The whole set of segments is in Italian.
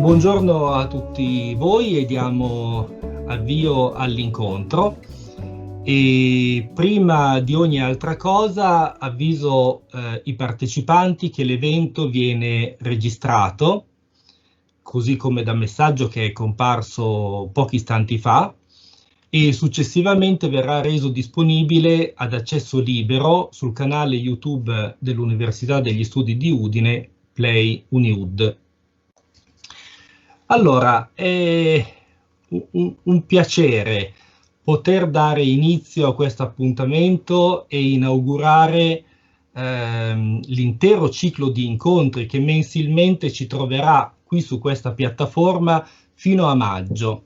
Buongiorno a tutti voi e diamo avvio all'incontro. E prima di ogni altra cosa avviso i partecipanti che l'evento viene registrato, così come da messaggio che è comparso pochi istanti fa, e successivamente verrà reso disponibile ad accesso libero sul canale YouTube dell'Università degli Studi di Udine, Play UniUd. Allora, è un piacere poter dare inizio a questo appuntamento e inaugurare l'intero ciclo di incontri che mensilmente ci troverà qui su questa piattaforma fino a maggio.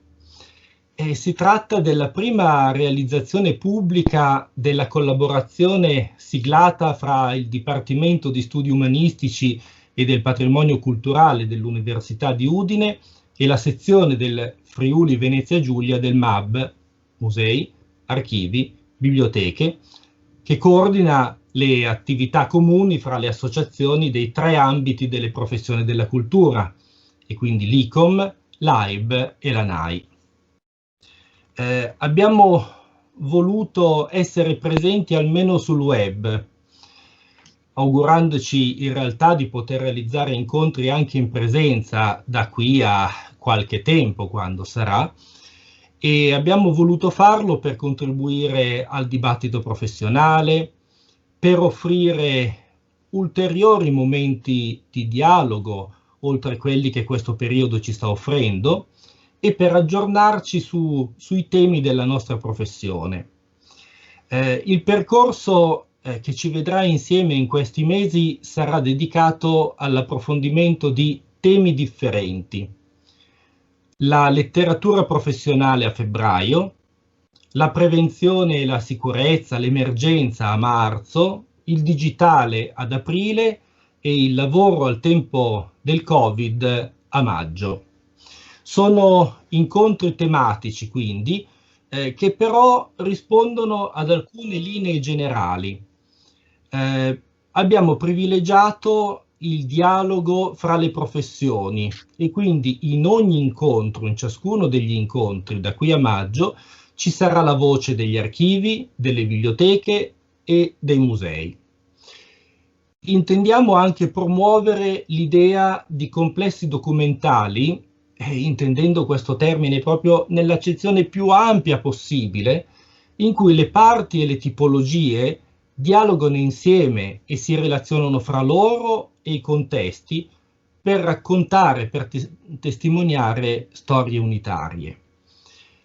Si tratta della prima realizzazione pubblica della collaborazione siglata fra il Dipartimento di Studi Umanistici e del Patrimonio Culturale dell'Università di Udine e la sezione del Friuli Venezia Giulia del MAB, Musei, Archivi, Biblioteche, che coordina le attività comuni fra le associazioni dei tre ambiti delle professioni della cultura, e quindi l'ICOM, l'AIB e la NAI. Abbiamo voluto essere presenti almeno sul web, augurandoci in realtà di poter realizzare incontri anche in presenza da qui a qualche tempo, quando sarà, e abbiamo voluto farlo per contribuire al dibattito professionale, per offrire ulteriori momenti di dialogo, oltre a quelli che questo periodo ci sta offrendo, e per aggiornarci sui temi della nostra professione. Il percorso che ci vedrà insieme in questi mesi sarà dedicato all'approfondimento di temi differenti. La letteratura professionale a febbraio, la prevenzione e la sicurezza, l'emergenza a marzo, il digitale ad aprile e il lavoro al tempo del Covid a maggio. Sono incontri tematici, quindi, che però rispondono ad alcune linee generali. Abbiamo privilegiato il dialogo fra le professioni e quindi in ogni incontro, in ciascuno degli incontri da qui a maggio, ci sarà la voce degli archivi, delle biblioteche e dei musei. Intendiamo anche promuovere l'idea di complessi documentali, intendendo questo termine proprio nell'accezione più ampia possibile, in cui le parti e le tipologie dialogano insieme e si relazionano fra loro e i contesti per raccontare, per testimoniare storie unitarie.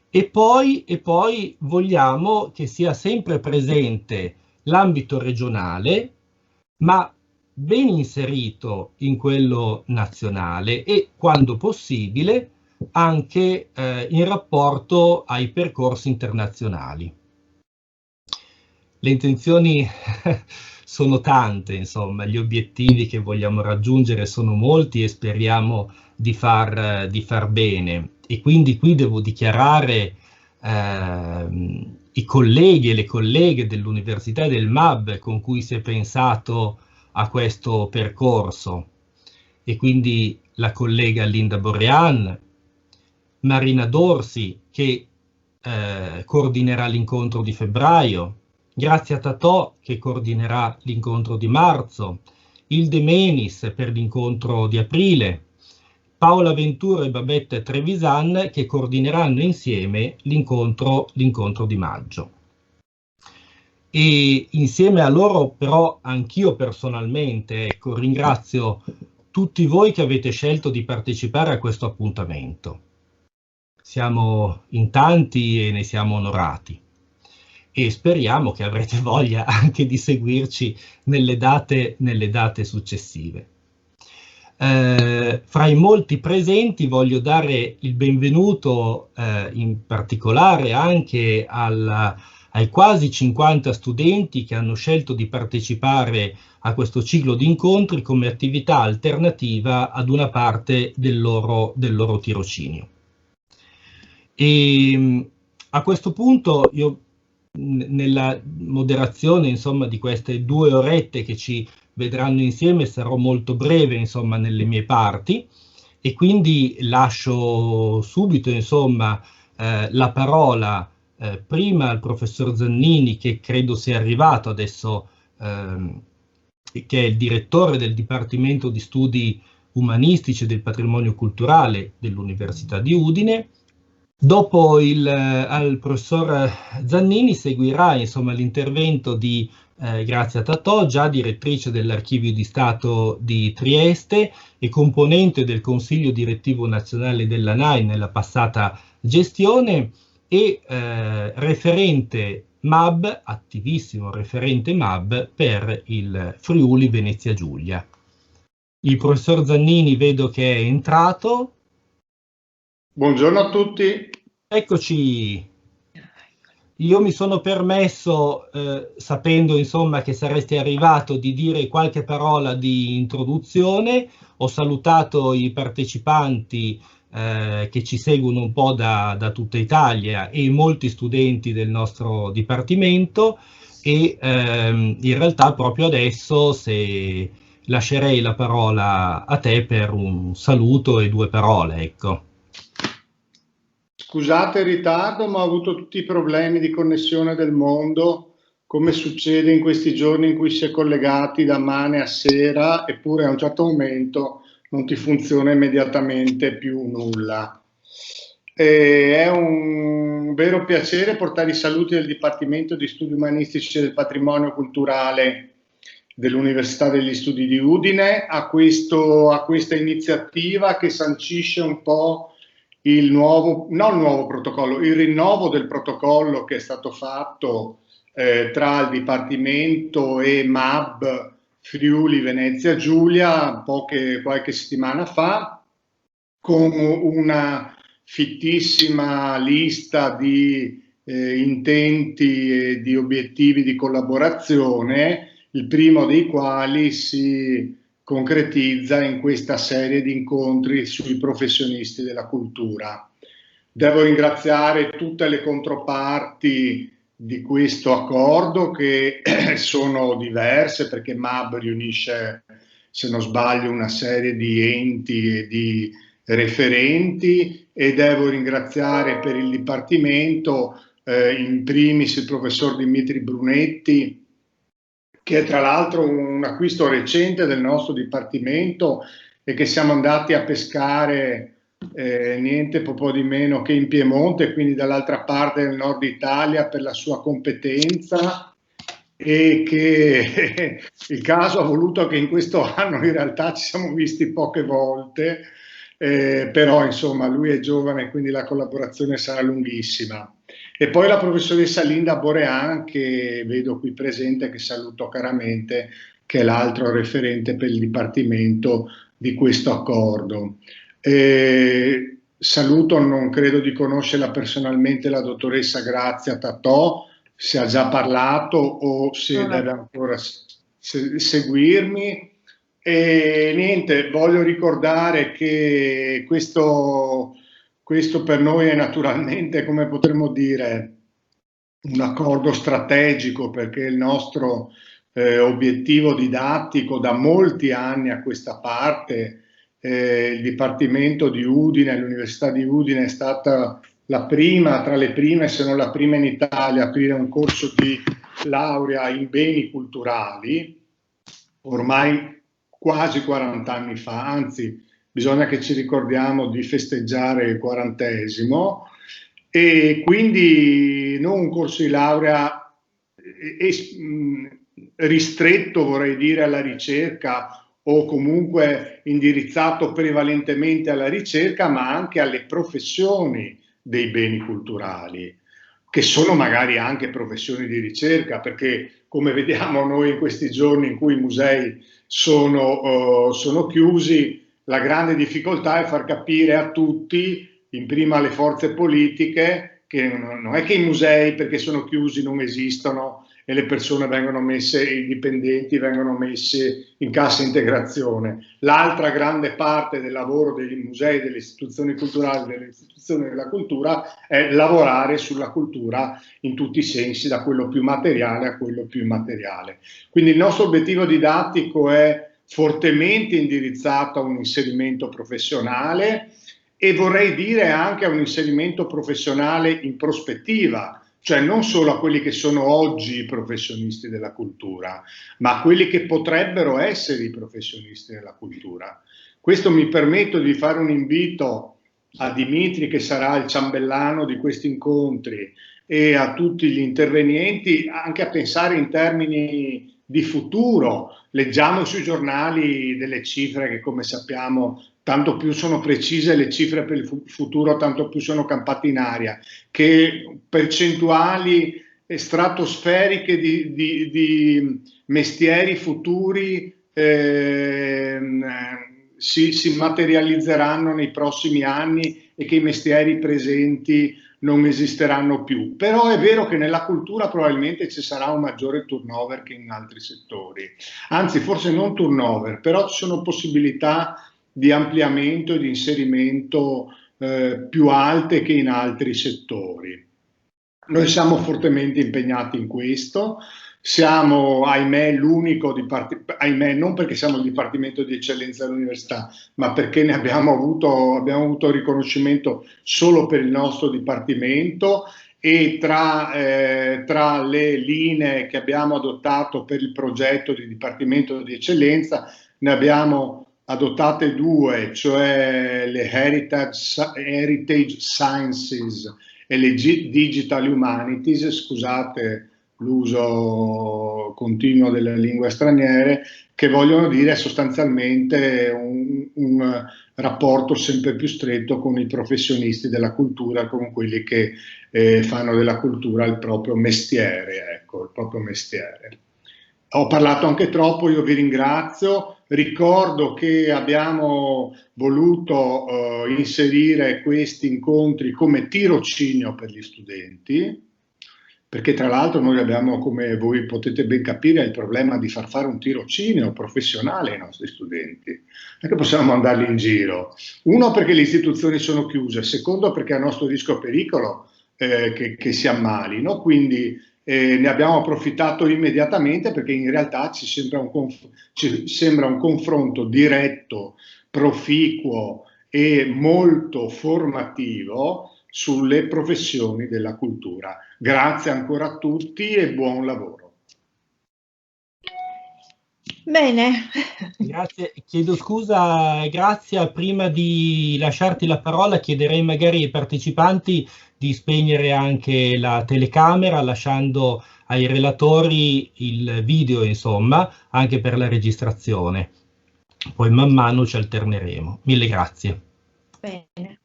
E poi vogliamo che sia sempre presente l'ambito regionale, ma ben inserito in quello nazionale e, quando possibile, anche in rapporto ai percorsi internazionali. Le intenzioni sono tante, insomma, gli obiettivi che vogliamo raggiungere sono molti e speriamo di far bene. E quindi qui devo dichiarare i colleghi e le colleghe dell'Università e del MAB con cui si è pensato a questo percorso, e quindi la collega Linda Borrean, Marina Dorsi che coordinerà l'incontro di febbraio, Grazia Tatò che coordinerà l'incontro di marzo, Ilde Menis per l'incontro di aprile, Paola Ventura e Babette Trevisan che coordineranno insieme l'incontro di maggio. E insieme a loro però anch'io personalmente, ecco, ringrazio tutti voi che avete scelto di partecipare a questo appuntamento. Siamo in tanti e ne siamo onorati e speriamo che avrete voglia anche di seguirci nelle date successive. Fra i molti presenti voglio dare il benvenuto in particolare anche ai quasi 50 studenti che hanno scelto di partecipare a questo ciclo di incontri come attività alternativa ad una parte del loro tirocinio. E a questo punto io, nella moderazione, insomma, di queste 2 orette che ci vedranno insieme, sarò molto breve, insomma, nelle mie parti, e quindi lascio subito, insomma, la parola prima al professor Zannini, che credo sia arrivato adesso, che è il direttore del Dipartimento di Studi Umanistici e del Patrimonio Culturale dell'Università di Udine. Dopo al professor Zannini seguirà, insomma, l'intervento di Grazia Tatò, già direttrice dell'Archivio di Stato di Trieste e componente del Consiglio Direttivo Nazionale della NAI nella passata gestione, e referente MAB, attivissimo referente MAB per il Friuli Venezia Giulia. Il professor Zannini vedo che è entrato. Buongiorno a tutti. Eccoci. Io mi sono permesso, sapendo insomma che saresti arrivato, di dire qualche parola di introduzione. Ho salutato i partecipanti che ci seguono un po' da tutta Italia e molti studenti del nostro dipartimento, e in realtà proprio adesso se lascerei la parola a te per un saluto e due parole, ecco. Scusate il ritardo, ma ho avuto tutti i problemi di connessione del mondo, come succede in questi giorni in cui si è collegati da mane a sera, eppure a un certo momento non ti funziona immediatamente più nulla. È un vero piacere portare i saluti del Dipartimento di Studi Umanistici e del Patrimonio Culturale dell'Università degli Studi di Udine a questa iniziativa che sancisce un po' il rinnovo del protocollo che è stato fatto tra il Dipartimento e MAB Friuli Venezia Giulia qualche settimana fa, con una fittissima lista di intenti e di obiettivi di collaborazione, il primo dei quali si concretizza in questa serie di incontri sui professionisti della cultura. Devo ringraziare tutte le controparti di questo accordo, che sono diverse, perché MAB riunisce, se non sbaglio, una serie di enti e di referenti, e devo ringraziare per il Dipartimento in primis il professor Dimitri Brunetti, che è tra l'altro un acquisto recente del nostro Dipartimento e che siamo andati a pescare niente po' di meno che in Piemonte, quindi dall'altra parte del nord Italia, per la sua competenza, e che il caso ha voluto che in questo anno in realtà ci siamo visti poche volte, però insomma lui è giovane, quindi la collaborazione sarà lunghissima. E poi la professoressa Linda Borean, che vedo qui presente, che saluto caramente, che è l'altro referente per il Dipartimento di questo accordo. Saluto, non credo di conoscerla personalmente, la dottoressa Grazia Tatò, se ha già parlato o se deve ancora seguirmi. E niente, voglio ricordare che questo per noi è naturalmente, come potremmo dire, un accordo strategico, perché il nostro obiettivo didattico da molti anni a questa parte, il Dipartimento di Udine, l'Università di Udine è stata la prima, tra le prime, se non la prima in Italia, a aprire un corso di laurea in beni culturali, ormai quasi 40 anni fa, anzi bisogna che ci ricordiamo di festeggiare il 40°, e quindi non un corso di laurea ristretto, vorrei dire, alla ricerca, o comunque indirizzato prevalentemente alla ricerca, ma anche alle professioni dei beni culturali, che sono magari anche professioni di ricerca, perché come vediamo noi in questi giorni in cui i musei sono chiusi, la grande difficoltà è far capire a tutti, in prima alle forze politiche, che non è che i musei, perché sono chiusi, non esistono e le persone vengono messe, i dipendenti vengono messi in cassa integrazione. L'altra grande parte del lavoro dei musei, delle istituzioni culturali, delle istituzioni della cultura, è lavorare sulla cultura in tutti i sensi, da quello più materiale a quello più immateriale. Quindi il nostro obiettivo didattico è fortemente indirizzato a un inserimento professionale e vorrei dire anche a un inserimento professionale in prospettiva, cioè non solo a quelli che sono oggi i professionisti della cultura, ma a quelli che potrebbero essere i professionisti della cultura. Questo mi permetto di fare un invito a Dimitri, che sarà il ciambellano di questi incontri, e a tutti gli intervenienti anche a pensare in termini di futuro. Leggiamo sui giornali delle cifre che, come sappiamo, tanto più sono precise le cifre per il futuro, tanto più sono campate in aria, che percentuali stratosferiche di mestieri futuri si materializzeranno nei prossimi anni e che i mestieri presenti non esisteranno più. Però è vero che nella cultura probabilmente ci sarà un maggiore turnover che in altri settori, anzi forse non turnover, però ci sono possibilità di ampliamento e di inserimento più alte che in altri settori. Noi siamo fortemente impegnati in questo. Siamo, ahimè, l'unico ahimè, non perché siamo il Dipartimento di Eccellenza dell'Università, ma perché ne abbiamo avuto riconoscimento solo per il nostro Dipartimento, e tra le linee che abbiamo adottato per il progetto di Dipartimento di Eccellenza ne abbiamo adottate due, cioè le Heritage Sciences e le Digital Humanities, scusate l'uso continuo delle lingue straniere, che vogliono dire sostanzialmente un rapporto sempre più stretto con i professionisti della cultura, con quelli che fanno della cultura il proprio mestiere, ecco, il proprio mestiere. Ho parlato anche troppo, io vi ringrazio. Ricordo che abbiamo voluto inserire questi incontri come tirocinio per gli studenti, perché tra l'altro noi abbiamo, come voi potete ben capire, il problema di far fare un tirocinio professionale ai nostri studenti. Non è che possiamo mandarli in giro. Uno, perché le istituzioni sono chiuse, secondo, perché è a nostro rischio e pericolo che si ammalino, quindi ne abbiamo approfittato immediatamente, perché in realtà ci sembra un confronto diretto, proficuo e molto formativo sulle professioni della cultura. Grazie ancora a tutti e buon lavoro. Bene. Grazie, chiedo scusa, Grazia, prima di lasciarti la parola chiederei magari ai partecipanti di spegnere anche la telecamera, lasciando ai relatori il video, insomma, anche per la registrazione. Poi man mano ci alterneremo. Mille grazie. Bene.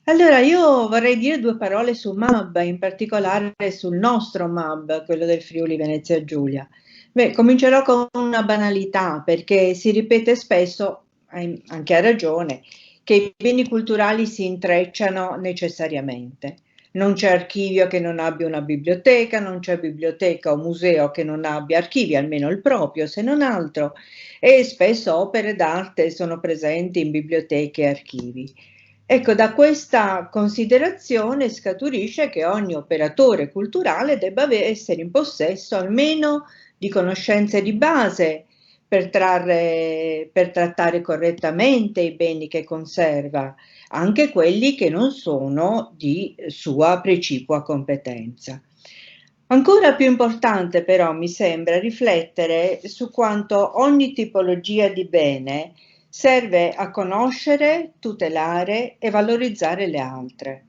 Allora, io vorrei dire due parole su MAB, in particolare sul nostro MAB, quello del Friuli Venezia Giulia. Beh, comincerò con una banalità, perché si ripete spesso, anche a ragione, che i beni culturali si intrecciano necessariamente. Non c'è archivio che non abbia una biblioteca, non c'è biblioteca o museo che non abbia archivi, almeno il proprio, se non altro, e spesso opere d'arte sono presenti in biblioteche e archivi. Ecco, da questa considerazione scaturisce che ogni operatore culturale debba essere in possesso almeno di conoscenze di base per trattare correttamente i beni che conserva, anche quelli che non sono di sua precipua competenza. Ancora più importante però mi sembra riflettere su quanto ogni tipologia di bene serve a conoscere, tutelare e valorizzare le altre.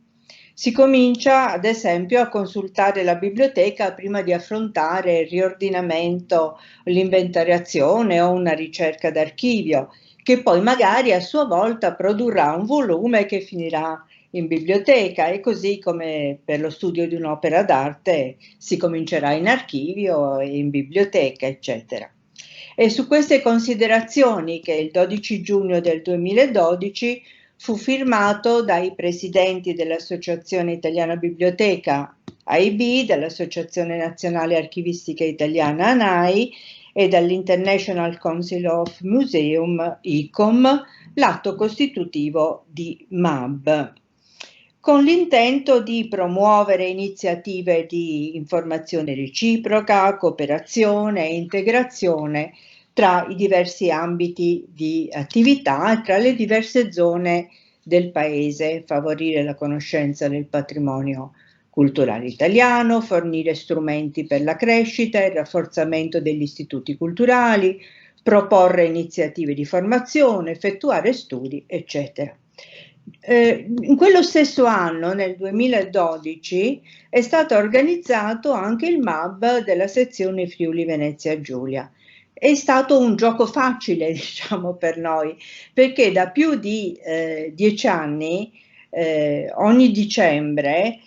Si comincia ad esempio a consultare la biblioteca prima di affrontare il riordinamento, l'inventariazione o una ricerca d'archivio, che poi magari a sua volta produrrà un volume che finirà in biblioteca, e così come per lo studio di un'opera d'arte si comincerà in archivio e in biblioteca, eccetera. È su queste considerazioni che il 12 giugno del 2012 fu firmato dai presidenti dell'Associazione Italiana Biblioteca AIB, dell'Associazione Nazionale Archivistica Italiana ANAI e dall'International Council of Museum ICOM, l'atto costitutivo di MAB, con l'intento di promuovere iniziative di informazione reciproca, cooperazione e integrazione tra i diversi ambiti di attività e tra le diverse zone del paese, favorire la conoscenza del patrimonio culturale italiano, fornire strumenti per la crescita e il rafforzamento degli istituti culturali, proporre iniziative di formazione, effettuare studi, eccetera. In quello stesso anno, nel 2012, è stato organizzato anche il MAB della sezione Friuli Venezia Giulia. È stato un gioco facile, diciamo, per noi, perché da più di 10 anni, ogni dicembre,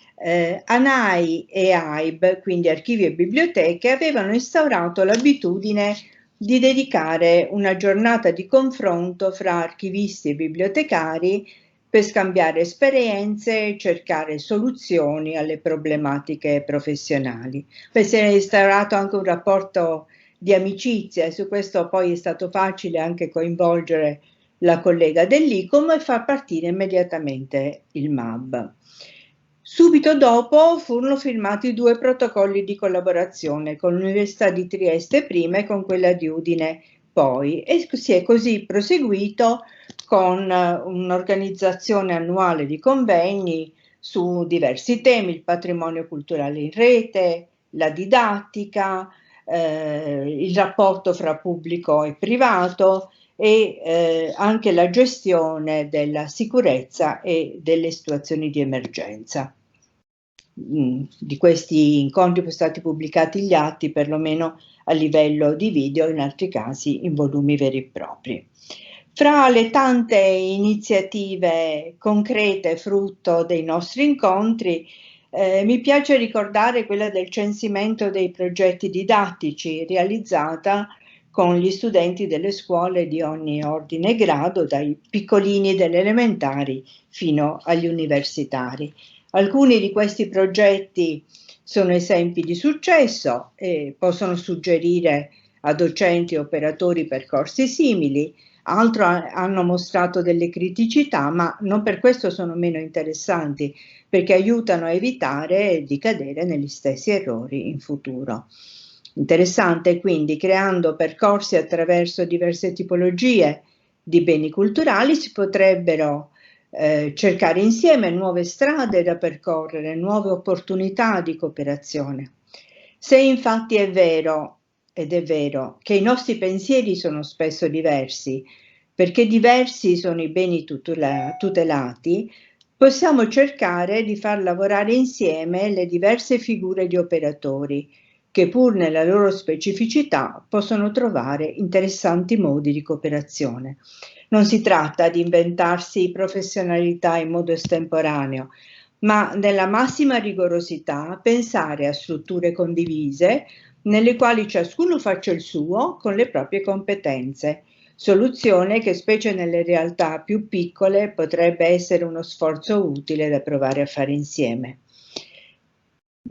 ANAI e AIB, quindi archivi e biblioteche, avevano instaurato l'abitudine di dedicare una giornata di confronto fra archivisti e bibliotecari per scambiare esperienze e cercare soluzioni alle problematiche professionali. Poi si è instaurato anche un rapporto di amicizia e su questo poi è stato facile anche coinvolgere la collega dell'ICOM e far partire immediatamente il MAB. Subito dopo furono firmati 2 protocolli di collaborazione con l'Università di Trieste prima e con quella di Udine poi, e si è così proseguito con un'organizzazione annuale di convegni su diversi temi: il patrimonio culturale in rete, la didattica, il rapporto fra pubblico e privato e anche la gestione della sicurezza e delle situazioni di emergenza. Di questi incontri sono stati pubblicati gli atti, perlomeno a livello di video, in altri casi in volumi veri e propri. Fra le tante iniziative concrete frutto dei nostri incontri, mi piace ricordare quella del censimento dei progetti didattici realizzata con gli studenti delle scuole di ogni ordine e grado, dai piccolini delle elementari fino agli universitari. Alcuni di questi progetti sono esempi di successo e possono suggerire a docenti e operatori percorsi simili, altri hanno mostrato delle criticità, ma non per questo sono meno interessanti, perché aiutano a evitare di cadere negli stessi errori in futuro. Interessante quindi, creando percorsi attraverso diverse tipologie di beni culturali, si potrebbero cercare insieme nuove strade da percorrere, nuove opportunità di cooperazione. Se infatti è vero, ed è vero, che i nostri pensieri sono spesso diversi, perché diversi sono i beni tutelati, possiamo cercare di far lavorare insieme le diverse figure di operatori, che pur nella loro specificità possono trovare interessanti modi di cooperazione. Non si tratta di inventarsi professionalità in modo estemporaneo, ma nella massima rigorosità pensare a strutture condivise nelle quali ciascuno faccia il suo con le proprie competenze, soluzione che specie nelle realtà più piccole potrebbe essere uno sforzo utile da provare a fare insieme.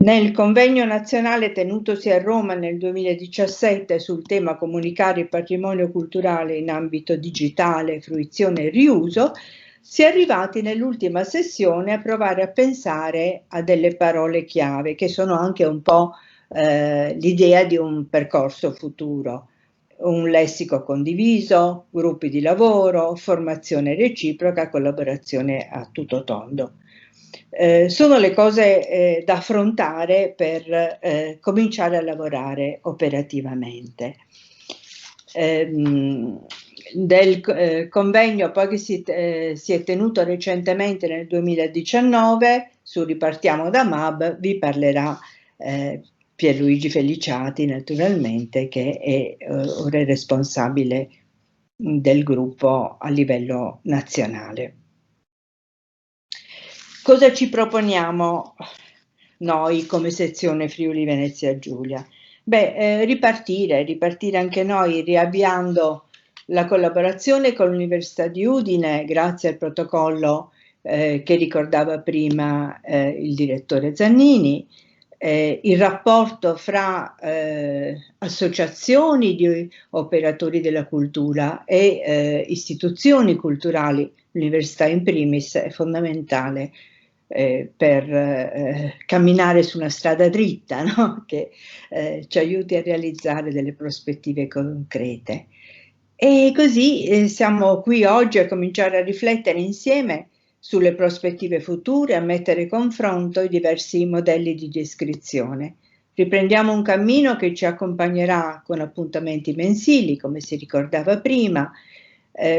Nel convegno nazionale tenutosi a Roma nel 2017 sul tema comunicare il patrimonio culturale in ambito digitale, fruizione e riuso, si è arrivati nell'ultima sessione a provare a pensare a delle parole chiave che sono anche un po' l'idea di un percorso futuro. Un lessico condiviso, gruppi di lavoro, formazione reciproca, collaborazione a tutto tondo. Sono le cose da affrontare per cominciare a lavorare operativamente. Del convegno poi che si è tenuto recentemente nel 2019 su Ripartiamo da MAB vi parlerà Pierluigi Feliciati, naturalmente, che è ora il responsabile del gruppo a livello nazionale. Cosa ci proponiamo noi come sezione Friuli Venezia Giulia? Beh, ripartire anche noi riavviando la collaborazione con l'Università di Udine grazie al protocollo che ricordava prima il direttore Zannini, il rapporto fra associazioni di operatori della cultura e istituzioni culturali, l'università in primis, è fondamentale per camminare su una strada dritta, no? Che ci aiuti a realizzare delle prospettive concrete. E così siamo qui oggi a cominciare a riflettere insieme sulle prospettive future, a mettere a confronto i diversi modelli di descrizione. Riprendiamo un cammino che ci accompagnerà con appuntamenti mensili, come si ricordava prima,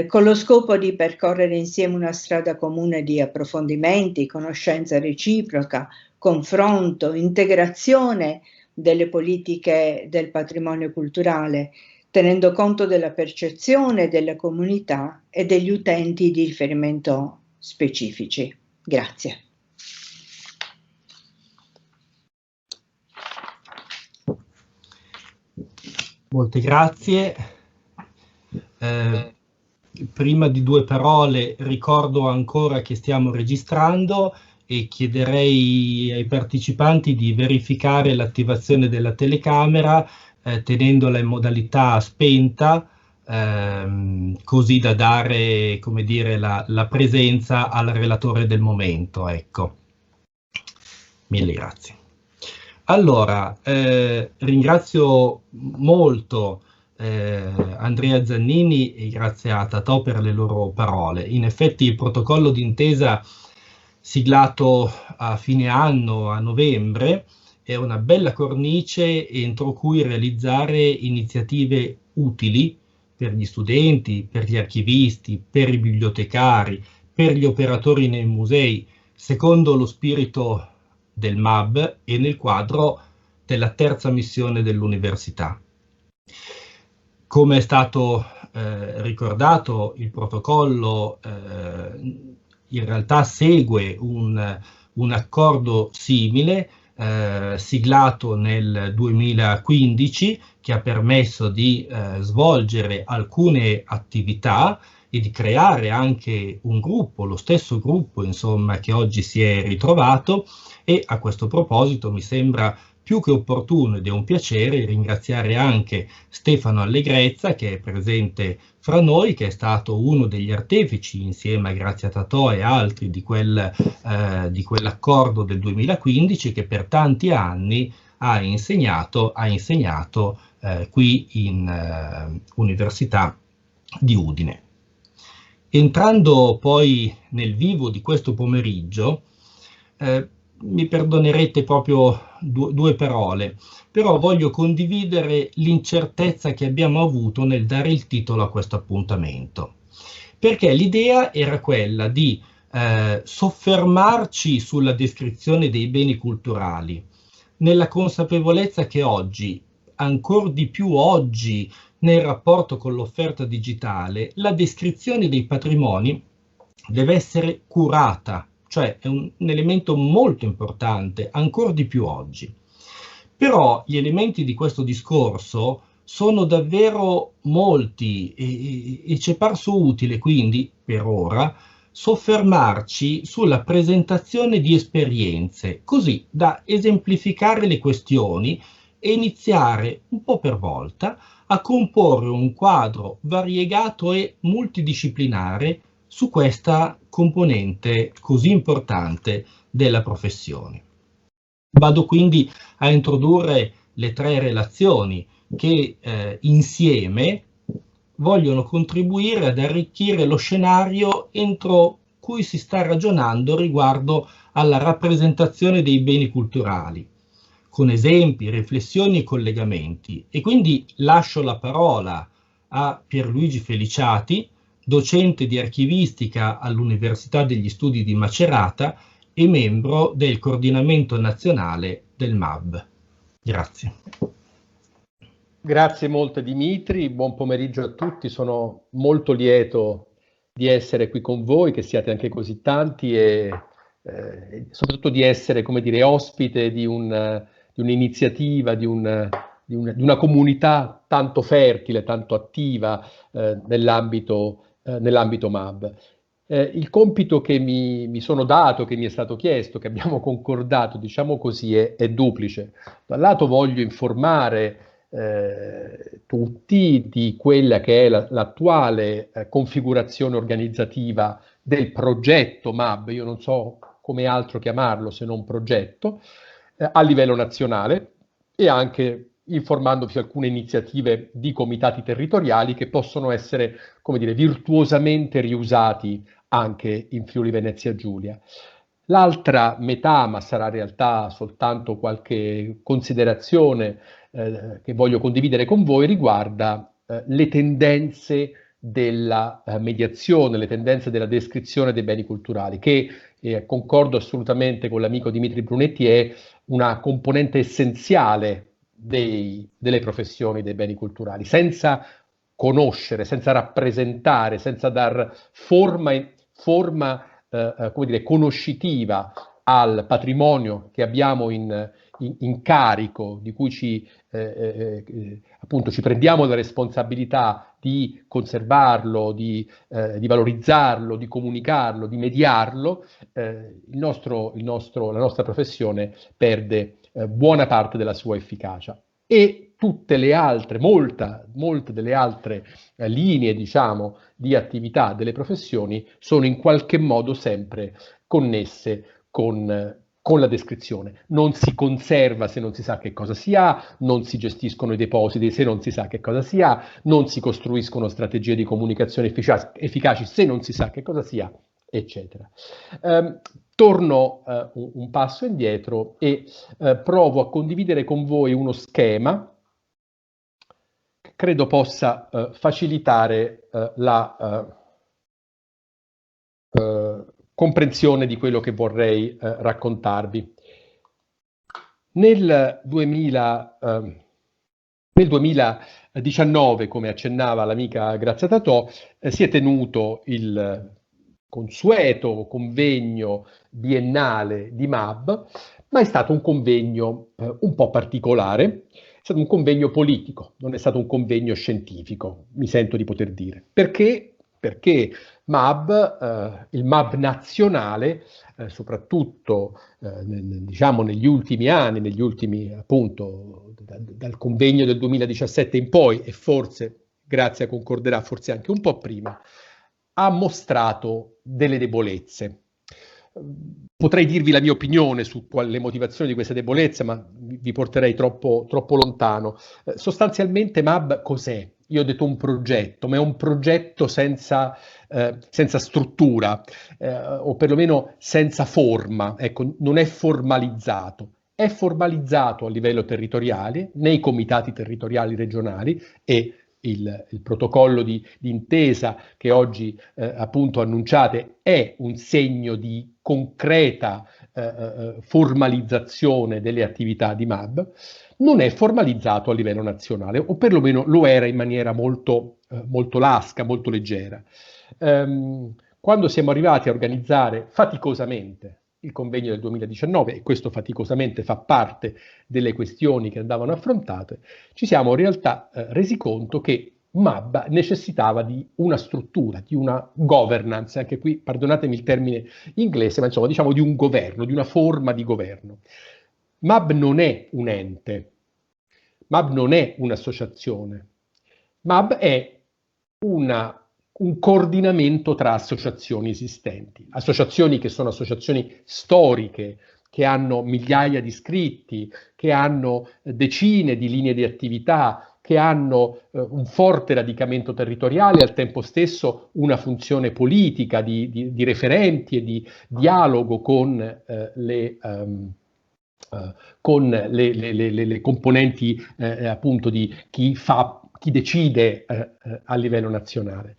con lo scopo di percorrere insieme una strada comune di approfondimenti, conoscenza reciproca, confronto, integrazione delle politiche del patrimonio culturale, tenendo conto della percezione della comunità e degli utenti di riferimento specifici. Grazie. Molte grazie. Prima di due parole ricordo ancora che stiamo registrando e chiederei ai partecipanti di verificare l'attivazione della telecamera tenendola in modalità spenta, così da dare, come dire, la presenza al relatore del momento. Ecco. Mille grazie. Allora, ringrazio molto Andrea Zannini e Grazia Tatò per le loro parole. In effetti il protocollo d'intesa siglato a fine anno, a novembre, è una bella cornice entro cui realizzare iniziative utili per gli studenti, per gli archivisti, per i bibliotecari, per gli operatori nei musei, secondo lo spirito del MAB e nel quadro della terza missione dell'università. Come è stato ricordato, il protocollo in realtà segue un accordo simile siglato nel 2015 che ha permesso di svolgere alcune attività e di creare anche un gruppo, lo stesso gruppo insomma che oggi si è ritrovato, e a questo proposito mi sembra più che opportuno ed è un piacere ringraziare anche Stefano Allegrezza, che è presente fra noi, che è stato uno degli artefici insieme a Grazia Tatò e altri di quell'accordo del 2015 che per tanti anni ha insegnato qui in Università di Udine. Entrando poi nel vivo di questo pomeriggio, mi perdonerete proprio due parole, però voglio condividere l'incertezza che abbiamo avuto nel dare il titolo a questo appuntamento, perché l'idea era quella di soffermarci sulla descrizione dei beni culturali, nella consapevolezza che oggi, ancor di più oggi, nel rapporto con l'offerta digitale, la descrizione dei patrimoni deve essere curata, cioè è un elemento molto importante, ancora di più oggi. Però gli elementi di questo discorso sono davvero molti e ci è parso utile quindi, per ora, soffermarci sulla presentazione di esperienze, così da esemplificare le questioni e iniziare un po' per volta a comporre un quadro variegato e multidisciplinare su questa componente così importante della professione. Vado quindi a introdurre le tre relazioni che insieme vogliono contribuire ad arricchire lo scenario entro cui si sta ragionando riguardo alla rappresentazione dei beni culturali, con esempi, riflessioni e collegamenti. E quindi lascio la parola a Pierluigi Feliciati, docente di archivistica all'Università degli Studi di Macerata e membro del coordinamento nazionale del MAB. Grazie. Grazie molte Dimitri, buon pomeriggio a tutti, sono molto lieto di essere qui con voi, che siate anche così tanti e soprattutto di essere, come dire, ospite di un'iniziativa, di una comunità tanto fertile, tanto attiva nell'ambito MAB. Il compito che mi sono dato, che mi è stato chiesto, che abbiamo concordato, diciamo così, è duplice. Da un lato voglio informare tutti di quella che è l'attuale configurazione organizzativa del progetto MAB. Io non so come altro chiamarlo se non progetto, a livello nazionale, e anche informandovi su alcune iniziative di comitati territoriali che possono essere, come dire, virtuosamente riusati anche in Friuli Venezia Giulia. L'altra metà, ma sarà in realtà soltanto qualche considerazione che voglio condividere con voi, riguarda le tendenze della mediazione, le tendenze della descrizione dei beni culturali, che concordo assolutamente con l'amico Dimitri Brunetti, è una componente essenziale delle professioni dei beni culturali. Senza conoscere, senza rappresentare, senza dar forma come dire, conoscitiva al patrimonio che abbiamo in carico, di cui appunto ci prendiamo la responsabilità di conservarlo, di valorizzarlo, di comunicarlo, di mediarlo, la nostra professione perde buona parte della sua efficacia. E tutte le altre, molte delle altre linee, diciamo, di attività delle professioni sono in qualche modo sempre connesse con la descrizione. Non si conserva se non si sa che cosa si ha, non si gestiscono i depositi se non si sa che cosa si ha, non si costruiscono strategie di comunicazione efficaci se non si sa che cosa si ha, eccetera. Torno un passo indietro e provo a condividere con voi uno schema che credo possa facilitare la comprensione di quello che vorrei raccontarvi. Nel 2019, come accennava l'amica Grazia Tatò, si è tenuto il consueto convegno biennale di MAB, ma è stato un convegno un po' particolare, è stato un convegno politico, non è stato un convegno scientifico, mi sento di poter dire. Perché? Perché MAB, il MAB nazionale, soprattutto diciamo negli ultimi anni, appunto dal convegno del 2017 in poi, e forse, Grazia concorderà, forse anche un po' prima, ha mostrato delle debolezze. Potrei dirvi la mia opinione su le motivazioni di queste debolezze, ma vi porterei troppo lontano. Sostanzialmente MAB cos'è? Io ho detto un progetto, ma è un progetto senza struttura, o perlomeno senza forma. Ecco, non è formalizzato. È formalizzato a livello territoriale, nei comitati territoriali regionali, e il protocollo di intesa che oggi appunto annunciate è un segno di concreta formalizzazione delle attività di MAB. Non è formalizzato a livello nazionale, o perlomeno lo era in maniera molto lasca, molto leggera. Quando siamo arrivati a organizzare faticosamente il convegno del 2019, e questo faticosamente fa parte delle questioni che andavano affrontate, ci siamo in realtà resi conto che MAB necessitava di una struttura, di una governance, anche qui perdonatemi il termine inglese, ma insomma diciamo di un governo, di una forma di governo. MAB non è un ente, MAB non è un'associazione, MAB è un coordinamento tra associazioni esistenti, associazioni che sono associazioni storiche, che hanno migliaia di iscritti, che hanno decine di linee di attività, che hanno un forte radicamento territoriale e al tempo stesso una funzione politica di referenti e di dialogo con le componenti appunto di chi decide a livello nazionale.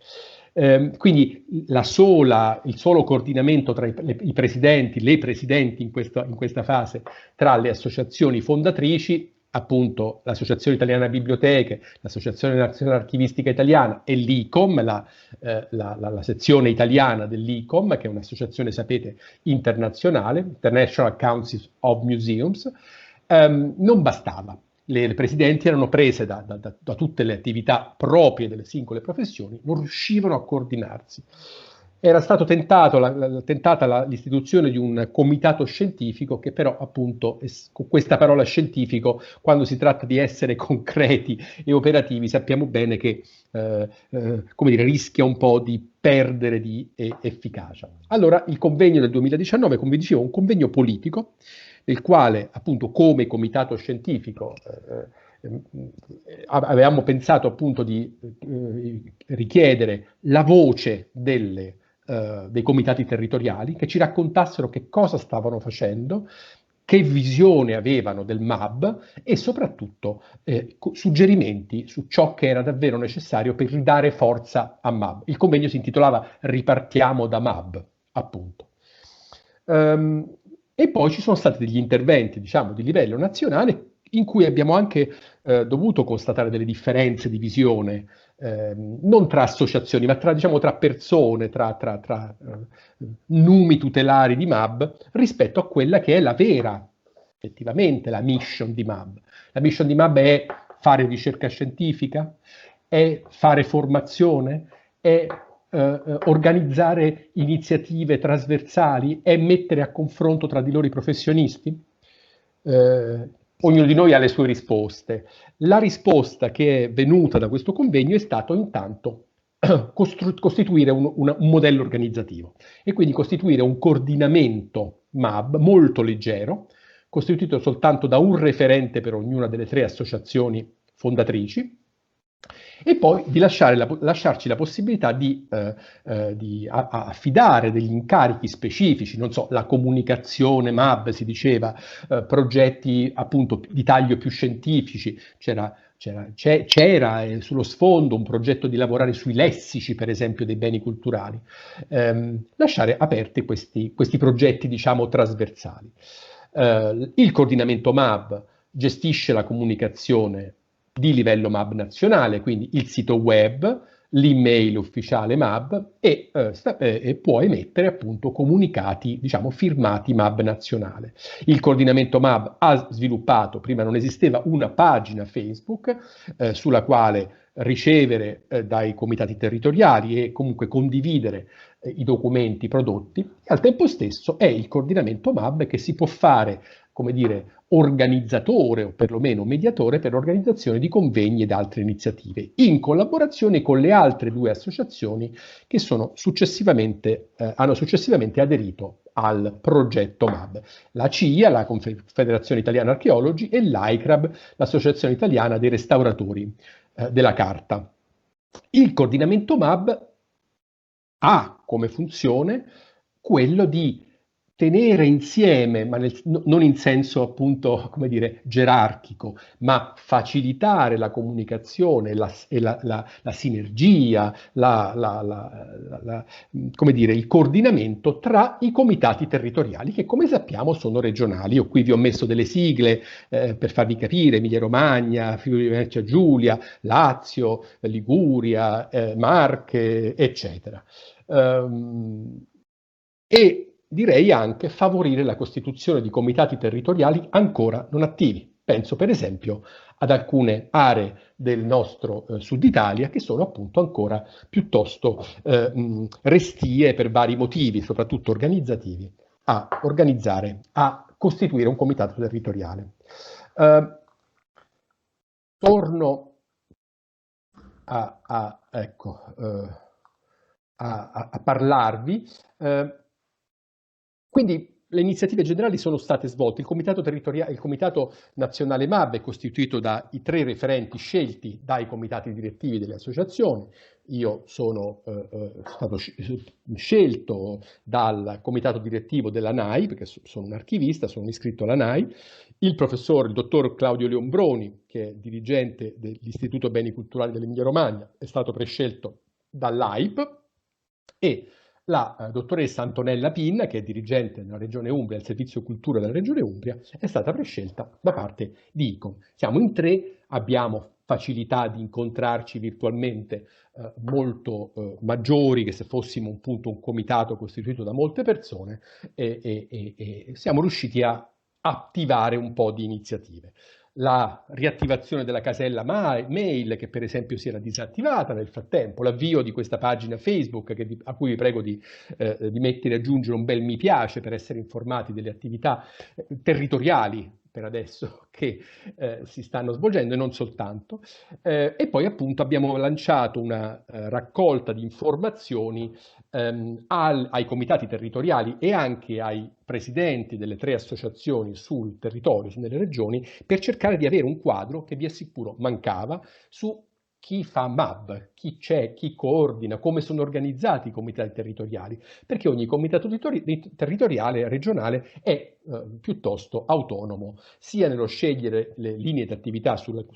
Quindi il solo coordinamento tra i presidenti, le presidenti in questa fase, tra le associazioni fondatrici, appunto l'Associazione Italiana Biblioteche, l'Associazione Nazionale Archivistica Italiana e l'ICOM, la sezione italiana dell'ICOM, che è un'associazione, sapete, internazionale, International Council of Museums, non bastava. Le presidenti erano prese da tutte le attività proprie delle singole professioni, non riuscivano a coordinarsi. Era stato tentata l'istituzione di un comitato scientifico che però appunto, con questa parola scientifico, quando si tratta di essere concreti e operativi, sappiamo bene che come dire, rischia un po' di perdere di efficacia. Allora il convegno del 2019, come vi dicevo, è un convegno politico nel quale appunto come comitato scientifico avevamo pensato appunto di richiedere la voce dei comitati territoriali che ci raccontassero che cosa stavano facendo, che visione avevano del MAB e soprattutto suggerimenti su ciò che era davvero necessario per ridare forza a MAB. Il convegno si intitolava Ripartiamo da MAB, appunto. E poi ci sono stati degli interventi, diciamo, di livello nazionale in cui abbiamo anche dovuto constatare delle differenze di visione, non tra associazioni, ma diciamo, tra persone, tra numi tutelari di MAB, rispetto a quella che è la vera, effettivamente, la mission di MAB. La mission di MAB è fare ricerca scientifica, è fare formazione, è organizzare iniziative trasversali, è mettere a confronto tra di loro i professionisti. Ognuno di noi ha le sue risposte. La risposta che è venuta da questo convegno è stato intanto costituire un modello organizzativo e quindi costituire un coordinamento MAB molto leggero, costituito soltanto da un referente per ognuna delle 3 associazioni fondatrici, e poi di lasciarci la possibilità di affidare degli incarichi specifici, non so, la comunicazione MAB si diceva, progetti appunto di taglio più scientifici, c'era sullo sfondo un progetto di lavorare sui lessici, per esempio, dei beni culturali, lasciare aperti questi progetti, diciamo, trasversali. Il coordinamento MAB gestisce la comunicazione di livello MAB nazionale, quindi il sito web, l'email ufficiale MAB e può emettere appunto comunicati, diciamo, firmati MAB nazionale. Il coordinamento MAB ha sviluppato, prima non esisteva, una pagina Facebook sulla quale ricevere dai comitati territoriali e comunque condividere i documenti prodotti, e al tempo stesso è il coordinamento MAB che si può fare, come dire, organizzatore o perlomeno mediatore per l'organizzazione di convegni ed altre iniziative, in collaborazione con le altre 2 associazioni che hanno successivamente aderito al progetto MAB, la CIA, la Confederazione Italiana Archeologi, e l'AICRAB, l'Associazione Italiana dei Restauratori della Carta. Il coordinamento MAB ha come funzione quello di tenere insieme, ma non in senso appunto, come dire, gerarchico, ma facilitare la comunicazione e la sinergia, come dire, il coordinamento tra i comitati territoriali, che come sappiamo sono regionali. Io qui vi ho messo delle sigle per farvi capire: Emilia Romagna, Friuli Venezia Giulia, Lazio, Liguria, Marche, eccetera. E direi anche favorire la costituzione di comitati territoriali ancora non attivi. Penso per esempio ad alcune aree del nostro Sud Italia che sono appunto ancora piuttosto restie per vari motivi, soprattutto organizzativi, a costituire un comitato territoriale. Torno a parlarvi. Quindi le iniziative generali sono state svolte. Il comitato nazionale MAB è costituito dai 3 referenti scelti dai comitati direttivi delle associazioni. Io sono stato scelto dal comitato direttivo della NAI, perché sono un archivista, sono iscritto alla NAI. Il dottor Claudio Leombroni, che è dirigente dell'Istituto Beni Culturali dell'Emilia Romagna, è stato prescelto dall'AIP, e la dottoressa Antonella Pinna, che è dirigente nella Regione Umbria, al Servizio Cultura della Regione Umbria, è stata prescelta da parte di ICOM. Siamo in 3, abbiamo facilità di incontrarci virtualmente molto maggiori che se fossimo appunto un comitato costituito da molte persone, e siamo riusciti a attivare un po' di iniziative. La riattivazione della casella mail, che per esempio si era disattivata nel frattempo, l'avvio di questa pagina Facebook a cui vi prego di mettere e aggiungere un bel mi piace per essere informati delle attività territoriali per adesso che si stanno svolgendo e non soltanto. E poi appunto abbiamo lanciato una raccolta di informazioni ai comitati territoriali e anche ai presidenti delle 3 associazioni sul territorio, nelle regioni, per cercare di avere un quadro che vi assicuro mancava su chi fa MAB, chi c'è, chi coordina, come sono organizzati i comitati territoriali, perché ogni comitato territoriale regionale è piuttosto autonomo, sia nello scegliere le linee di attività sulle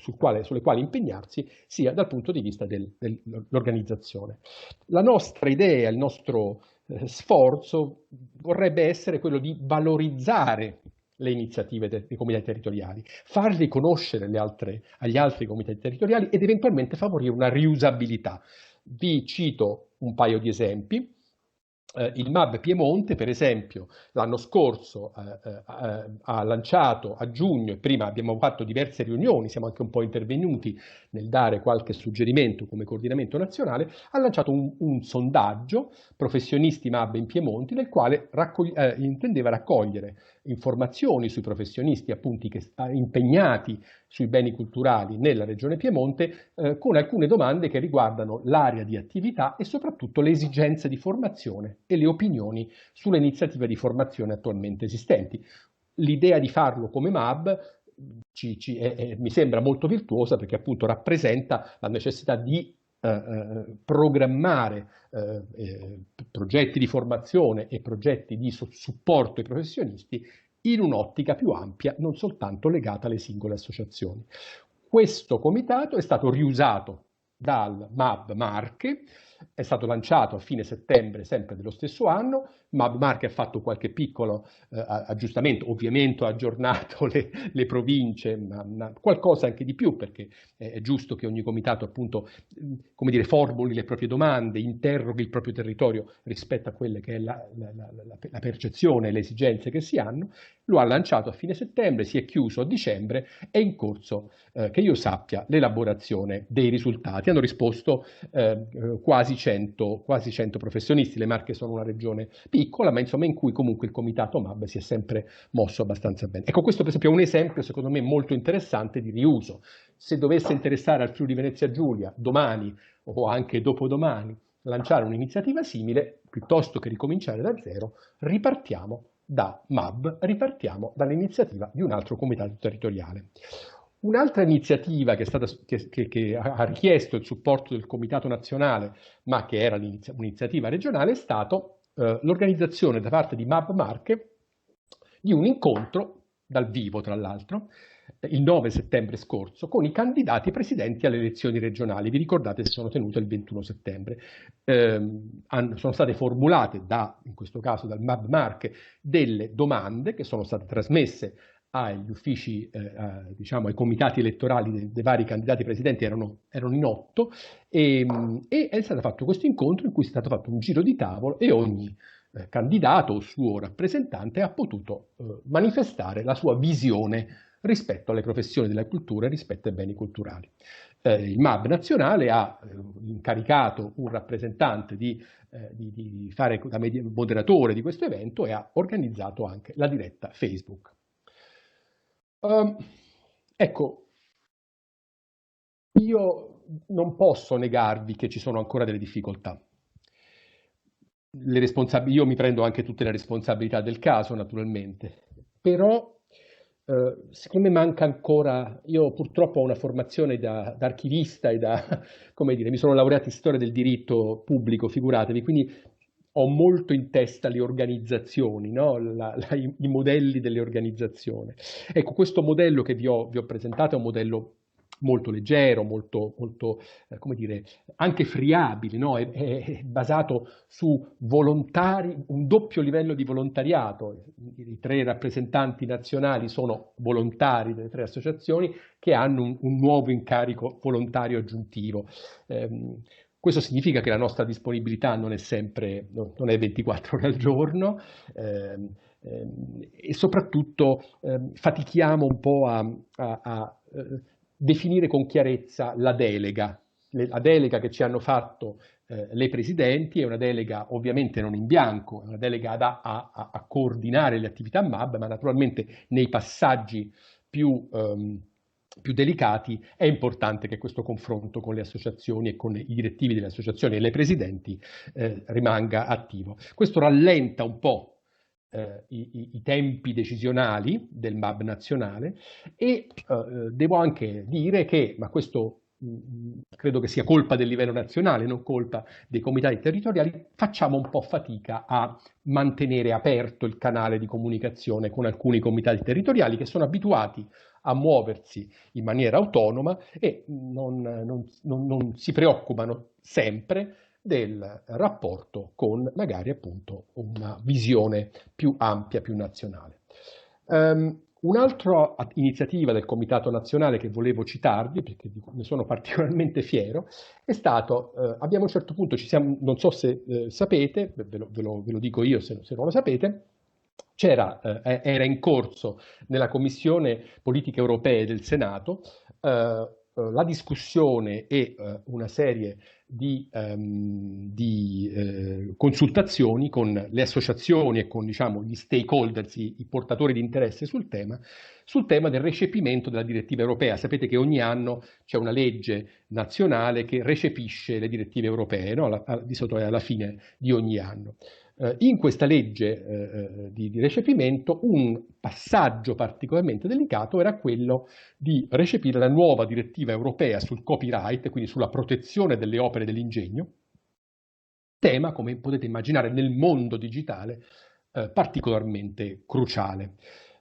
quali impegnarsi, sia dal punto di vista dell'organizzazione. La nostra idea, il nostro sforzo vorrebbe essere quello di valorizzare le iniziative dei comitati territoriali, farli conoscere agli altri comitati territoriali ed eventualmente favorire una riusabilità. Vi cito un paio di esempi. Il MAB Piemonte, per esempio, l'anno scorso ha lanciato a giugno, e prima abbiamo fatto diverse riunioni, siamo anche un po' intervenuti nel dare qualche suggerimento come coordinamento nazionale, ha lanciato un sondaggio professionisti MAB in Piemonte, nel quale intendeva raccogliere informazioni sui professionisti appunto impegnati sui beni culturali nella regione Piemonte, con alcune domande che riguardano l'area di attività e soprattutto le esigenze di formazione e le opinioni sulle iniziative di formazione attualmente esistenti. L'idea di farlo come MAB mi sembra molto virtuosa, perché appunto rappresenta la necessità di programmare progetti di formazione e progetti di supporto ai professionisti in un'ottica più ampia, non soltanto legata alle singole associazioni. Questo comitato è stato riusato dal MAB Marche, è stato lanciato a fine settembre sempre dello stesso anno. MAB Marche ha fatto qualche piccolo aggiustamento, ovviamente ha aggiornato le province, ma qualcosa anche di più, perché è giusto che ogni comitato appunto, come dire, formuli le proprie domande, interroghi il proprio territorio rispetto a quelle che è la percezione e le esigenze che si hanno. Lo ha lanciato a fine settembre, si è chiuso a dicembre, è in corso, che io sappia, l'elaborazione dei risultati. Hanno risposto quasi 100 professionisti. Le Marche sono una regione piccola, ma insomma in cui comunque il comitato MAB si è sempre mosso abbastanza bene. Ecco, questo per esempio è un esempio secondo me molto interessante di riuso. Se dovesse interessare al Friuli Venezia Giulia domani o anche dopodomani lanciare un'iniziativa simile, piuttosto che ricominciare da zero, ripartiamo da MAB, ripartiamo dall'iniziativa di un altro comitato territoriale. Un'altra iniziativa che ha richiesto il supporto del Comitato Nazionale, ma che era un'iniziativa regionale, è stato l'organizzazione da parte di MAB Marche di un incontro dal vivo, tra l'altro, il 9 settembre scorso, con i candidati presidenti alle elezioni regionali. Vi ricordate, si sono tenute il 21 settembre. Sono state formulate, in questo caso dal MAB Marche, delle domande che sono state trasmesse agli uffici, diciamo ai comitati elettorali dei vari candidati presidenti, erano in 8, e è stato fatto questo incontro in cui è stato fatto un giro di tavolo e ogni candidato o suo rappresentante ha potuto manifestare la sua visione rispetto alle professioni della cultura e rispetto ai beni culturali. Il MAB nazionale ha incaricato un rappresentante di fare da moderatore di questo evento e ha organizzato anche la diretta Facebook. Ecco, io non posso negarvi che ci sono ancora delle difficoltà. Io mi prendo anche tutte le responsabilità del caso, naturalmente, però secondo me manca ancora. Io purtroppo ho una formazione da archivista e come dire, mi sono laureato in storia del diritto pubblico, figuratevi, quindi ho molto in testa le organizzazioni, no? I modelli delle organizzazioni. Ecco, questo modello che vi ho presentato è un modello molto leggero, molto come dire, anche friabile, no? È basato su volontari, un doppio livello di volontariato. I 3 rappresentanti nazionali sono volontari delle 3 associazioni che hanno un nuovo incarico volontario aggiuntivo. Questo significa che la nostra disponibilità non è 24 ore al giorno, e soprattutto fatichiamo un po' a definire con chiarezza la delega che ci hanno fatto le presidenti, è una delega ovviamente non in bianco, è una delega a coordinare le attività MAB, ma naturalmente nei passaggi più delicati è importante che questo confronto con le associazioni e con i direttivi delle associazioni e le presidenti rimanga attivo. Questo rallenta un po' i tempi decisionali del MAB nazionale e devo anche dire che, ma questo credo che sia colpa del livello nazionale, non colpa dei comitati territoriali, facciamo un po' fatica a mantenere aperto il canale di comunicazione con alcuni comitati territoriali che sono abituati a muoversi in maniera autonoma e non si preoccupano sempre del rapporto con magari appunto una visione più ampia, più nazionale. Un'altra iniziativa del Comitato Nazionale che volevo citarvi, perché ne sono particolarmente fiero, è stato, abbiamo a un certo punto, non so se sapete, ve lo dico io se non lo sapete, era in corso nella Commissione Politiche Europee del Senato la discussione e una serie di consultazioni con le associazioni e con, diciamo, gli stakeholders, i portatori di interesse sul tema del recepimento della direttiva europea. Sapete che ogni anno c'è una legge nazionale che recepisce le direttive europee, no? Di solito è alla fine di ogni anno. In questa legge di recepimento un passaggio particolarmente delicato era quello di recepire la nuova direttiva europea sul copyright, quindi sulla protezione delle opere dell'ingegno, tema, come potete immaginare, nel mondo digitale particolarmente cruciale.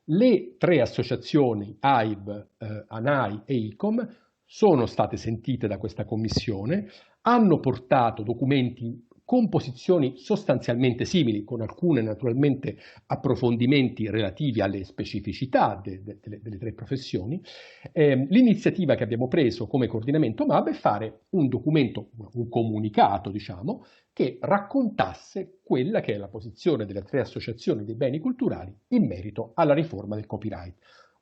Le tre associazioni AIB, ANAI e ICOM sono state sentite da questa commissione, hanno portato documenti con posizioni sostanzialmente simili, con alcune naturalmente approfondimenti relativi alle specificità delle tre professioni. L'iniziativa che abbiamo preso come coordinamento MAB è fare un documento, un comunicato, diciamo, che raccontasse quella che è la posizione delle tre associazioni dei beni culturali in merito alla riforma del copyright.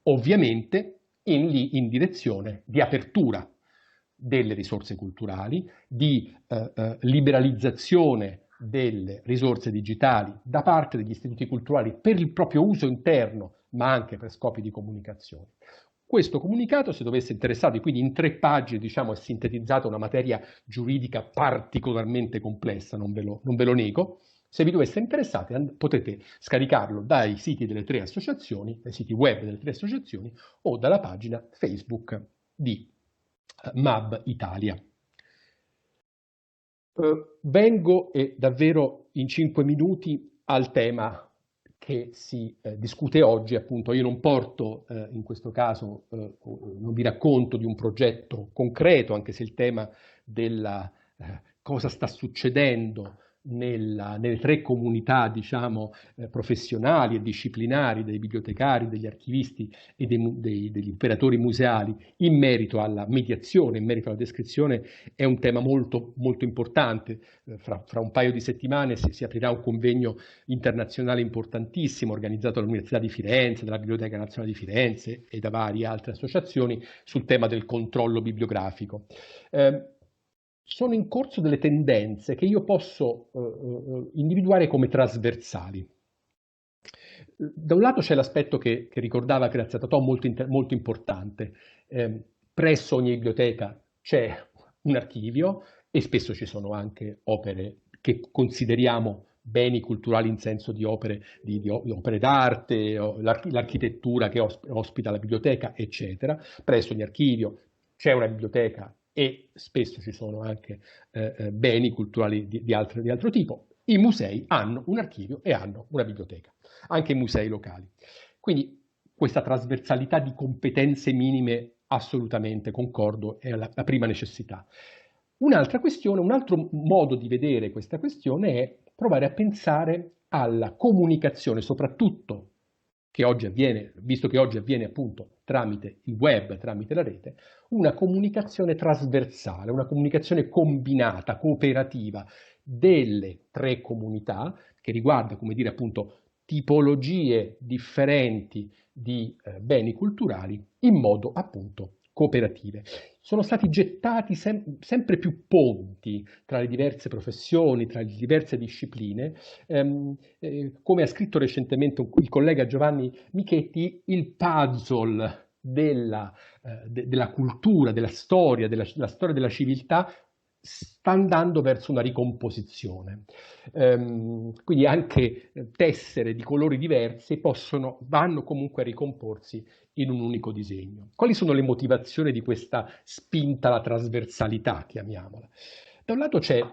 Ovviamente in direzione di apertura delle risorse culturali, di liberalizzazione delle risorse digitali da parte degli istituti culturali per il proprio uso interno, ma anche per scopi di comunicazione. Questo comunicato, se dovesse interessarvi, quindi in 3 pagine, diciamo, è sintetizzata una materia giuridica particolarmente complessa, non ve lo nego. Se vi dovesse interessare, potete scaricarlo dai siti delle tre associazioni, dai siti web delle tre associazioni o dalla pagina Facebook di MAB Italia. Vengo davvero in 5 minuti al tema che si discute oggi. Appunto, io non porto in questo caso, non vi racconto di un progetto concreto, anche se il tema della cosa sta succedendo nelle 3 comunità, diciamo, professionali e disciplinari dei bibliotecari, degli archivisti e degli operatori museali in merito alla mediazione, in merito alla descrizione, è un tema molto, molto importante. Fra un paio di settimane si aprirà un convegno internazionale importantissimo organizzato dall'Università di Firenze, dalla Biblioteca Nazionale di Firenze e da varie altre associazioni sul tema del controllo bibliografico. Sono in corso delle tendenze che io posso individuare come trasversali. Da un lato c'è l'aspetto che ricordava Grazia Totò, molto importante. Presso ogni biblioteca c'è un archivio e spesso ci sono anche opere che consideriamo beni culturali in senso di opere d'arte, l'architettura che ospita la biblioteca, eccetera. Presso ogni archivio c'è una biblioteca e spesso ci sono anche beni culturali di altro tipo. I musei hanno un archivio e hanno una biblioteca, anche i musei locali. Quindi questa trasversalità di competenze minime, assolutamente concordo, è la prima necessità. Un'altra questione, un altro modo di vedere questa questione è provare a pensare alla comunicazione, soprattutto che oggi avviene, visto che oggi avviene appunto tramite il web, tramite la rete, una comunicazione trasversale, una comunicazione combinata, cooperativa delle 3 comunità che riguarda, come dire, appunto tipologie differenti di beni culturali in modo appunto cooperative. Sono stati gettati sempre più ponti tra le diverse professioni, tra le diverse discipline. Come ha scritto recentemente il collega Giovanni Michetti, il puzzle della cultura, della storia della civiltà sta andando verso una ricomposizione. Quindi anche tessere di colori diversi vanno comunque a ricomporsi in un unico disegno. Quali sono le motivazioni di questa spinta alla trasversalità, chiamiamola? Da un lato c'è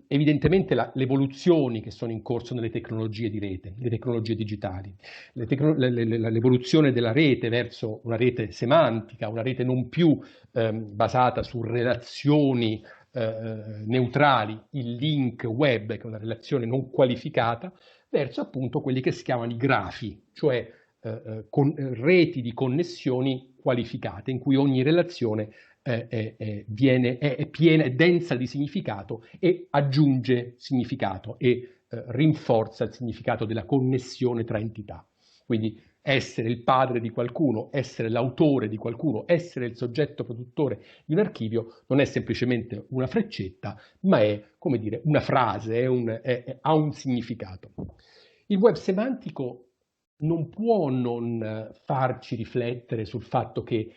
evidentemente le evoluzioni che sono in corso nelle tecnologie di rete, le tecnologie digitali, l'evoluzione della rete verso una rete semantica, una rete non più basata su relazioni neutrali, il link web, che è una relazione non qualificata, verso appunto quelli che si chiamano i grafi, cioè reti di connessioni qualificate, in cui ogni relazione è piena, è densa di significato e aggiunge significato e rinforza il significato della connessione tra entità. Quindi essere il padre di qualcuno, essere l'autore di qualcuno, essere il soggetto produttore di un archivio non è semplicemente una freccetta, ma è, come dire, una frase, ha un significato. Il web semantico non può non farci riflettere sul fatto che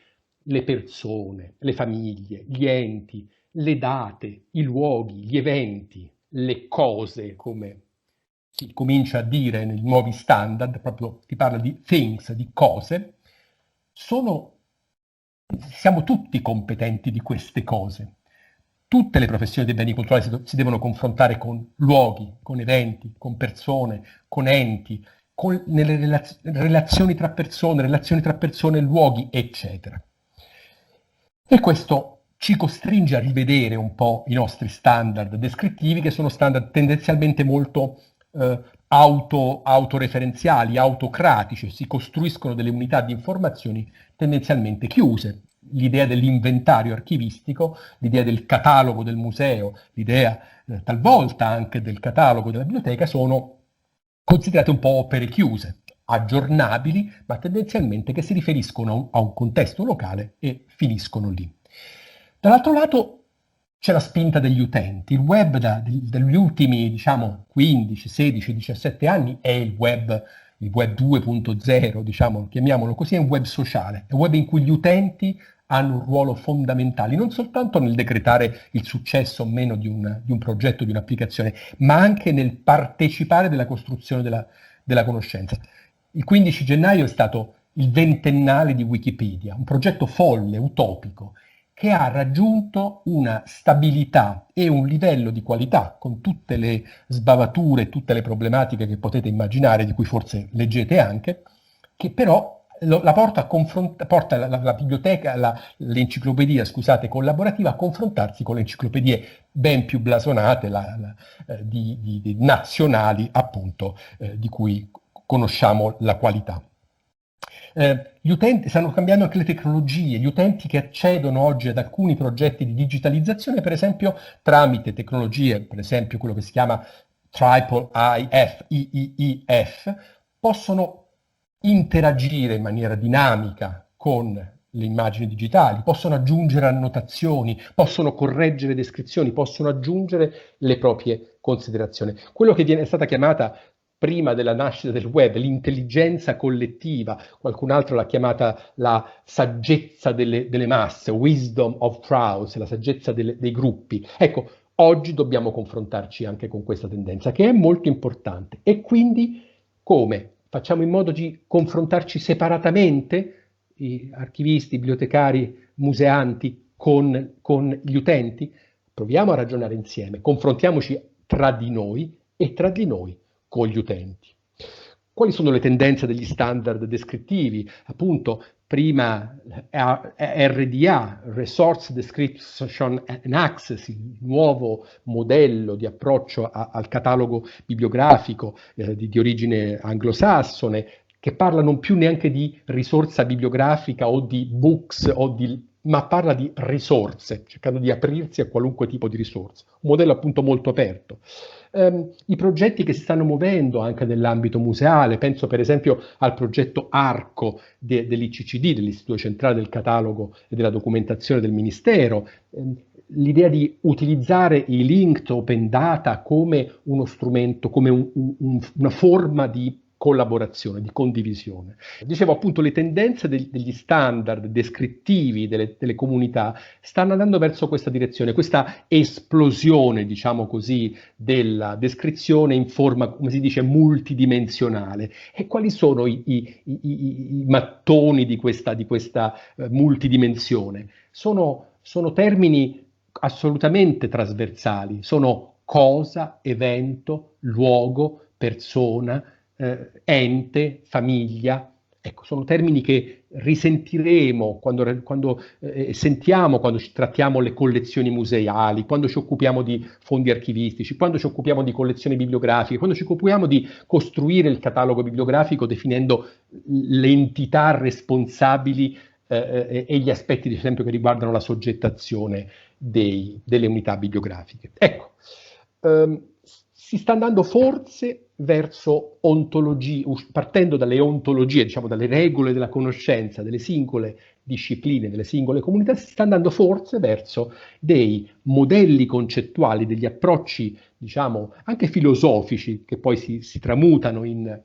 le persone, le famiglie, gli enti, le date, i luoghi, gli eventi, le cose, come si comincia a dire nei nuovi standard, proprio si parla di things, di cose, siamo tutti competenti di queste cose. Tutte le professioni dei beni culturali si devono confrontare con luoghi, con eventi, con persone, con enti, nelle relazioni tra persone, luoghi, eccetera. E questo ci costringe a rivedere un po' i nostri standard descrittivi, che sono standard tendenzialmente molto autoreferenziali, autocratici, si costruiscono delle unità di informazioni tendenzialmente chiuse. L'idea dell'inventario archivistico, l'idea del catalogo del museo, l'idea talvolta anche del catalogo della biblioteca sono considerate un po' opere chiuse, aggiornabili, ma tendenzialmente che si riferiscono a un contesto locale e finiscono lì. Dall'altro lato c'è la spinta degli utenti. Il web degli ultimi, diciamo, 15, 16, 17 anni è il web 2.0, diciamo, chiamiamolo così, è un web sociale, è un web in cui gli utenti hanno un ruolo fondamentale, non soltanto nel decretare il successo o meno di un progetto, di un'applicazione, ma anche nel partecipare della costruzione della conoscenza. Il 15 gennaio è stato il ventennale di Wikipedia, un progetto folle, utopico, che ha raggiunto una stabilità e un livello di qualità, con tutte le sbavature, tutte le problematiche che potete immaginare, di cui forse leggete anche, che però la porta la biblioteca, l'enciclopedia, scusate, collaborativa a confrontarsi con le enciclopedie ben più blasonate, di nazionali, appunto, di cui conosciamo la qualità. Gli utenti stanno cambiando anche le tecnologie, gli utenti che accedono oggi ad alcuni progetti di digitalizzazione, per esempio tramite tecnologie, per esempio quello che si chiama IIF, possono interagire in maniera dinamica con le immagini digitali, possono aggiungere annotazioni, possono correggere descrizioni, possono aggiungere le proprie considerazioni. Quello che è stata chiamata prima della nascita del web, l'intelligenza collettiva, qualcun altro l'ha chiamata la saggezza delle masse, wisdom of crowds, la saggezza dei gruppi. Ecco, oggi dobbiamo confrontarci anche con questa tendenza, che è molto importante. E quindi come? Facciamo in modo di confrontarci separatamente, i archivisti, i bibliotecari, museanti, con gli utenti? Proviamo a ragionare insieme, confrontiamoci tra di noi e tra di noi con gli utenti. Quali sono le tendenze degli standard descrittivi? Appunto, prima RDA, Resource Description and Access, il nuovo modello di approccio al catalogo bibliografico di origine anglosassone, che parla non più neanche di risorsa bibliografica o di books, ma parla di risorse, cercando di aprirsi a qualunque tipo di risorsa. Un modello appunto molto aperto. i progetti che si stanno muovendo anche nell'ambito museale. Penso per esempio al progetto ARCO dell'ICCD, dell'Istituto Centrale del Catalogo e della Documentazione del Ministero, l'idea di utilizzare i linked open data come uno strumento, come una forma di collaborazione, di condivisione. Dicevo appunto, le tendenze degli standard descrittivi delle comunità stanno andando verso questa direzione, questa esplosione, diciamo così, della descrizione in forma, come si dice, multidimensionale. E quali sono i mattoni di questa multidimensione? Sono termini assolutamente trasversali, sono cosa, evento, luogo, persona, ente, famiglia. Ecco, sono termini che risentiremo quando sentiamo, quando trattiamo le collezioni museali, quando ci occupiamo di fondi archivistici, quando ci occupiamo di collezioni bibliografiche, quando ci occupiamo di costruire il catalogo bibliografico definendo le entità responsabili e gli aspetti, ad esempio, che riguardano la soggettazione delle unità bibliografiche. Ecco, si sta andando forse verso ontologie, partendo dalle ontologie, diciamo dalle regole della conoscenza, delle singole discipline, delle singole comunità, si sta andando forse verso dei modelli concettuali, degli approcci, diciamo, anche filosofici, che poi si tramutano in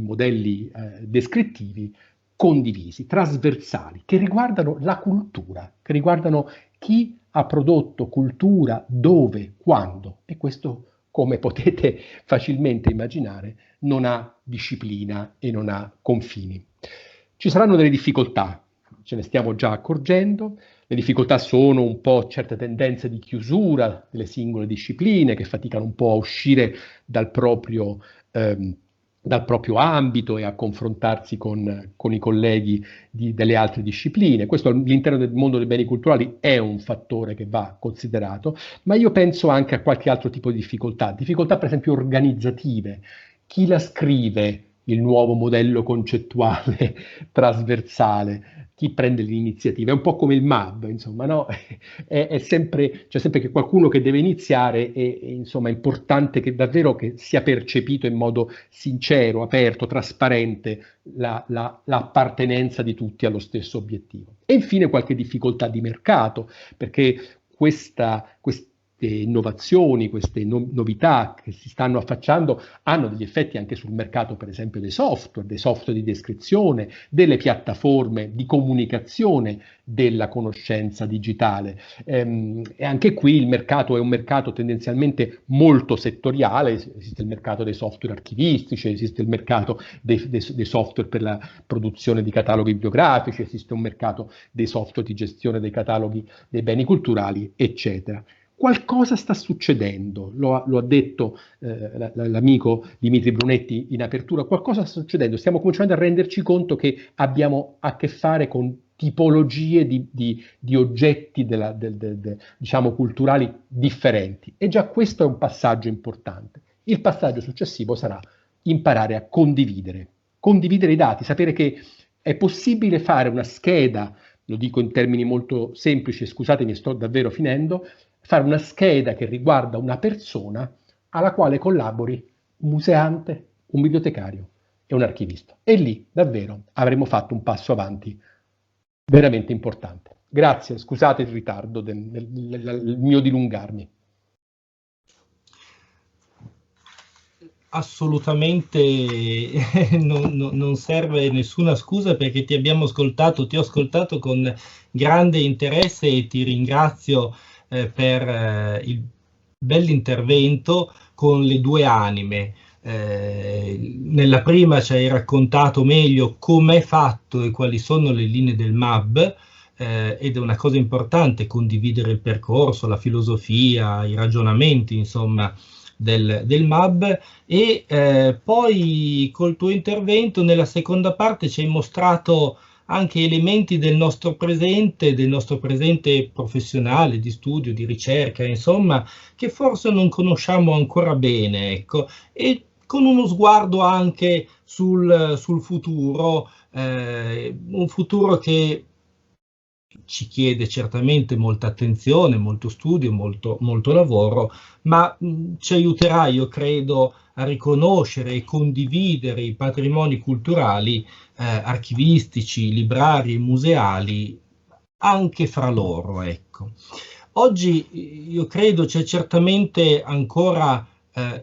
modelli descrittivi, condivisi, trasversali, che riguardano la cultura, che riguardano chi ha prodotto cultura, dove, quando, e questo, come potete facilmente immaginare, non ha disciplina e non ha confini. Ci saranno delle difficoltà, ce ne stiamo già accorgendo. Le difficoltà sono un po' certe tendenze di chiusura delle singole discipline che faticano un po' a uscire dal proprio ambito e a confrontarsi con i colleghi delle altre discipline. Questo all'interno del mondo dei beni culturali è un fattore che va considerato, ma io penso anche a qualche altro tipo di difficoltà per esempio organizzative. Chi la scrive il nuovo modello concettuale trasversale? Chi prende l'iniziativa? È un po' come il MAB, insomma, no? C'è sempre che qualcuno che deve iniziare e insomma è importante che davvero che sia percepito in modo sincero, aperto, trasparente l'appartenenza di tutti allo stesso obiettivo. E infine qualche difficoltà di mercato, perché queste innovazioni, queste novità che si stanno affacciando hanno degli effetti anche sul mercato, per esempio, dei software di descrizione, delle piattaforme di comunicazione della conoscenza digitale. E anche qui il mercato è un mercato tendenzialmente molto settoriale. Esiste il mercato dei software archivistici, esiste il mercato dei software per la produzione di cataloghi bibliografici, esiste un mercato dei software di gestione dei cataloghi dei beni culturali, eccetera. Qualcosa sta succedendo, lo ha detto l'amico Dimitri Brunetti in apertura, qualcosa sta succedendo, stiamo cominciando a renderci conto che abbiamo a che fare con tipologie di oggetti diciamo culturali differenti, e già questo è un passaggio importante. Il passaggio successivo sarà imparare a condividere i dati, sapere che è possibile fare una scheda, lo dico in termini molto semplici, scusatemi, sto davvero finendo, fare una scheda che riguarda una persona alla quale collabori un museante, un bibliotecario e un archivista. E lì davvero avremo fatto un passo avanti veramente importante. Grazie, scusate il ritardo il mio dilungarmi. Assolutamente non serve nessuna scusa, perché ti ho ascoltato con grande interesse e ti ringrazio per il bell'intervento con le due anime. Nella prima ci hai raccontato meglio come è fatto e quali sono le linee del MAB, ed è una cosa importante condividere il percorso, la filosofia, i ragionamenti, insomma, del MAB, e poi col tuo intervento nella seconda parte ci hai mostrato anche elementi del nostro presente professionale, di studio, di ricerca, insomma, che forse non conosciamo ancora bene, ecco, e con uno sguardo anche sul futuro, un futuro che ci chiede certamente molta attenzione, molto studio, molto lavoro, ma ci aiuterà, io credo, a riconoscere e condividere i patrimoni culturali, archivistici, librari e museali anche fra loro, ecco. Oggi io credo c'è certamente ancora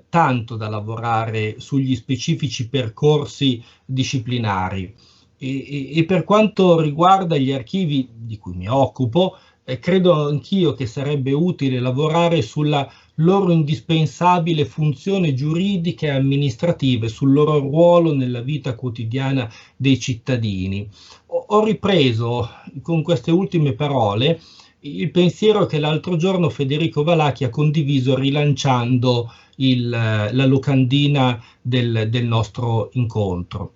tanto da lavorare sugli specifici percorsi disciplinari e per quanto riguarda gli archivi di cui mi occupo, credo anch'io che sarebbe utile lavorare sulla loro indispensabile funzione giuridica e amministrativa e sul loro ruolo nella vita quotidiana dei cittadini. Ho ripreso con queste ultime parole il pensiero che l'altro giorno Federico Valacchi ha condiviso rilanciando la locandina del nostro incontro.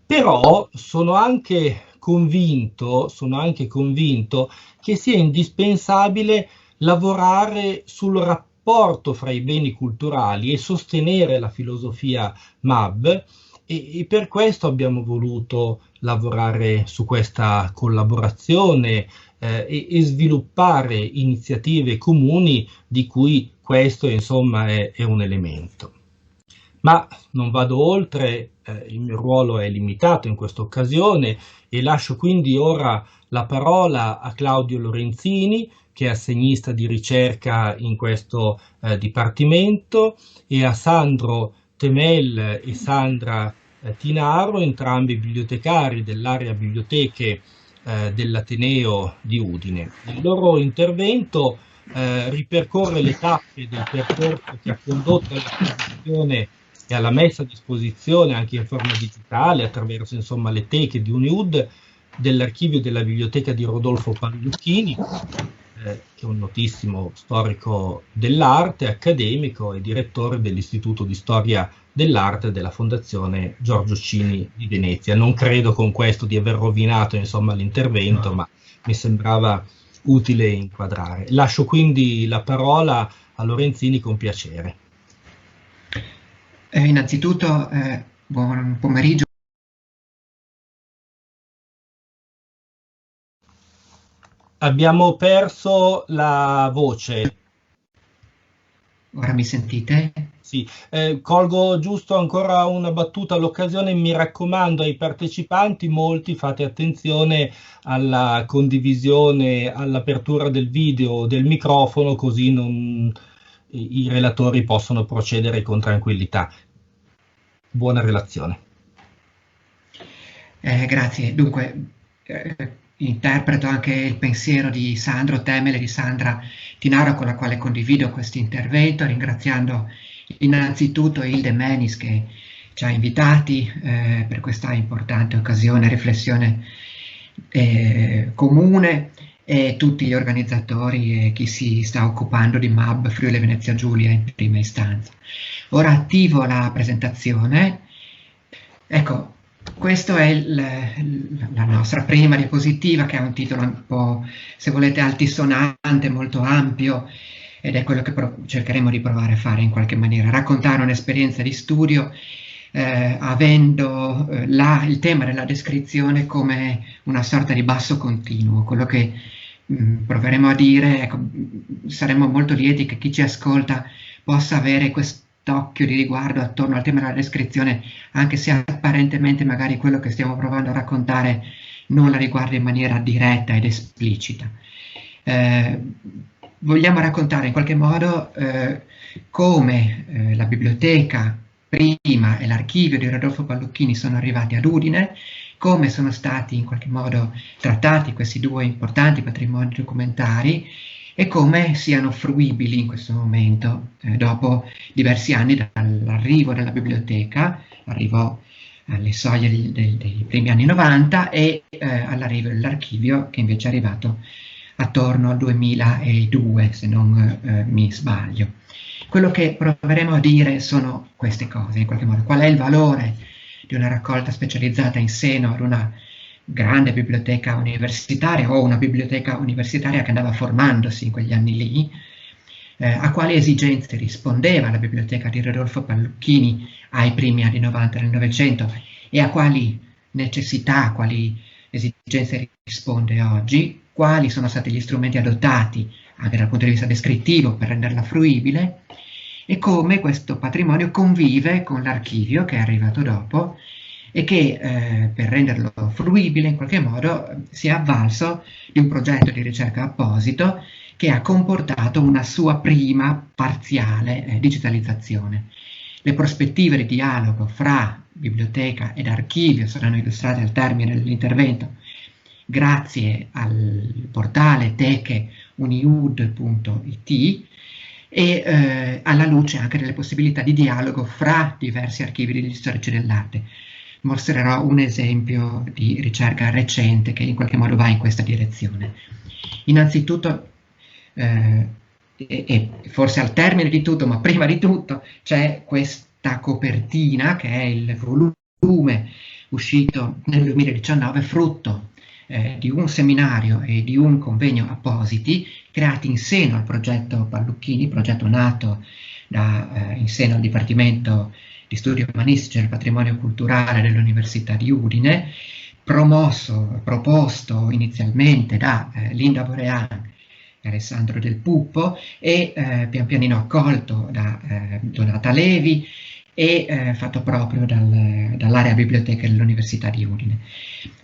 Però sono anche convinto che sia indispensabile lavorare sul rapporto fra i beni culturali e sostenere la filosofia MAB, e per questo abbiamo voluto lavorare su questa collaborazione e sviluppare iniziative comuni di cui questo insomma è un elemento. Ma non vado oltre, il mio ruolo è limitato in questa occasione e lascio quindi ora la parola a Claudio Lorenzini, che è assegnista di ricerca in questo dipartimento, e a Sandro Temel e Sandra Tinaro, entrambi bibliotecari dell'area biblioteche dell'Ateneo di Udine. Il loro intervento ripercorre le tappe del percorso che ha condotto all'acquisizione e alla messa a disposizione anche in forma digitale attraverso insomma le teche di Uniud dell'archivio della biblioteca di Rodolfo Pallucchini, che è un notissimo storico dell'arte, accademico e direttore dell'Istituto di Storia dell'Arte della Fondazione Giorgio Cini di Venezia. Non credo con questo di aver rovinato insomma l'intervento, ma mi sembrava utile inquadrare. Lascio quindi la parola a Lorenzini con piacere. Innanzitutto buon pomeriggio. Abbiamo perso la voce. Ora mi sentite? Sì, colgo giusto ancora una battuta all'occasione, mi raccomando ai partecipanti, molti fate attenzione alla condivisione, all'apertura del video o del microfono, così i relatori possono procedere con tranquillità. Buona relazione. Grazie. Dunque, interpreto anche il pensiero di Sandro Temel e di Sandra Tinaro, con la quale condivido questo intervento, ringraziando innanzitutto Hilde Menis che ci ha invitati per questa importante occasione, riflessione comune, e tutti gli organizzatori e chi si sta occupando di MAB Friuli Venezia Giulia in prima istanza. Ora attivo la presentazione. Ecco, questa è la nostra prima diapositiva, che ha un titolo un po', se volete, altisonante, molto ampio, ed è quello che cercheremo di provare a fare in qualche maniera, raccontare un'esperienza di studio avendo il tema della descrizione come una sorta di basso continuo. Quello che proveremo a dire, ecco, saremo molto lieti che chi ci ascolta possa avere quest'occhio di riguardo attorno al tema della descrizione, anche se apparentemente magari quello che stiamo provando a raccontare non la riguarda in maniera diretta ed esplicita. Vogliamo raccontare in qualche modo come la biblioteca prima e l'archivio di Rodolfo Pallucchini sono arrivati ad Udine, come sono stati in qualche modo trattati questi due importanti patrimoni documentari e come siano fruibili in questo momento, dopo diversi anni dall'arrivo della biblioteca, arrivo alle soglie dei primi anni 90, e all'arrivo dell'archivio, che invece è arrivato attorno al 2002, se non mi sbaglio. Quello che proveremo a dire sono queste cose, in qualche modo. Qual è il valore di una raccolta specializzata in seno ad una grande biblioteca universitaria, o una biblioteca universitaria che andava formandosi in quegli anni lì, a quali esigenze rispondeva la biblioteca di Rodolfo Pallucchini ai primi anni 90 del Novecento, e a quali necessità, quali esigenze risponde oggi, quali sono stati gli strumenti adottati anche dal punto di vista descrittivo per renderla fruibile, e come questo patrimonio convive con l'archivio che è arrivato dopo e che per renderlo fruibile in qualche modo si è avvalso di un progetto di ricerca apposito che ha comportato una sua prima parziale digitalizzazione. Le prospettive di dialogo fra biblioteca ed archivio saranno illustrate al termine dell'intervento grazie al portale teche.uniud.it e alla luce anche delle possibilità di dialogo fra diversi archivi degli storici dell'arte. Mostrerò un esempio di ricerca recente che in qualche modo va in questa direzione. Innanzitutto, e forse al termine di tutto, ma prima di tutto, c'è questa copertina che è il volume uscito nel 2019, frutto di un seminario e di un convegno appositi creati in seno al progetto Palluchini, progetto nato in seno al Dipartimento di Studi Umanistici del Patrimonio Culturale dell'Università di Udine, proposto inizialmente da Linda Borean e Alessandro Del Puppo e pian pianino accolto da Donata Levi e fatto proprio dall'area biblioteca dell'Università di Udine.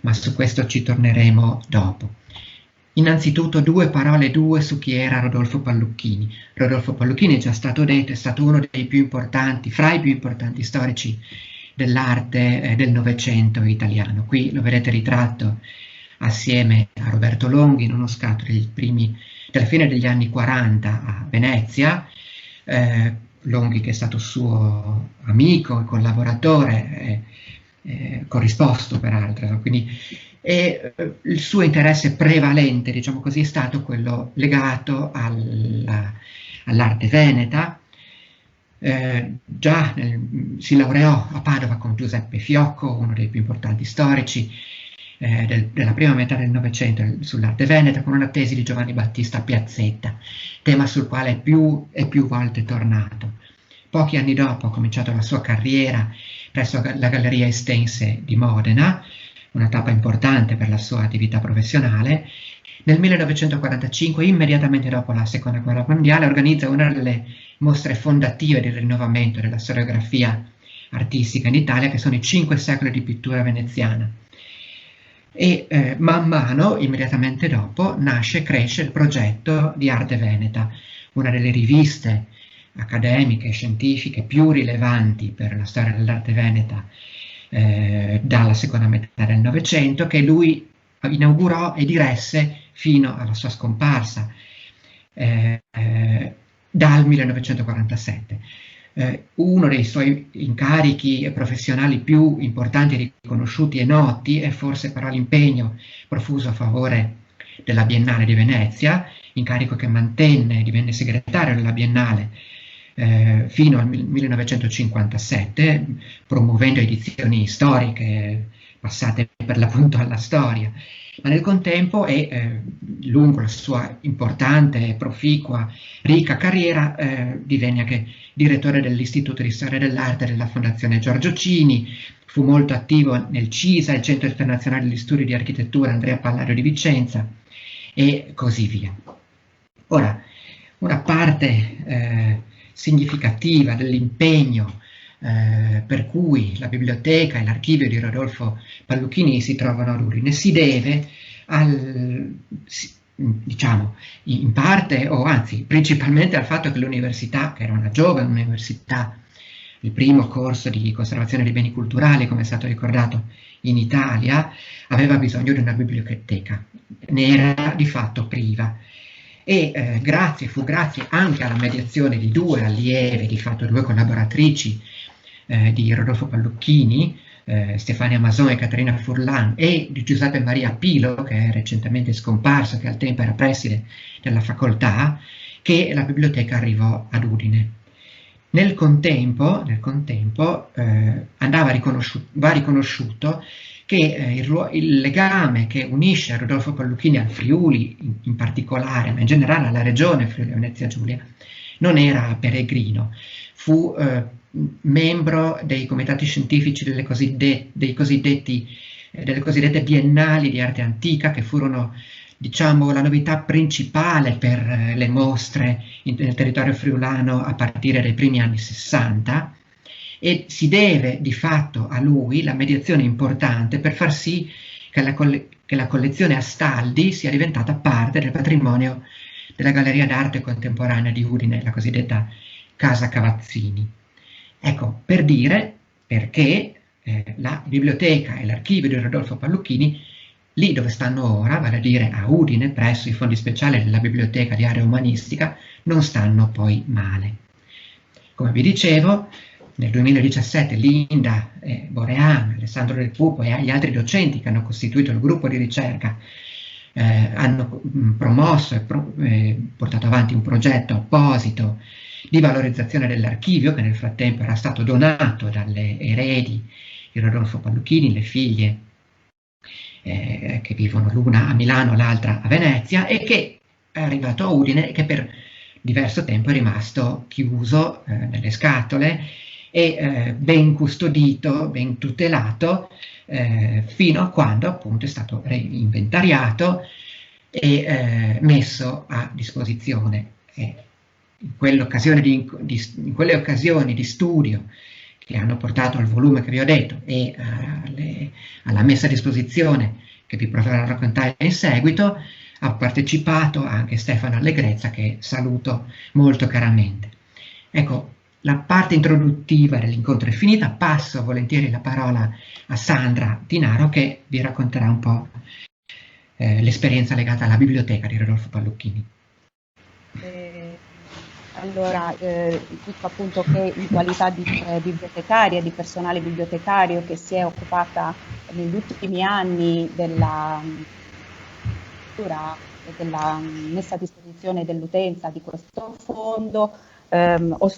Ma su questo ci torneremo dopo. Innanzitutto due parole su chi era Rodolfo Palluchini. Rodolfo Palluchini, è già stato detto, è stato uno dei più importanti, fra i più importanti storici dell'arte del Novecento italiano. Qui lo vedete ritratto assieme a Roberto Longhi in uno scatto della fine degli anni 40 a Venezia. Longhi, che è stato suo amico e collaboratore, corrisposto peraltro, quindi il suo interesse prevalente, diciamo così, è stato quello legato all'arte veneta. Si laureò a Padova con Giuseppe Fiocco, uno dei più importanti storici della prima metà del Novecento sull'arte veneta, con una tesi di Giovanni Battista Piazzetta, tema sul quale è più volte tornato. Pochi anni dopo ha cominciato la sua carriera presso la Galleria Estense di Modena, una tappa importante per la sua attività professionale. Nel 1945, immediatamente dopo la Seconda Guerra Mondiale, organizza una delle mostre fondative del rinnovamento della storiografia artistica in Italia, che sono i 5 secoli di pittura veneziana. E man mano, immediatamente dopo, cresce il progetto di Arte Veneta, una delle riviste accademiche e scientifiche più rilevanti per la storia dell'arte veneta dalla seconda metà del Novecento, che lui inaugurò e diresse fino alla sua scomparsa dal 1947. Uno dei suoi incarichi professionali più importanti, riconosciuti e noti è forse però l'impegno profuso a favore della Biennale di Venezia, incarico che mantenne, divenne segretario della Biennale fino al 1957, promuovendo edizioni storiche passate per l'appunto alla storia, ma nel contempo lungo la sua importante, proficua, ricca carriera divenne anche direttore dell'Istituto di Storia dell'Arte della Fondazione Giorgio Cini, fu molto attivo nel CISA, il Centro Internazionale di Studi di Architettura Andrea Palladio di Vicenza, e così via. Ora, una parte significativa dell'impegno per cui la biblioteca e l'archivio di Rodolfo Palluchini si trovano ad Udine si deve diciamo, in parte, o anzi principalmente al fatto che l'università, che era una giovane università, il primo corso di conservazione dei beni culturali, come è stato ricordato in Italia, aveva bisogno di una biblioteca, ne era di fatto priva. E fu grazie anche alla mediazione di due allieve, di fatto due collaboratrici di Rodolfo Palluchini, Stefania Mason e Caterina Furlan, e di Giuseppe Maria Pilo, che è recentemente scomparso, che al tempo era preside della facoltà, che la biblioteca arrivò ad Udine. Nel contempo va riconosciuto che il legame che unisce Rodolfo Palluchini al Friuli in particolare, ma in generale alla regione Friuli Venezia Giulia, non era peregrino. Fu membro dei comitati scientifici dei cosiddetti delle cosiddette biennali di arte antica, che furono, diciamo, la novità principale per le mostre nel territorio friulano a partire dai primi anni 60, e si deve di fatto a lui la mediazione importante per far sì che la collezione Astaldi sia diventata parte del patrimonio della Galleria d'Arte Contemporanea di Udine, la cosiddetta Casa Cavazzini. Ecco, per dire perché la biblioteca e l'archivio di Rodolfo Palluchini, lì dove stanno ora, vale a dire a Udine, presso i fondi speciali della Biblioteca di Area Umanistica, non stanno poi male. Come vi dicevo, nel 2017 Linda Borean, Alessandro Del Pupo e gli altri docenti che hanno costituito il gruppo di ricerca hanno promosso e portato avanti un progetto apposito di valorizzazione dell'archivio, che nel frattempo era stato donato dalle eredi di Rodolfo Palluchini, le figlie che vivono l'una a Milano, l'altra a Venezia, e che è arrivato a Udine e che per diverso tempo è rimasto chiuso nelle scatole e ben custodito, ben tutelato, fino a quando appunto è stato reinventariato e messo a disposizione. In quelle occasioni di studio che hanno portato al volume che vi ho detto e alla messa a disposizione che vi proverò a raccontare in seguito, ha partecipato anche Stefano Allegrezza, che saluto molto caramente. Ecco, la parte introduttiva dell'incontro è finita, passo volentieri la parola a Sandra Tinaro, che vi racconterà un po' l'esperienza legata alla biblioteca di Rodolfo Palluchini. Allora, dico appunto che in qualità di bibliotecaria, di personale bibliotecario che si è occupata negli ultimi anni della messa a disposizione dell'utenza di questo fondo,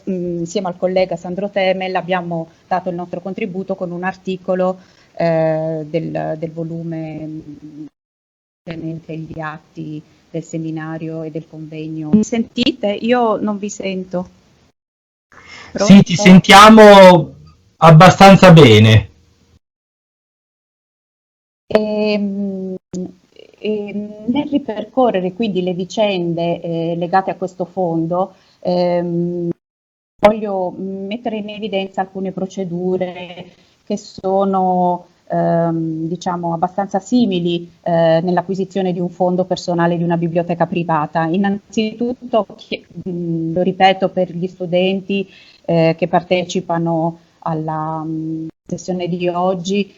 insieme al collega Sandro Temel abbiamo dato il nostro contributo con un articolo del volume contenente gli atti del seminario e del convegno. Mi sentite? Io non vi sento. Pronto? Sì, ti sentiamo abbastanza bene. Nel ripercorrere quindi le vicende legate a questo fondo, voglio mettere in evidenza alcune procedure che sono diciamo abbastanza simili nell'acquisizione di un fondo personale di una biblioteca privata. Innanzitutto, lo ripeto per gli studenti che partecipano alla sessione di oggi,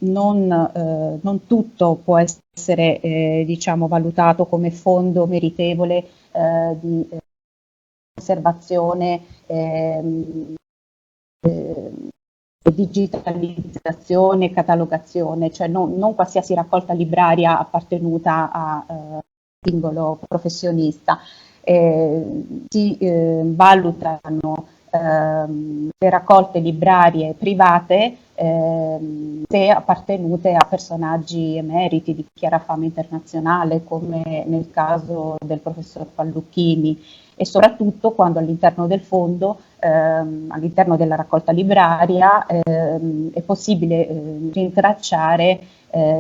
non tutto può essere diciamo valutato come fondo meritevole di conservazione digitalizzazione e catalogazione, cioè non qualsiasi raccolta libraria appartenuta a singolo professionista. Si valutano le raccolte librarie private se appartenute a personaggi emeriti di chiara fama internazionale, come nel caso del professor Palluchini, e soprattutto quando all'interno del fondo, all'interno della raccolta libraria, è possibile rintracciare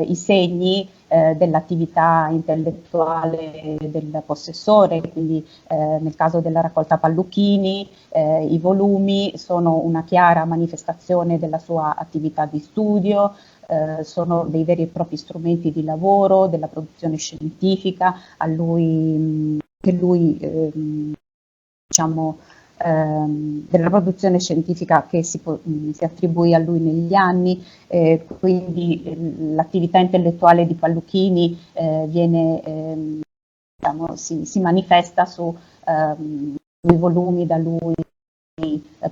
i segni dell'attività intellettuale del possessore, quindi nel caso della raccolta Palluchini i volumi sono una chiara manifestazione della sua attività di studio, sono dei veri e propri strumenti di lavoro, della produzione scientifica diciamo della produzione scientifica che si attribuì a lui negli anni, quindi l'attività intellettuale di Palluchini diciamo, si manifesta sui volumi da lui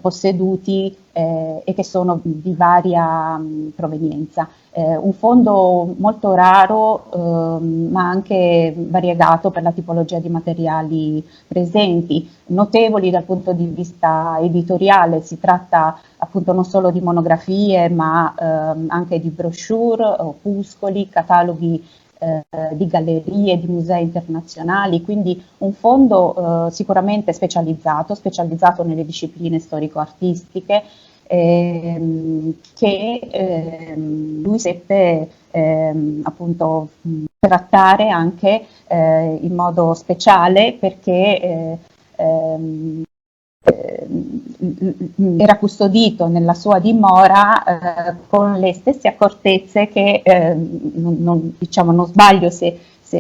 posseduti e che sono di varia provenienza. Un fondo molto raro ma anche variegato per la tipologia di materiali presenti, notevoli dal punto di vista editoriale. Si tratta appunto non solo di monografie ma anche di brochure, opuscoli, cataloghi di gallerie, di musei internazionali, quindi un fondo sicuramente specializzato nelle discipline storico-artistiche, che lui seppe appunto trattare anche in modo speciale, perché era custodito nella sua dimora con le stesse accortezze che, diciamo, non sbaglio se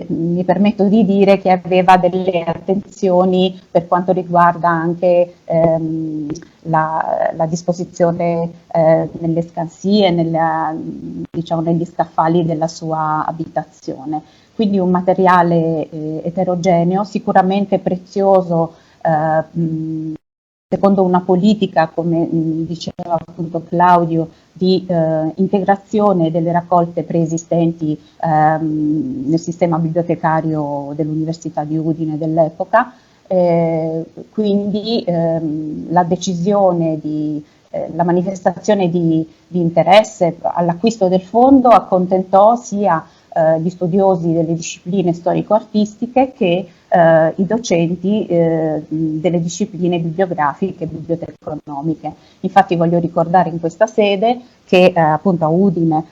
mi permetto di dire che aveva delle attenzioni per quanto riguarda anche la disposizione nelle scansie, diciamo, negli scaffali della sua abitazione. Quindi un materiale eterogeneo, sicuramente prezioso, secondo una politica, come diceva appunto Claudio, di integrazione delle raccolte preesistenti nel sistema bibliotecario dell'Università di Udine dell'epoca. Quindi la decisione la manifestazione di interesse all'acquisto del fondo accontentò sia gli studiosi delle discipline storico-artistiche che i docenti delle discipline bibliografiche e biblioteconomiche. Infatti voglio ricordare in questa sede che appunto a Udine,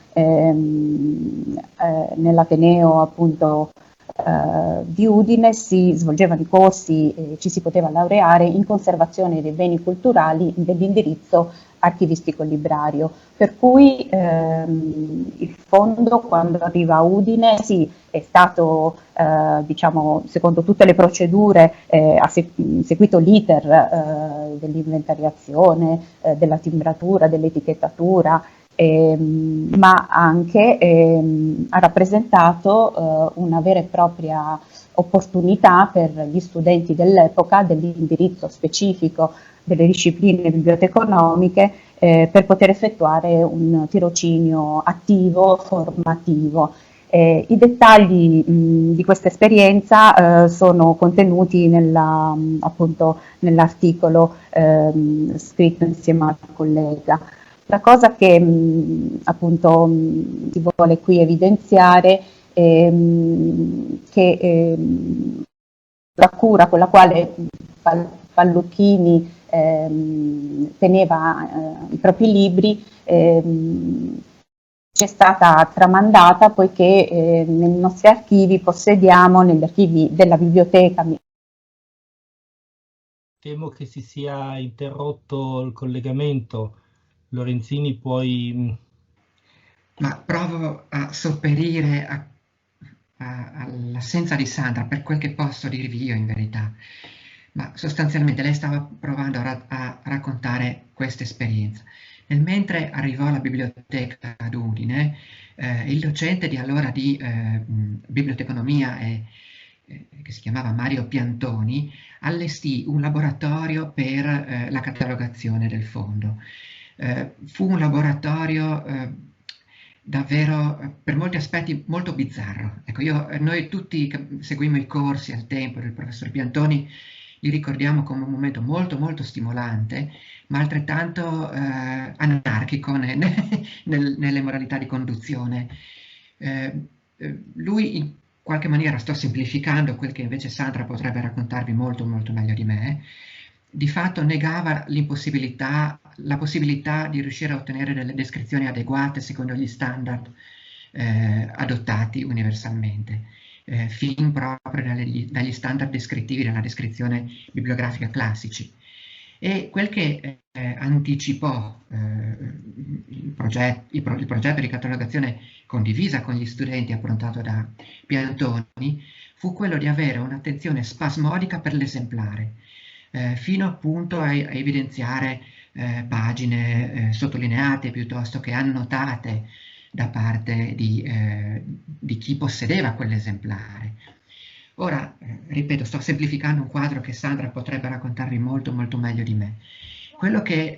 nell'Ateneo appunto di Udine, si svolgevano i corsi e ci si poteva laureare in conservazione dei beni culturali dell'indirizzo archivistico-librario, per cui il fondo, quando arriva a Udine, sì, è stato diciamo, secondo tutte le procedure, ha seguito l'iter dell'inventariazione, della timbratura, dell'etichettatura, ma anche ha rappresentato una vera e propria opportunità per gli studenti dell'epoca dell'indirizzo specifico delle discipline biblioteconomiche per poter effettuare un tirocinio attivo, formativo. I dettagli di questa esperienza sono contenuti appunto nell'articolo scritto insieme al collega. La cosa che appunto si vuole qui evidenziare è che la cura con la quale Pallucchini teneva i propri libri ci è stata tramandata, poiché nei nostri archivi possediamo, negli archivi della biblioteca. Temo che si sia interrotto il collegamento. Lorenzini, puoi... Ma provo a sopperire all'assenza di Sandra, per quel che posso dirvi io in verità. Ma sostanzialmente lei stava provando a raccontare questa esperienza. Nel mentre arrivò alla biblioteca ad Udine, il docente di allora di biblioteconomia che si chiamava Mario Piantoni, allestì un laboratorio per la catalogazione del fondo. Fu un laboratorio davvero per molti aspetti molto bizzarro. Ecco, noi tutti che seguimmo i corsi al tempo del professor Piantoni li ricordiamo come un momento molto molto stimolante, ma altrettanto anarchico nelle modalità di conduzione. Lui in qualche maniera, sto semplificando quel che invece Sandra potrebbe raccontarvi molto molto meglio di me, di fatto negava la possibilità di riuscire a ottenere delle descrizioni adeguate secondo gli standard adottati universalmente, fin proprio dagli standard descrittivi della descrizione bibliografica classici. E quel che anticipò il progetto di catalogazione condivisa con gli studenti approntato da Piantoni fu quello di avere un'attenzione spasmodica per l'esemplare, fino appunto a evidenziare pagine sottolineate piuttosto che annotate da parte di chi possedeva quell'esemplare. Ora, ripeto, sto semplificando un quadro che Sandra potrebbe raccontarvi molto molto meglio di me. Quello che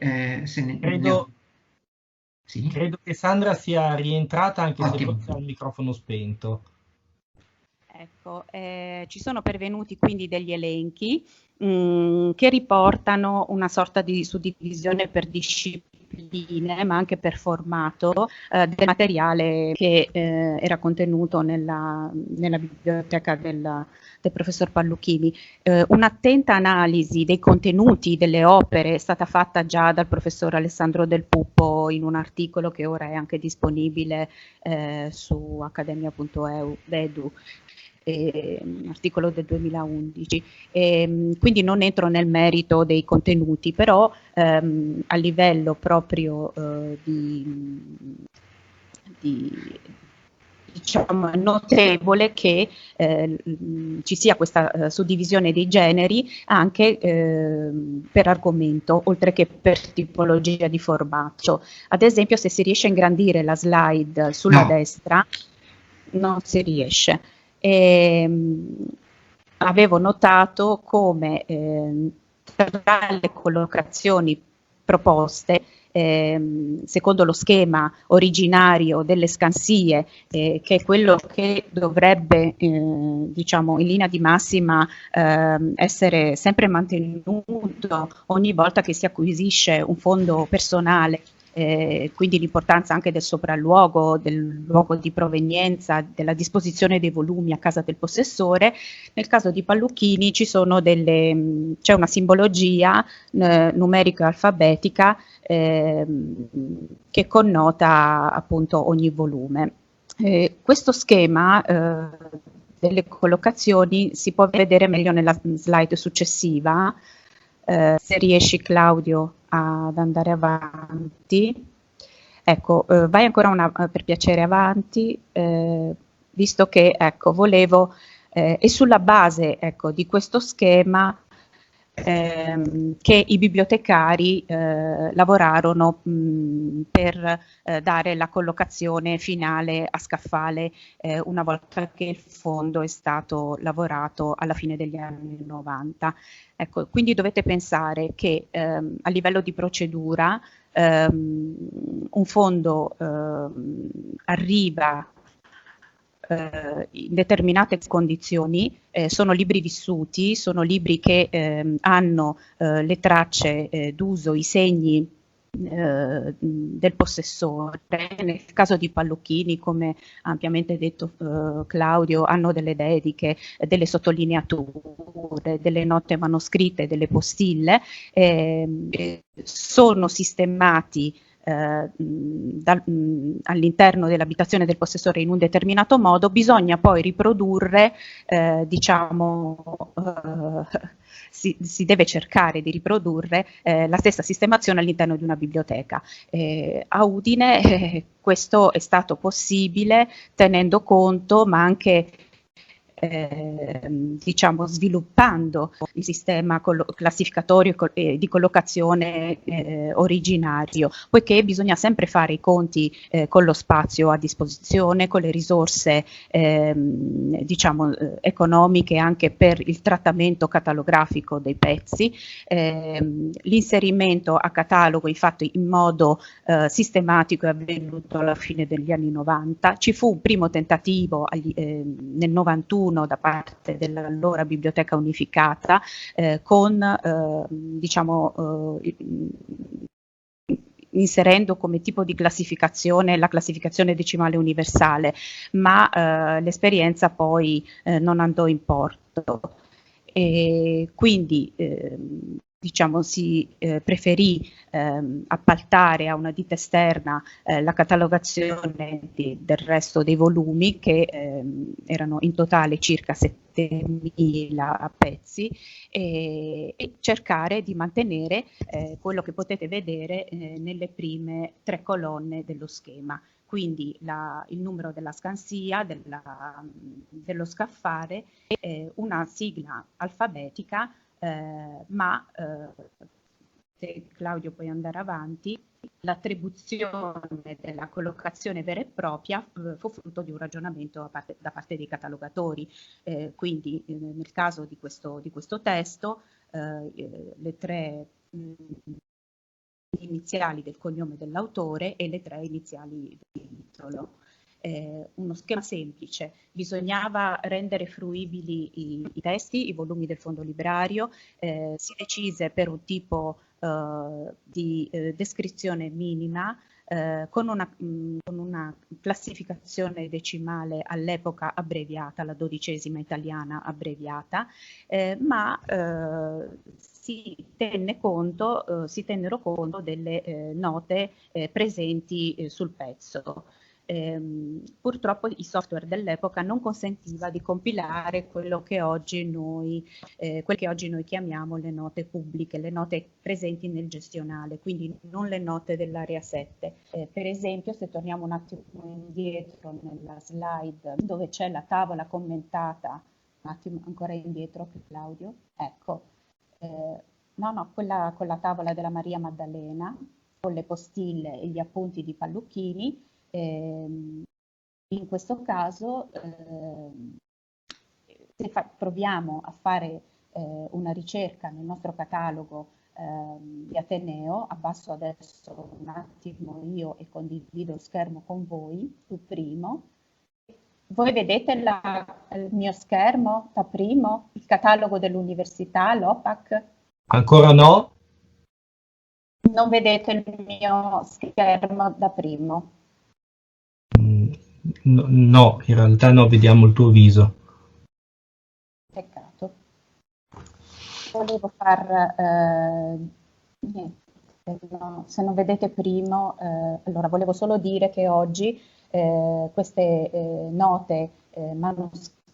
Credo che Sandra sia rientrata, anche Ottimo. se forse ha il microfono spento. Ecco, ci sono pervenuti quindi degli elenchi che riportano una sorta di suddivisione per discipline discipline, ma anche per formato, del materiale che era contenuto nella biblioteca del professor Palluchini. Un'attenta analisi dei contenuti delle opere è stata fatta già dal professor Alessandro Del Puppo in un articolo che ora è anche disponibile su accademia.edu, un articolo del 2011. Quindi non entro nel merito dei contenuti, però a livello proprio diciamo, notevole che ci sia questa suddivisione dei generi anche per argomento, oltre che per tipologia di formato. Ad esempio, se si riesce a ingrandire la slide sulla destra, non si riesce. Avevo notato come tra le collocazioni proposte, secondo lo schema originario delle scansie, che è quello che dovrebbe, diciamo, in linea di massima essere sempre mantenuto ogni volta che si acquisisce un fondo personale, quindi l'importanza anche del sopralluogo, del luogo di provenienza, della disposizione dei volumi a casa del possessore. Nel caso di Palluchini c'è una simbologia numerica e alfabetica che connota appunto ogni volume. Questo schema delle collocazioni si può vedere meglio nella slide successiva. Se riesci, Claudio, ad andare avanti. Ecco, vai ancora per piacere avanti, visto che, ecco, volevo, e sulla base, ecco, di questo schema che i bibliotecari lavorarono per dare la collocazione finale a scaffale una volta che il fondo è stato lavorato alla fine degli anni 90. Ecco, quindi dovete pensare che a livello di procedura un fondo arriva in determinate condizioni, sono libri vissuti, sono libri che hanno le tracce d'uso, i segni del possessore. Nel caso di Palluchini, come ha ampiamente detto Claudio, hanno delle dediche, delle sottolineature, delle note manoscritte, delle postille, sono sistemati all'interno dell'abitazione del possessore in un determinato modo. Bisogna poi riprodurre, diciamo, si deve cercare di riprodurre la stessa sistemazione all'interno di una biblioteca. A Udine questo è stato possibile tenendo conto, ma anche diciamo sviluppando il sistema classificatorio di collocazione originario, poiché bisogna sempre fare i conti con lo spazio a disposizione, con le risorse diciamo economiche anche per il trattamento catalografico dei pezzi, l'inserimento a catalogo infatti in modo sistematico è avvenuto alla fine degli anni 90, ci fu un primo tentativo nel 91 da parte dell'allora Biblioteca Unificata con diciamo inserendo come tipo di classificazione la classificazione decimale universale, ma l'esperienza poi non andò in porto e quindi diciamo si preferì appaltare a una ditta esterna la catalogazione del resto dei volumi, che erano in totale circa 7.000 pezzi, e cercare di mantenere quello che potete vedere nelle prime 3 colonne dello schema. Quindi il numero della scansia, dello scaffale, una sigla alfabetica, ma se Claudio puoi andare avanti, l'attribuzione della collocazione vera e propria fu frutto di un ragionamento da parte dei catalogatori, quindi nel caso di questo testo le 3 iniziali del cognome dell'autore e le 3 iniziali del titolo. uno schema semplice. Bisognava rendere fruibili i testi, i volumi del fondo librario, si decise per un tipo di descrizione minima, con una classificazione decimale all'epoca abbreviata, la 12ª italiana abbreviata, ma si tennero conto delle note presenti sul pezzo. Purtroppo i software dell'epoca non consentiva di compilare quel che oggi noi chiamiamo le note pubbliche, le note presenti nel gestionale, quindi non le note dell'area 7. Per esempio, se torniamo un attimo indietro nella slide dove c'è la tavola commentata, un attimo ancora indietro Claudio, ecco, quella con la tavola della Maria Maddalena, con le postille e gli appunti di Pallucchini. In questo caso se proviamo a fare una ricerca nel nostro catalogo di Ateneo, abbasso adesso un attimo io e condivido lo schermo con voi, sul primo. Voi vedete il mio schermo da primo, il catalogo dell'università, l'OPAC? Ancora no? Non vedete il mio schermo da primo? No, in realtà no, vediamo il tuo viso. Peccato. Volevo far niente, no, se non vedete primo, allora volevo solo dire che oggi queste note manoscritte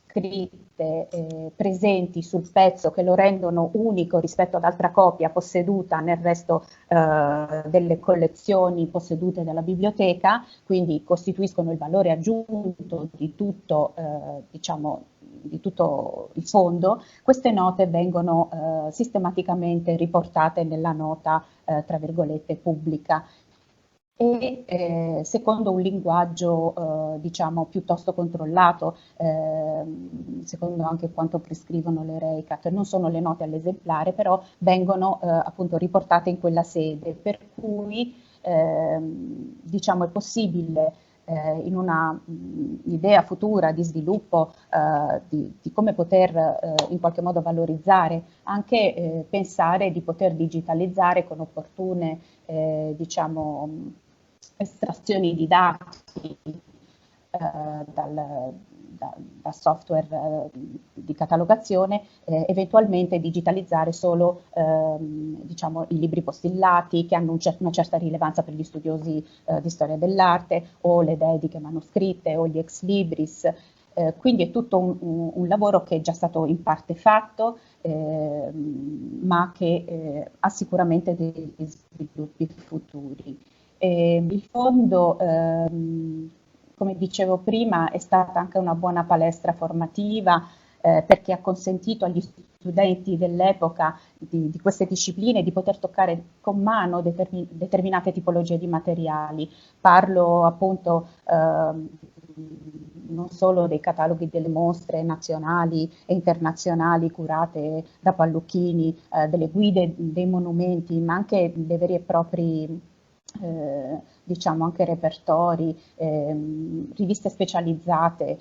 presenti sul pezzo, che lo rendono unico rispetto ad altra copia posseduta nel resto delle collezioni possedute dalla biblioteca, quindi costituiscono il valore aggiunto di tutto, di tutto il fondo. Queste note vengono sistematicamente riportate nella nota, tra virgolette, pubblica. E secondo un linguaggio piuttosto controllato, secondo anche quanto prescrivono le REICAT, non sono le note all'esemplare, però vengono appunto riportate in quella sede, per cui è possibile in una idea futura di sviluppo di come poter in qualche modo valorizzare, anche pensare di poter digitalizzare con opportune estrazioni di dati da software di catalogazione, eventualmente digitalizzare solo i libri postillati che hanno una certa rilevanza per gli studiosi di storia dell'arte, o le dediche manoscritte o gli ex libris. Quindi è tutto un lavoro che è già stato in parte fatto, ma che ha sicuramente degli sviluppi futuri. Il fondo, come dicevo prima, è stata anche una buona palestra formativa perché ha consentito agli studenti dell'epoca di queste discipline di poter toccare con mano determinate tipologie di materiali. Parlo appunto non solo dei cataloghi delle mostre nazionali e internazionali curate da Pallucchini, delle guide dei monumenti, ma anche dei veri e propri anche repertori, riviste specializzate.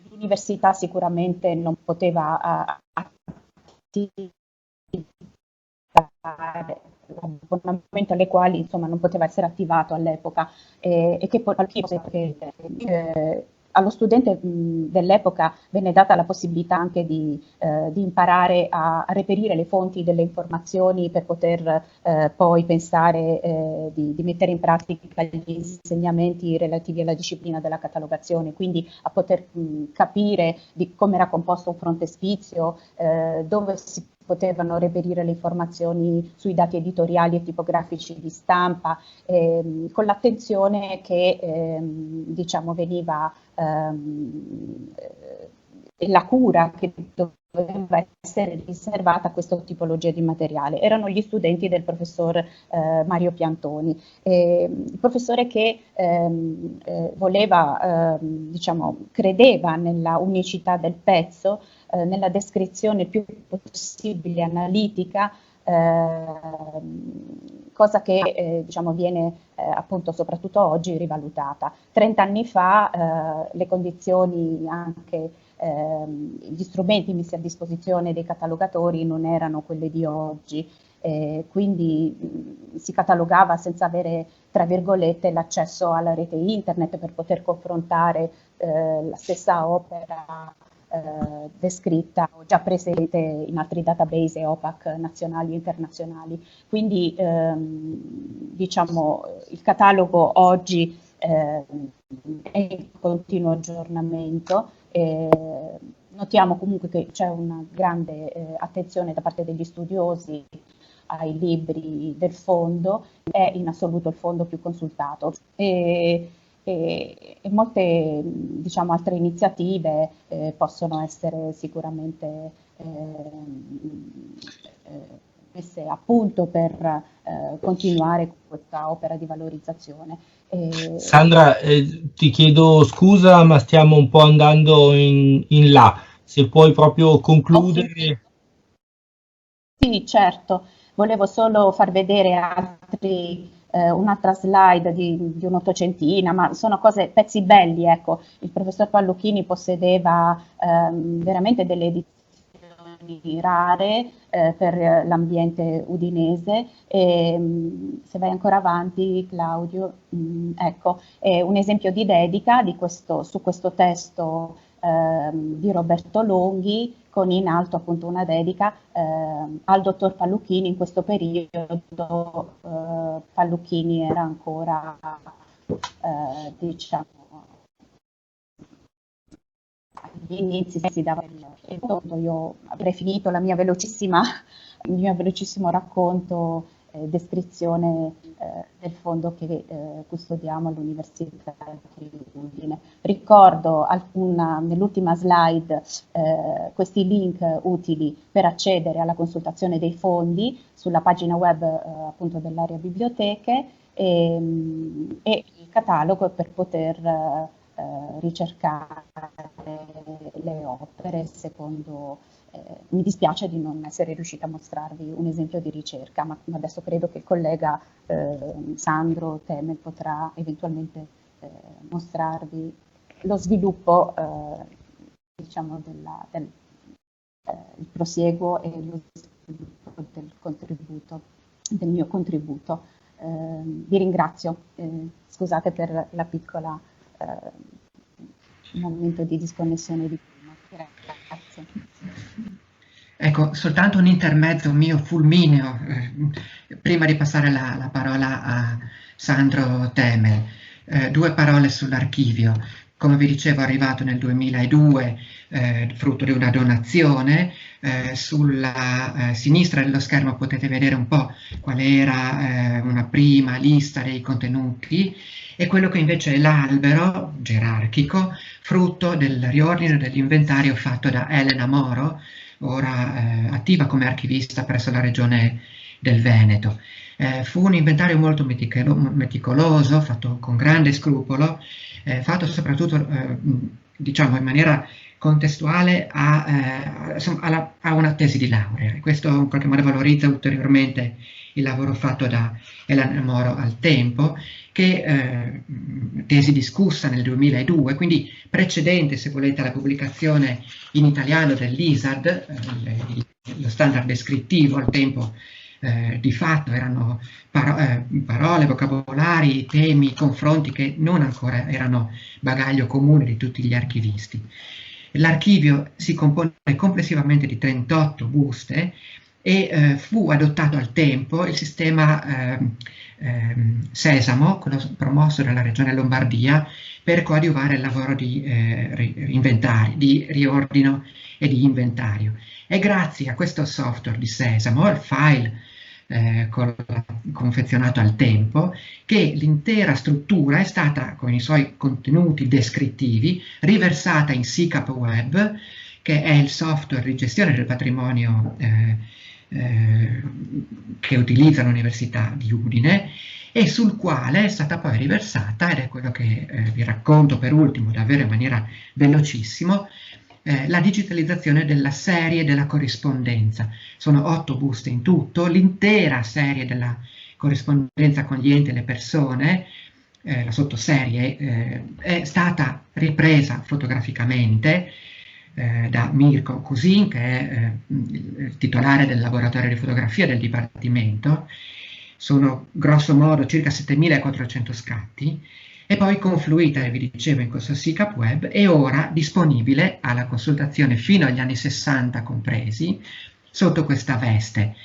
L'università sicuramente non poteva attivare l'abbonamento alle quali insomma non poteva essere attivato all'epoca, e che poi allo studente dell'epoca venne data la possibilità anche di imparare a reperire le fonti delle informazioni per poter poi pensare di mettere in pratica gli insegnamenti relativi alla disciplina della catalogazione, quindi a poter capire di come era composto un frontespizio, dove si potevano reperire le informazioni sui dati editoriali e tipografici di stampa, con l'attenzione che veniva la cura che doveva essere riservata a questa tipologia di materiale. Erano gli studenti del professor Mario Piantoni, il professore che credeva nella unicità del pezzo, nella descrizione il più possibile analitica cosa che diciamo viene appunto soprattutto oggi rivalutata. 30 anni fa le condizioni, anche gli strumenti messi a disposizione dei catalogatori non erano quelle di oggi, quindi si catalogava senza avere, tra virgolette, l'accesso alla rete internet per poter confrontare la stessa opera descritta o già presente in altri database e OPAC nazionali e internazionali. Quindi diciamo il catalogo oggi è in continuo aggiornamento. Notiamo comunque che c'è una grande attenzione da parte degli studiosi ai libri del fondo, è in assoluto il fondo più consultato. E molte, diciamo, altre iniziative possono essere sicuramente messe a punto per continuare con questa opera di valorizzazione. Sandra, ti chiedo scusa, ma stiamo un po' andando in là. Se puoi proprio concludere. Okay. Sì, certo. Volevo solo far vedere un'altra slide di un'ottocentina, ma sono pezzi belli, ecco. Il professor Palluchini possedeva veramente delle edizioni rare per l'ambiente udinese. E, se vai ancora avanti, Claudio, ecco, è un esempio di dedica su questo testo di Roberto Longhi, con in alto appunto una dedica al dottor Palluchini. In questo periodo Palluchini era ancora diciamo agli inizi, si dava il voto. Io avrei finito il mio velocissimo racconto, descrizione del fondo che custodiamo all'Università di Udine. Ricordo nell'ultima slide questi link utili per accedere alla consultazione dei fondi sulla pagina web appunto dell'area biblioteche, e il catalogo per poter ricercare le opere secondo. Mi dispiace di non essere riuscita a mostrarvi un esempio di ricerca, ma adesso credo che il collega Sandro Temel potrà eventualmente mostrarvi lo sviluppo diciamo il prosieguo e lo sviluppo del mio contributo. Vi ringrazio, scusate per la piccola momento di disconnessione di prima. Grazie. Ecco, soltanto un intermezzo mio fulmineo, prima di passare la parola a Sandro Temel. 2 parole sull'archivio. Come vi dicevo, è arrivato nel 2002, frutto di una donazione. Sulla sinistra dello schermo potete vedere un po' qual era una prima lista dei contenuti, e quello che invece è l'albero gerarchico, frutto del riordino dell'inventario fatto da Elena Moro, ora attiva come archivista presso la Regione del Veneto. Fu un inventario molto meticoloso, fatto con grande scrupolo, fatto soprattutto diciamo in maniera contestuale a una tesi di laurea. Questo in qualche modo valorizza ulteriormente il lavoro fatto da Elena Moro al tempo, che tesi discussa nel 2002, quindi precedente, se volete, alla pubblicazione in italiano dell'ISAD, lo standard descrittivo al tempo. Di fatto erano parole, vocabolari, temi, confronti che non ancora erano bagaglio comune di tutti gli archivisti. L'archivio si compone complessivamente di 38 buste e fu adottato al tempo il sistema Sesamo, quello promosso dalla Regione Lombardia, per coadiuvare il lavoro di inventari, di riordino e di inventario. E grazie a questo software di Sesamo, il file confezionato al tempo, che l'intera struttura è stata, con i suoi contenuti descrittivi, riversata in SICAP Web, che è il software di gestione del patrimonio che utilizza l'Università di Udine, e sul quale è stata poi riversata, ed è quello che vi racconto per ultimo davvero in maniera velocissima, la digitalizzazione della serie della corrispondenza. Sono 8 buste in tutto, l'intera serie della corrispondenza con gli enti e le persone, la sottoserie, è stata ripresa fotograficamente da Mirko Cusin, che è il titolare del laboratorio di fotografia del Dipartimento. Sono grosso modo circa 7.400 scatti, e poi confluita, vi dicevo, in questo SICAP web, e ora disponibile alla consultazione fino agli anni 60 compresi, sotto questa veste.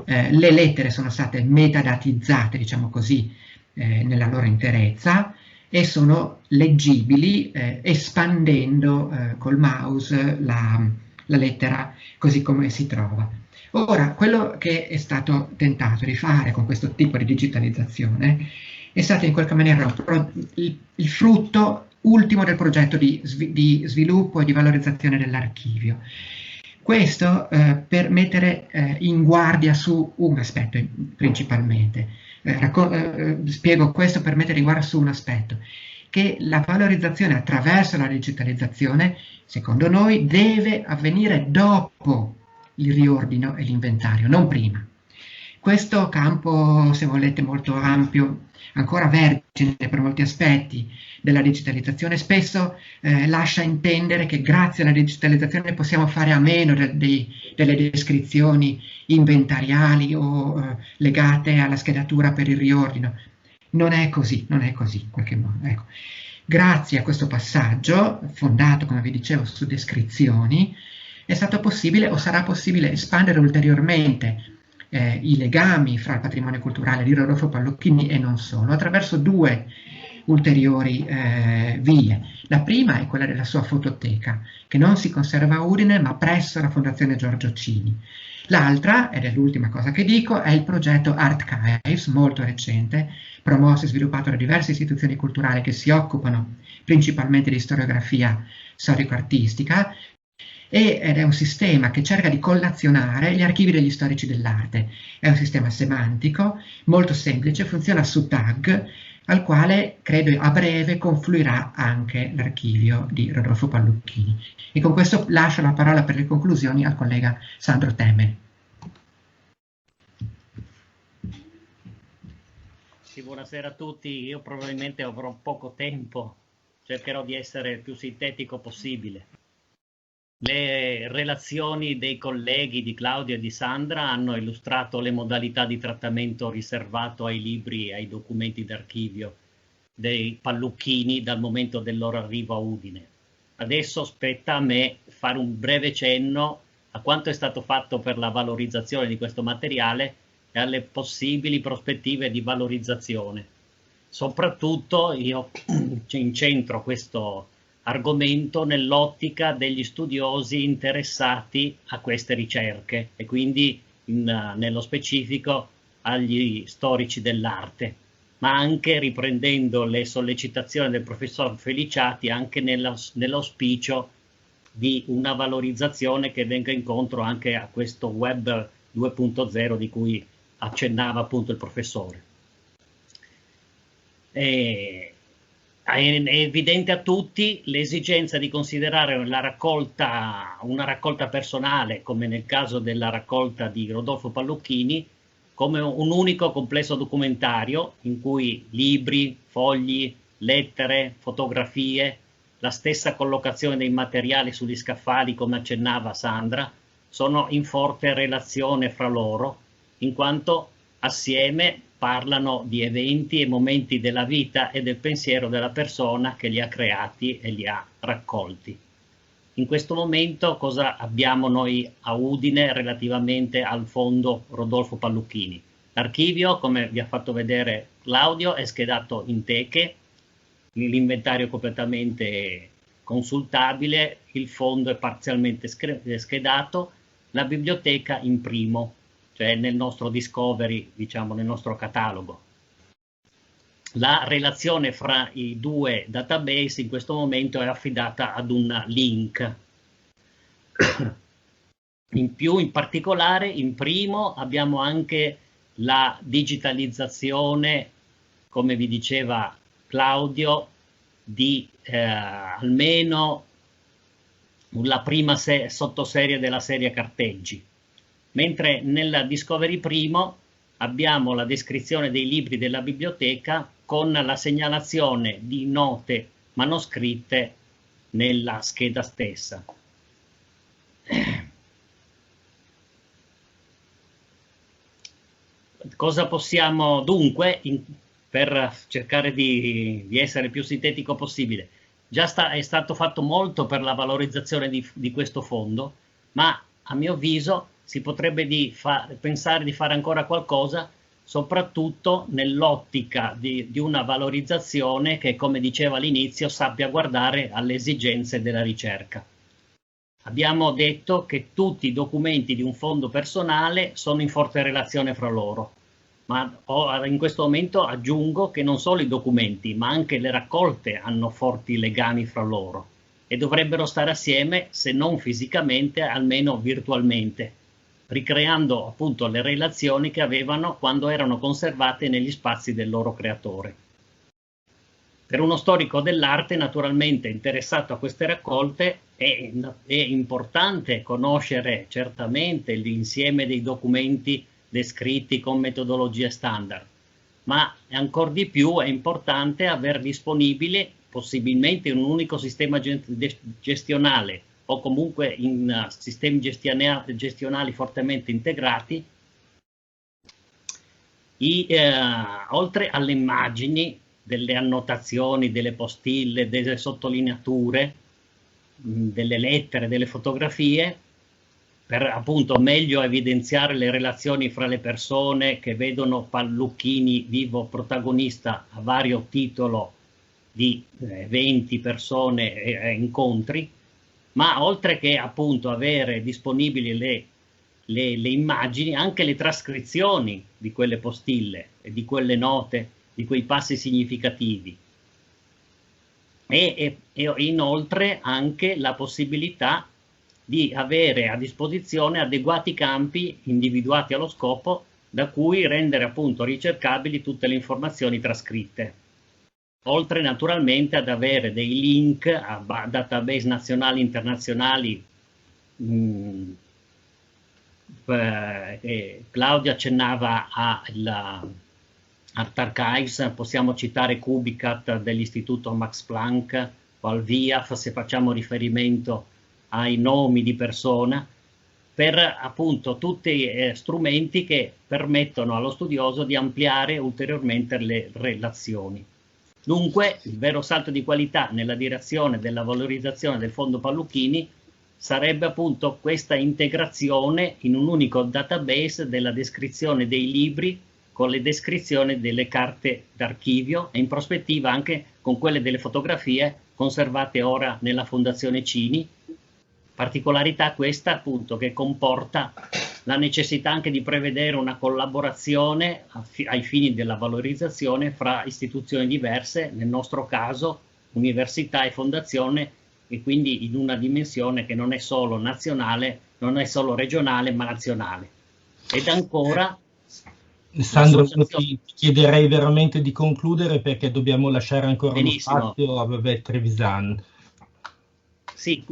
Le lettere sono state metadatizzate, diciamo così, nella loro interezza, e sono leggibili espandendo col mouse la lettera così come si trova. Ora, quello che è stato tentato di fare con questo tipo di digitalizzazione è stato in qualche maniera il frutto ultimo del progetto di sviluppo e di valorizzazione dell'archivio. Questo per mettere in guardia su un aspetto principalmente. Spiego questo per mettere in guardia su un aspetto, che la valorizzazione attraverso la digitalizzazione, secondo noi, deve avvenire dopo il riordino e l'inventario, non prima. Questo campo, se volete, molto ampio, ancora vergine per molti aspetti della digitalizzazione, spesso lascia intendere che grazie alla digitalizzazione possiamo fare a meno delle descrizioni inventariali o legate alla schedatura per il riordino. Non è così, non è così in qualche modo. Ecco. Grazie a questo passaggio, fondato, come vi dicevo, su descrizioni, è stato possibile o sarà possibile espandere ulteriormente i legami fra il patrimonio culturale di Rodolfo Pallocchini e non solo, attraverso due ulteriori vie. La prima è quella della sua fototeca, che non si conserva a Udine ma presso la Fondazione Giorgio Cini. L'altra, ed è l'ultima cosa che dico, è il progetto Archives, molto recente, promosso e sviluppato da diverse istituzioni culturali che si occupano principalmente di storiografia storico-artistica, ed è un sistema che cerca di collazionare gli archivi degli storici dell'arte. È un sistema semantico, molto semplice, funziona su tag, al quale credo a breve confluirà anche l'archivio di Rodolfo Pallocchini. E con questo lascio la parola per le conclusioni al collega Sandro Temme. Sì, buonasera a tutti. Io probabilmente avrò poco tempo, cercherò di essere il più sintetico possibile. Le relazioni dei colleghi di Claudio e di Sandra hanno illustrato le modalità di trattamento riservato ai libri e ai documenti d'archivio dei Pallocchini dal momento del loro arrivo a Udine. Adesso spetta a me fare un breve cenno a quanto è stato fatto per la valorizzazione di questo materiale e alle possibili prospettive di valorizzazione. Soprattutto io incentro questo argomento nell'ottica degli studiosi interessati a queste ricerche e quindi nello specifico agli storici dell'arte, ma anche riprendendo le sollecitazioni del professor Feliciati anche nell'auspicio di una valorizzazione che venga incontro anche a questo web 2.0 di cui accennava appunto il professore. È evidente a tutti l'esigenza di considerare una raccolta personale, come nel caso della raccolta di Rodolfo Pallocchini, come un unico complesso documentario in cui libri, fogli, lettere, fotografie, la stessa collocazione dei materiali sugli scaffali, come accennava Sandra, sono in forte relazione fra loro, in quanto assieme parlano di eventi e momenti della vita e del pensiero della persona che li ha creati e li ha raccolti. In questo momento cosa abbiamo noi a Udine relativamente al fondo Rodolfo Pallocchini? L'archivio, come vi ha fatto vedere Claudio, è schedato in teche, l'inventario è completamente consultabile, il fondo è parzialmente schedato, la biblioteca in primo, cioè nel nostro discovery, diciamo nel nostro catalogo. La relazione fra i due database in questo momento è affidata ad un link. In più, in particolare, in primo abbiamo anche la digitalizzazione, come vi diceva Claudio, di almeno la prima sottoserie della serie carteggi. Mentre nella Discovery Primo abbiamo la descrizione dei libri della biblioteca con la segnalazione di note manoscritte nella scheda stessa. Cosa possiamo dunque, per cercare di essere più sintetico possibile? Già è stato fatto molto per la valorizzazione di questo fondo, ma a mio avviso si potrebbe pensare di fare ancora qualcosa, soprattutto nell'ottica di una valorizzazione che, come dicevo all'inizio, sappia guardare alle esigenze della ricerca. Abbiamo detto che tutti i documenti di un fondo personale sono in forte relazione fra loro, ma in questo momento aggiungo che non solo i documenti, ma anche le raccolte hanno forti legami fra loro e dovrebbero stare assieme, se non fisicamente, almeno virtualmente, ricreando appunto le relazioni che avevano quando erano conservate negli spazi del loro creatore. Per uno storico dell'arte naturalmente interessato a queste raccolte è importante conoscere certamente l'insieme dei documenti descritti con metodologie standard, ma ancor di più è importante aver disponibile, possibilmente in un unico sistema gestionale o comunque in sistemi gestionali fortemente integrati, oltre alle immagini, delle annotazioni, delle postille, delle sottolineature, delle lettere, delle fotografie, per appunto meglio evidenziare le relazioni fra le persone che vedono Pallucchini vivo protagonista a vario titolo di eventi, persone e incontri, ma oltre che appunto avere disponibili le immagini, anche le trascrizioni di quelle postille e di quelle note, di quei passi significativi. E inoltre anche la possibilità di avere a disposizione adeguati campi individuati allo scopo da cui rendere appunto ricercabili tutte le informazioni trascritte. Oltre naturalmente ad avere dei link a database nazionali e internazionali. Claudia accennava Art Archives, possiamo citare Cubicat dell'Istituto Max Planck o al VIAF se facciamo riferimento ai nomi di persona, per appunto tutti strumenti che permettono allo studioso di ampliare ulteriormente le relazioni. Dunque il vero salto di qualità nella direzione della valorizzazione del fondo Pallucchini sarebbe appunto questa integrazione in un unico database della descrizione dei libri con le descrizioni delle carte d'archivio e in prospettiva anche con quelle delle fotografie conservate ora nella Fondazione Cini. Particolarità questa appunto che comporta la necessità anche di prevedere una collaborazione ai fini della valorizzazione fra istituzioni diverse, nel nostro caso università e fondazione, e quindi in una dimensione che non è solo nazionale, non è solo regionale, ma nazionale. Ed ancora... Sandro, ti chiederei veramente di concludere perché dobbiamo lasciare ancora uno spazio a Trevisan. Sì,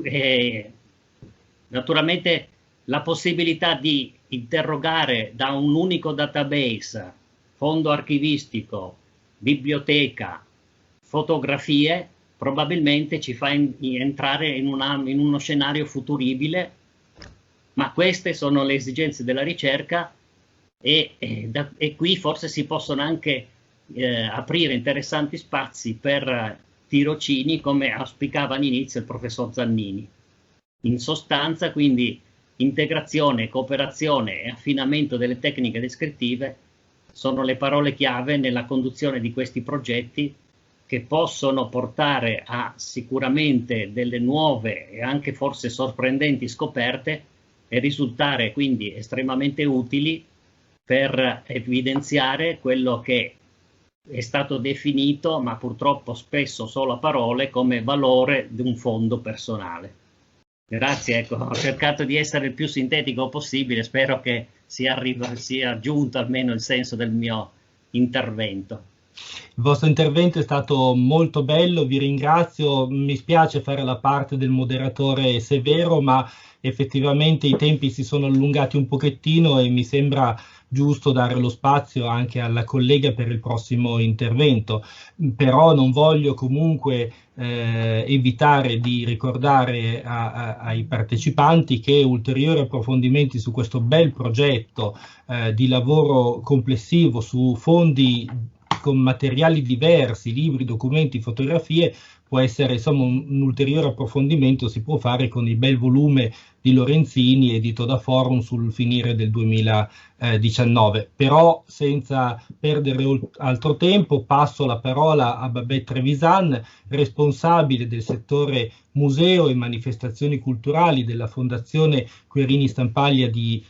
naturalmente la possibilità di interrogare da un unico database, fondo archivistico, biblioteca, fotografie, probabilmente ci fa entrare in uno scenario futuribile, ma queste sono le esigenze della ricerca e qui forse si possono anche aprire interessanti spazi per tirocini, come auspicava all'inizio il professor Zannini. In sostanza, quindi, integrazione, cooperazione e affinamento delle tecniche descrittive sono le parole chiave nella conduzione di questi progetti, che possono portare a sicuramente delle nuove e anche forse sorprendenti scoperte e risultare quindi estremamente utili per evidenziare quello che è stato definito, ma purtroppo spesso solo a parole, come valore di un fondo personale. Grazie, ecco, ho cercato di essere il più sintetico possibile, spero che sia giunto almeno il senso del mio intervento. Il vostro intervento è stato molto bello, vi ringrazio, mi spiace fare la parte del moderatore severo, ma effettivamente i tempi si sono allungati un pochettino e mi sembra giusto dare lo spazio anche alla collega per il prossimo intervento, però non voglio comunque evitare di ricordare ai partecipanti che ulteriori approfondimenti su questo bel progetto di lavoro complessivo su fondi con materiali diversi, libri, documenti, fotografie, può essere insomma un ulteriore approfondimento, si può fare con il bel volume di Lorenzini edito da Forum sul finire del 2019. Però senza perdere altro tempo passo la parola a Babette Trevisan, responsabile del settore museo e manifestazioni culturali della Fondazione Querini Stampaglia di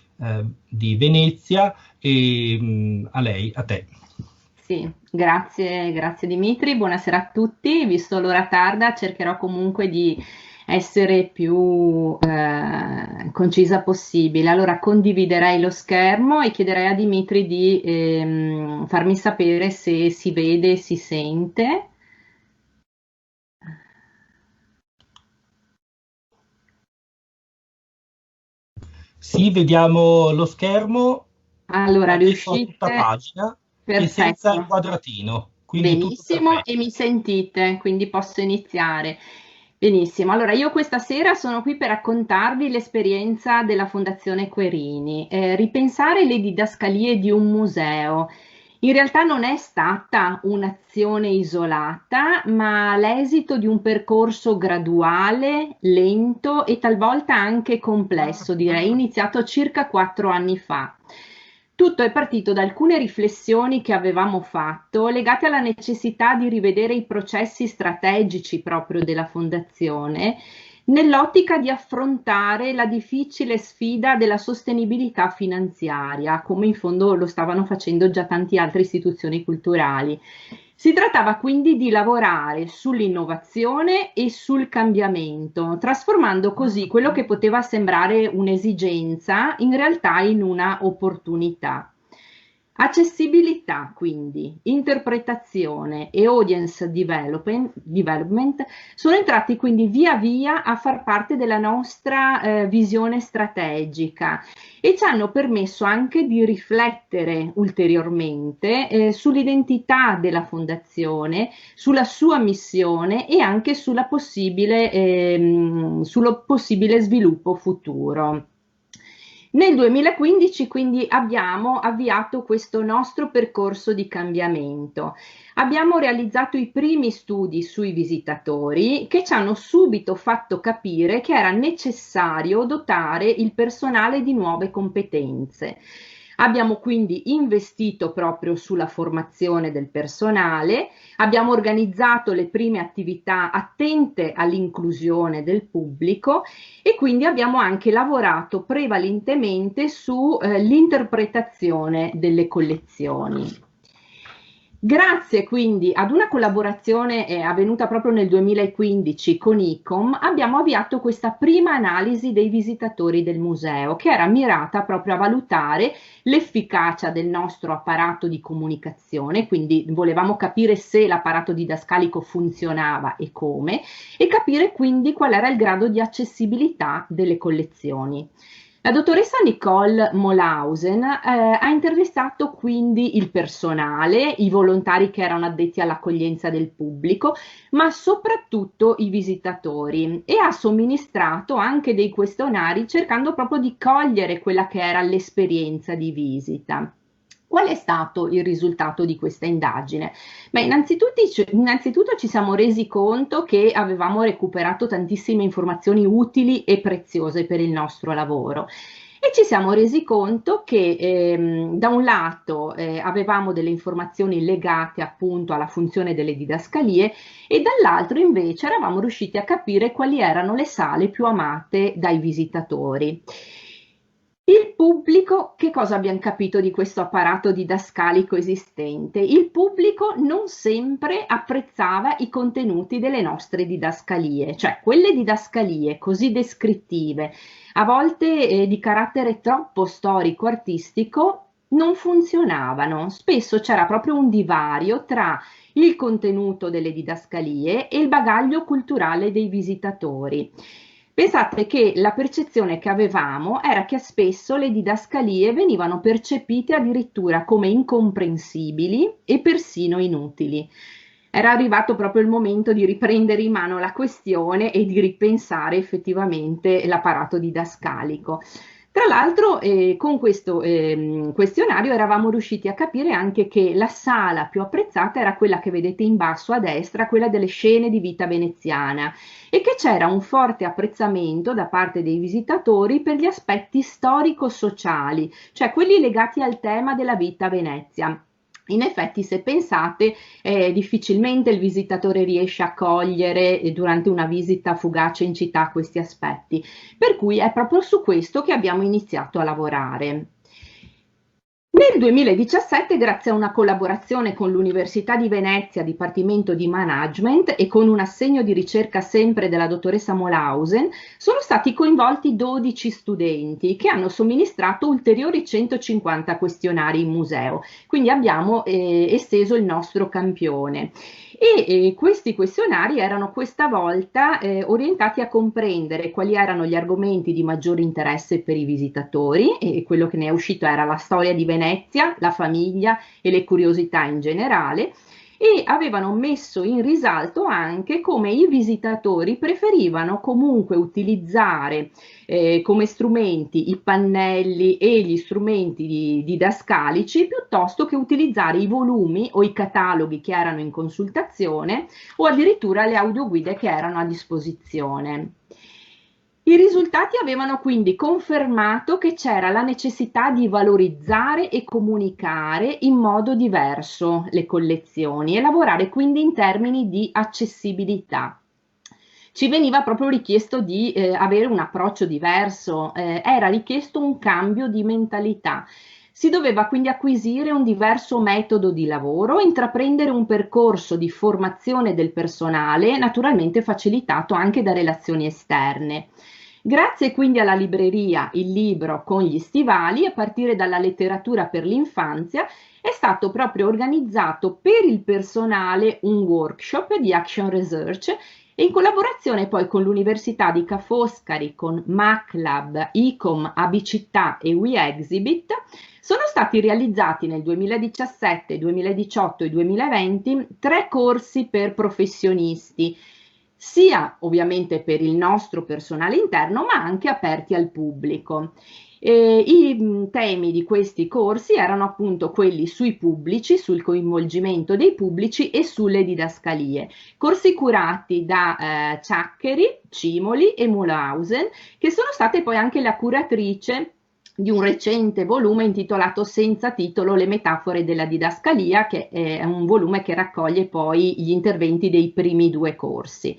Venezia, e a lei, a te. Sì, grazie Dimitri, buonasera a tutti, visto l'ora tarda cercherò comunque di essere più concisa possibile. Allora condividerei lo schermo e chiederei a Dimitri di farmi sapere se si vede e si sente. Sì, vediamo lo schermo. Allora riuscite? Tutta pagina. Perfetto. E senza il quadratino. Benissimo, e mi sentite, quindi posso iniziare. Benissimo, allora io questa sera sono qui per raccontarvi l'esperienza della Fondazione Querini, ripensare le didascalie di un museo. In realtà non è stata un'azione isolata, ma l'esito di un percorso graduale, lento e talvolta anche complesso, direi, iniziato circa 4 anni fa. Tutto è partito da alcune riflessioni che avevamo fatto legate alla necessità di rivedere i processi strategici proprio della Fondazione nell'ottica di affrontare la difficile sfida della sostenibilità finanziaria, come in fondo lo stavano facendo già tante altre istituzioni culturali. Si trattava quindi di lavorare sull'innovazione e sul cambiamento, trasformando così quello che poteva sembrare un'esigenza in realtà in una opportunità. Accessibilità, quindi, interpretazione e audience development sono entrati quindi via via a far parte della nostra visione strategica e ci hanno permesso anche di riflettere ulteriormente sull'identità della Fondazione, sulla sua missione e anche sullo possibile sviluppo futuro. Nel 2015 quindi abbiamo avviato questo nostro percorso di cambiamento. Abbiamo realizzato i primi studi sui visitatori che ci hanno subito fatto capire che era necessario dotare il personale di nuove competenze. Abbiamo quindi investito proprio sulla formazione del personale, abbiamo organizzato le prime attività attente all'inclusione del pubblico e quindi abbiamo anche lavorato prevalentemente sull'interpretazione delle collezioni. Grazie quindi ad una collaborazione avvenuta proprio nel 2015 con ICOM, abbiamo avviato questa prima analisi dei visitatori del museo, che era mirata proprio a valutare l'efficacia del nostro apparato di comunicazione, quindi volevamo capire se l'apparato didascalico funzionava e come, e capire quindi qual era il grado di accessibilità delle collezioni. La dottoressa Nicole Molhausen ha intervistato quindi il personale, i volontari che erano addetti all'accoglienza del pubblico, ma soprattutto i visitatori e ha somministrato anche dei questionari cercando proprio di cogliere quella che era l'esperienza di visita. Qual è stato il risultato di questa indagine? Beh, innanzitutto ci siamo resi conto che avevamo recuperato tantissime informazioni utili e preziose per il nostro lavoro e ci siamo resi conto che da un lato avevamo delle informazioni legate appunto alla funzione delle didascalie e dall'altro invece eravamo riusciti a capire quali erano le sale più amate dai visitatori. Il pubblico, che cosa abbiamo capito di questo apparato didascalico esistente? Il pubblico non sempre apprezzava i contenuti delle nostre didascalie, cioè quelle didascalie così descrittive, a volte di carattere troppo storico-artistico, non funzionavano. Spesso c'era proprio un divario tra il contenuto delle didascalie e il bagaglio culturale dei visitatori. Pensate che la percezione che avevamo era che spesso le didascalie venivano percepite addirittura come incomprensibili e persino inutili. Era arrivato proprio il momento di riprendere in mano la questione e di ripensare effettivamente l'apparato didascalico. Tra l'altro, con questo questionario eravamo riusciti a capire anche che la sala più apprezzata era quella che vedete in basso a destra, quella delle scene di vita veneziana, e che c'era un forte apprezzamento da parte dei visitatori per gli aspetti storico-sociali, cioè quelli legati al tema della vita a Venezia. In effetti, se pensate, difficilmente il visitatore riesce a cogliere durante una visita fugace in città questi aspetti, per cui è proprio su questo che abbiamo iniziato a lavorare. Nel 2017, grazie a una collaborazione con l'Università di Venezia, Dipartimento di Management, e con un assegno di ricerca sempre della dottoressa Molhausen, sono stati coinvolti 12 studenti che hanno somministrato ulteriori 150 questionari in museo. Quindi abbiamo esteso il nostro campione. E questi questionari erano questa volta orientati a comprendere quali erano gli argomenti di maggiore interesse per i visitatori, e quello che ne è uscito era la storia di Venezia, la famiglia e le curiosità in generale, e avevano messo in risalto anche come i visitatori preferivano comunque utilizzare come strumenti i pannelli e gli strumenti didascalici piuttosto che utilizzare i volumi o i cataloghi che erano in consultazione o addirittura le audioguide che erano a disposizione. I risultati avevano quindi confermato che c'era la necessità di valorizzare e comunicare in modo diverso le collezioni e lavorare quindi in termini di accessibilità. Ci veniva proprio richiesto di avere un approccio diverso, era richiesto un cambio di mentalità. Si doveva quindi acquisire un diverso metodo di lavoro, intraprendere un percorso di formazione del personale, naturalmente facilitato anche da relazioni esterne. Grazie quindi alla libreria Il Libro con gli stivali, a partire dalla letteratura per l'infanzia, è stato proprio organizzato per il personale un workshop di Action Research e in collaborazione poi con l'Università di Ca' Foscari, con MacLab, ICOM, Abicittà e WeExhibit, sono stati realizzati nel 2017, 2018 e 2020 3 corsi per professionisti, sia ovviamente per il nostro personale interno, ma anche aperti al pubblico. I temi di questi corsi erano appunto quelli sui pubblici, sul coinvolgimento dei pubblici e sulle didascalie. Corsi curati da Ciaccheri, Cimoli e Molhausen, che sono state poi anche la curatrice di un recente volume intitolato Senza titolo, le metafore della didascalia, che è un volume che raccoglie poi gli interventi dei primi 2 corsi.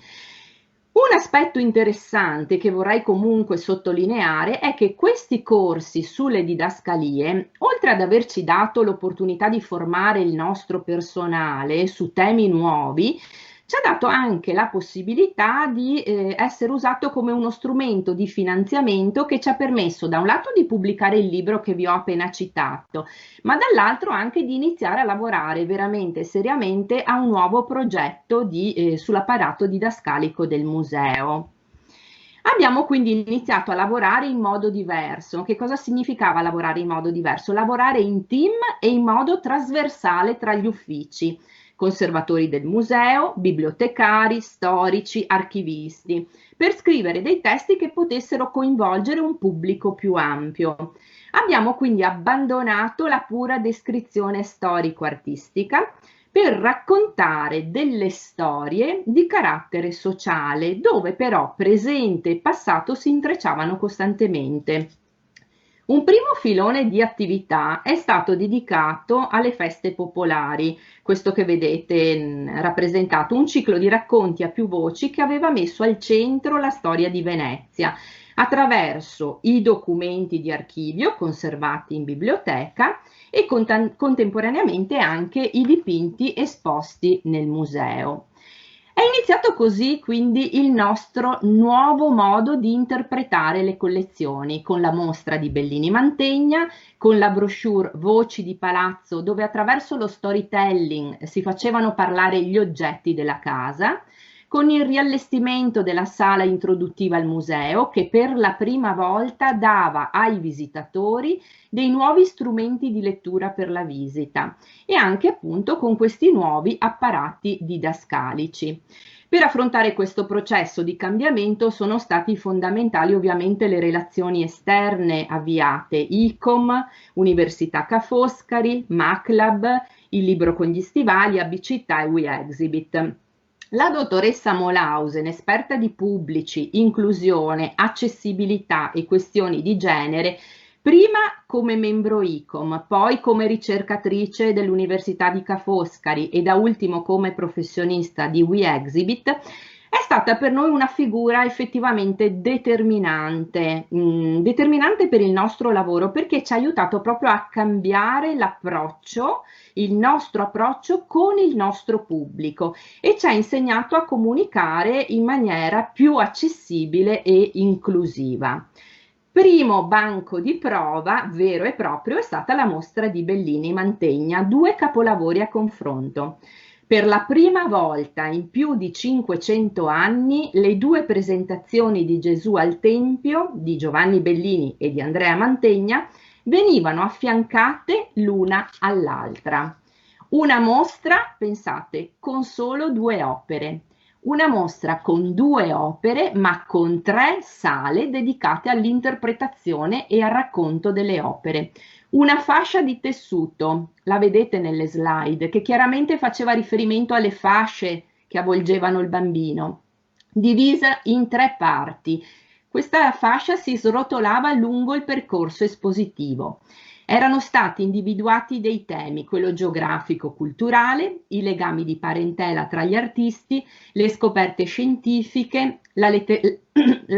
Un aspetto interessante che vorrei comunque sottolineare è che questi corsi sulle didascalie, oltre ad averci dato l'opportunità di formare il nostro personale su temi nuovi, ci ha dato anche la possibilità di essere usato come uno strumento di finanziamento che ci ha permesso da un lato di pubblicare il libro che vi ho appena citato, ma dall'altro anche di iniziare a lavorare veramente seriamente a un nuovo progetto sull'apparato didascalico del museo. Abbiamo quindi iniziato a lavorare in modo diverso. Che cosa significava lavorare in modo diverso? Lavorare in team e in modo trasversale tra gli uffici. Conservatori del museo, bibliotecari, storici, archivisti, per scrivere dei testi che potessero coinvolgere un pubblico più ampio. Abbiamo quindi abbandonato la pura descrizione storico-artistica per raccontare delle storie di carattere sociale, dove però presente e passato si intrecciavano costantemente. Un primo filone di attività è stato dedicato alle feste popolari, questo che vedete rappresentato, un ciclo di racconti a più voci che aveva messo al centro la storia di Venezia, attraverso i documenti di archivio conservati in biblioteca e contemporaneamente anche i dipinti esposti nel museo. È iniziato così quindi il nostro nuovo modo di interpretare le collezioni, con la mostra di Bellini Mantegna, con la brochure Voci di Palazzo, dove attraverso lo storytelling si facevano parlare gli oggetti della casa, con il riallestimento della sala introduttiva al museo, che per la prima volta dava ai visitatori dei nuovi strumenti di lettura per la visita e anche appunto con questi nuovi apparati didascalici. Per affrontare questo processo di cambiamento sono stati fondamentali ovviamente le relazioni esterne avviate, ICOM, Università Ca' Foscari, MACLAB, il Libro con gli Stivali, ABCittà e WeExhibit. La dottoressa Molhausen, esperta di pubblici, inclusione, accessibilità e questioni di genere, prima come membro ICOM, poi come ricercatrice dell'Università di Ca' Foscari e da ultimo come professionista di WeExhibit, è stata per noi una figura effettivamente determinante per il nostro lavoro, perché ci ha aiutato proprio a cambiare l'approccio, il nostro approccio con il nostro pubblico e ci ha insegnato a comunicare in maniera più accessibile e inclusiva. Primo banco di prova vero e proprio è stata la mostra di Bellini Mantegna, 2 capolavori a confronto. Per la prima volta in più di 500 anni le 2 presentazioni di Gesù al Tempio di Giovanni Bellini e di Andrea Mantegna venivano affiancate l'una all'altra. Una mostra, pensate, con solo 2 opere. Una mostra con 2 opere, ma con 3 sale dedicate all'interpretazione e al racconto delle opere. Una fascia di tessuto, la vedete nelle slide, che chiaramente faceva riferimento alle fasce che avvolgevano il bambino, divisa in 3 parti. Questa fascia si srotolava lungo il percorso espositivo. Erano stati individuati dei temi, quello geografico-culturale, i legami di parentela tra gli artisti, le scoperte scientifiche, la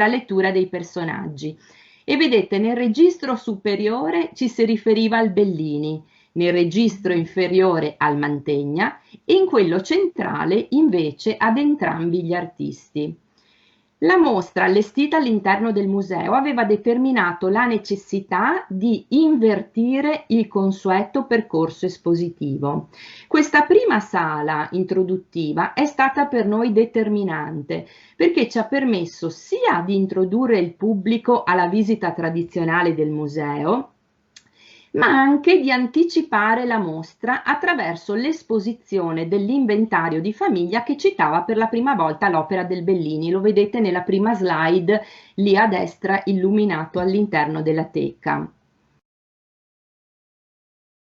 lettura dei personaggi. E vedete, nel registro superiore ci si riferiva al Bellini, nel registro inferiore al Mantegna e in quello centrale invece ad entrambi gli artisti. La mostra allestita all'interno del museo aveva determinato la necessità di invertire il consueto percorso espositivo. Questa prima sala introduttiva è stata per noi determinante perché ci ha permesso sia di introdurre il pubblico alla visita tradizionale del museo, ma anche di anticipare la mostra attraverso l'esposizione dell'inventario di famiglia che citava per la prima volta l'opera del Bellini. Lo vedete nella prima slide, lì a destra, illuminato all'interno della teca.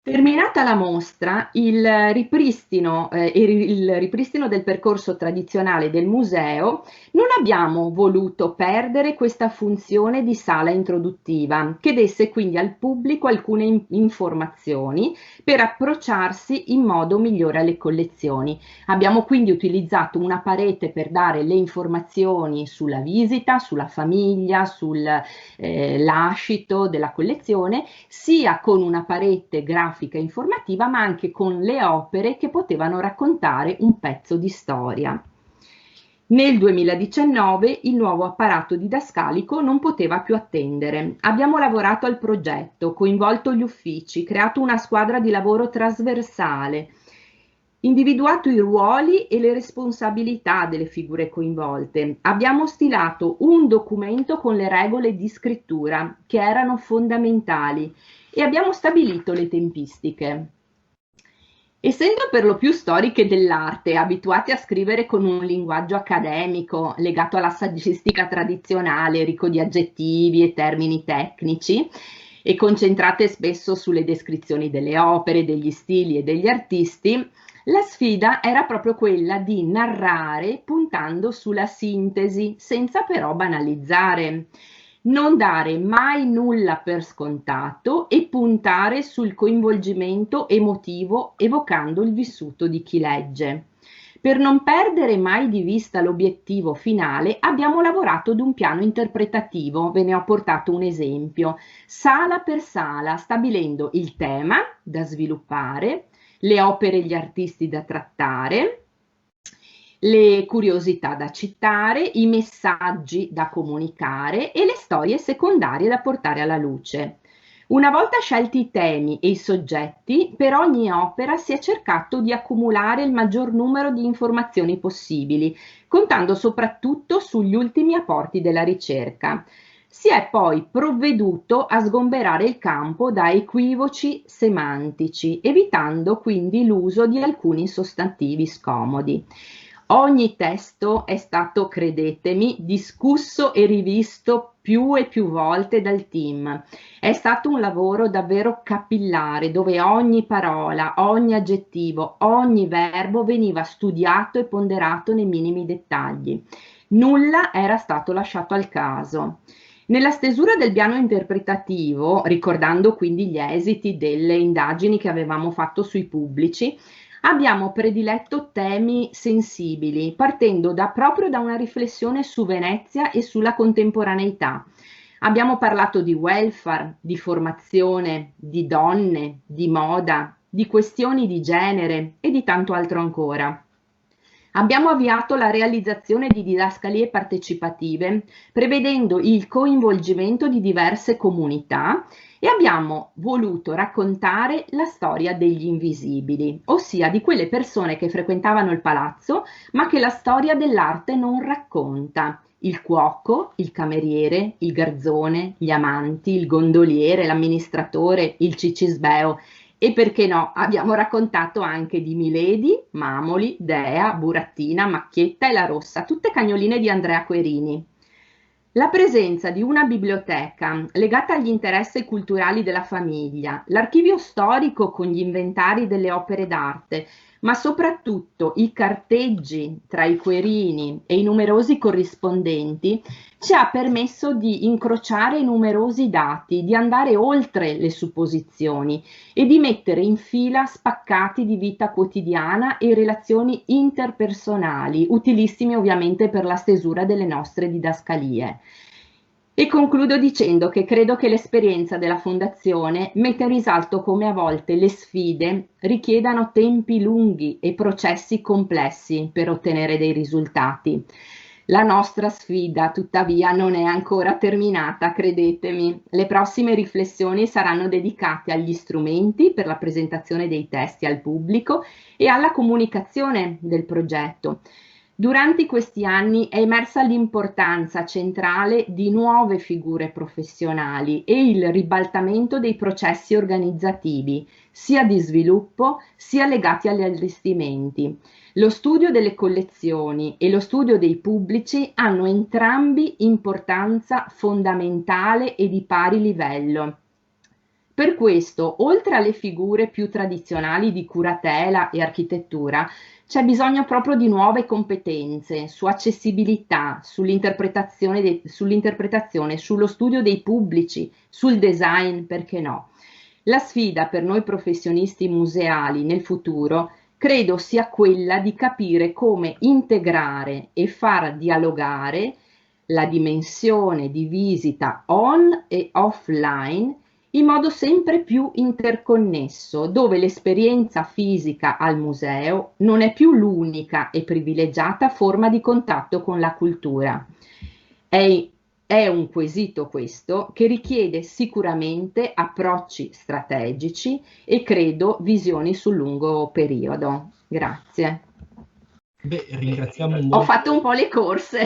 Terminata la mostra, il ripristino del percorso tradizionale del museo, non abbiamo voluto perdere questa funzione di sala introduttiva, che desse quindi al pubblico alcune informazioni per approcciarsi in modo migliore alle collezioni. Abbiamo quindi utilizzato una parete per dare le informazioni sulla visita, sulla famiglia, sul lascito della collezione, sia con una parete grafica informativa, ma anche con le opere che potevano raccontare un pezzo di storia. Nel 2019 il nuovo apparato didascalico non poteva più attendere. Abbiamo lavorato al progetto, coinvolto gli uffici, creato una squadra di lavoro trasversale, individuato i ruoli e le responsabilità delle figure coinvolte. Abbiamo stilato un documento con le regole di scrittura che erano fondamentali e abbiamo stabilito le tempistiche. Essendo per lo più storiche dell'arte, abituate a scrivere con un linguaggio accademico legato alla saggistica tradizionale, ricco di aggettivi e termini tecnici, e concentrate spesso sulle descrizioni delle opere, degli stili e degli artisti, la sfida era proprio quella di narrare puntando sulla sintesi, senza però banalizzare. Non dare mai nulla per scontato e puntare sul coinvolgimento emotivo evocando il vissuto di chi legge. Per non perdere mai di vista l'obiettivo finale abbiamo lavorato ad un piano interpretativo, ve ne ho portato un esempio, sala per sala, stabilendo il tema da sviluppare, le opere e gli artisti da trattare, le curiosità da citare, i messaggi da comunicare e le storie secondarie da portare alla luce. Una volta scelti i temi e i soggetti, per ogni opera si è cercato di accumulare il maggior numero di informazioni possibili, contando soprattutto sugli ultimi apporti della ricerca. Si è poi provveduto a sgomberare il campo da equivoci semantici, evitando quindi l'uso di alcuni sostantivi scomodi. Ogni testo è stato, credetemi, discusso e rivisto più e più volte dal team. È stato un lavoro davvero capillare, dove ogni parola, ogni aggettivo, ogni verbo veniva studiato e ponderato nei minimi dettagli. Nulla era stato lasciato al caso. Nella stesura del piano interpretativo, ricordando quindi gli esiti delle indagini che avevamo fatto sui pubblici, abbiamo prediletto temi sensibili, partendo proprio da una riflessione su Venezia e sulla contemporaneità. Abbiamo parlato di welfare, di formazione, di donne, di moda, di questioni di genere e di tanto altro ancora. Abbiamo avviato la realizzazione di didascalie partecipative, prevedendo il coinvolgimento di diverse comunità, e abbiamo voluto raccontare la storia degli invisibili, ossia di quelle persone che frequentavano il palazzo, ma che la storia dell'arte non racconta. Il cuoco, il cameriere, il garzone, gli amanti, il gondoliere, l'amministratore, il cicisbeo. E perché no, abbiamo raccontato anche di Miledi, Mamoli, Dea, Burattina, Macchietta e La Rossa, tutte cagnoline di Andrea Querini. La presenza di una biblioteca legata agli interessi culturali della famiglia, l'archivio storico con gli inventari delle opere d'arte, ma soprattutto i carteggi tra i Querini e i numerosi corrispondenti, ci ha permesso di incrociare numerosi dati, di andare oltre le supposizioni e di mettere in fila spaccati di vita quotidiana e relazioni interpersonali, utilissimi ovviamente per la stesura delle nostre didascalie. E concludo dicendo che credo che l'esperienza della Fondazione metta in risalto come a volte le sfide richiedano tempi lunghi e processi complessi per ottenere dei risultati. La nostra sfida, tuttavia, non è ancora terminata, credetemi. Le prossime riflessioni saranno dedicate agli strumenti per la presentazione dei testi al pubblico e alla comunicazione del progetto. Durante questi anni è emersa l'importanza centrale di nuove figure professionali e il ribaltamento dei processi organizzativi, sia di sviluppo sia legati agli allestimenti. Lo studio delle collezioni e lo studio dei pubblici hanno entrambi importanza fondamentale e di pari livello. Per questo, oltre alle figure più tradizionali di curatela e architettura, c'è bisogno proprio di nuove competenze su accessibilità, sull'interpretazione, sullo studio dei pubblici, sul design, perché no. La sfida per noi professionisti museali nel futuro credo sia quella di capire come integrare e far dialogare la dimensione di visita on e offline in modo sempre più interconnesso, dove l'esperienza fisica al museo non è più l'unica e privilegiata forma di contatto con la cultura. È un quesito questo che richiede sicuramente approcci strategici e credo visioni sul lungo periodo. Grazie. Beh, ringraziamo molto. Ho fatto un po' le corse.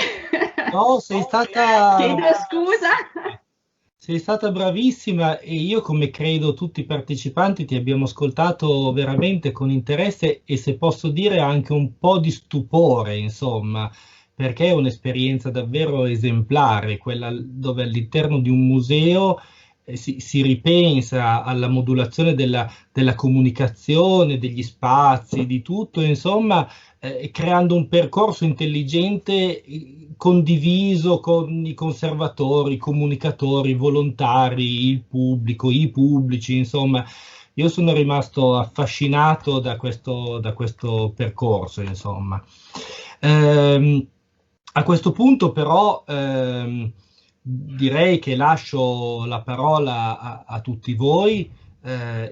No, sei stata... Chiedo scusa. Sei stata bravissima e io, come credo tutti i partecipanti, ti abbiamo ascoltato veramente con interesse e, se posso dire, anche un po' di stupore, insomma, perché è un'esperienza davvero esemplare, quella dove all'interno di un museo si ripensa alla modulazione della comunicazione, degli spazi, di tutto, insomma, creando un percorso intelligente condiviso con i conservatori, i comunicatori, i volontari, il pubblico, i pubblici, insomma. Io sono rimasto affascinato da questo percorso, insomma. A questo punto però direi che lascio la parola a tutti voi,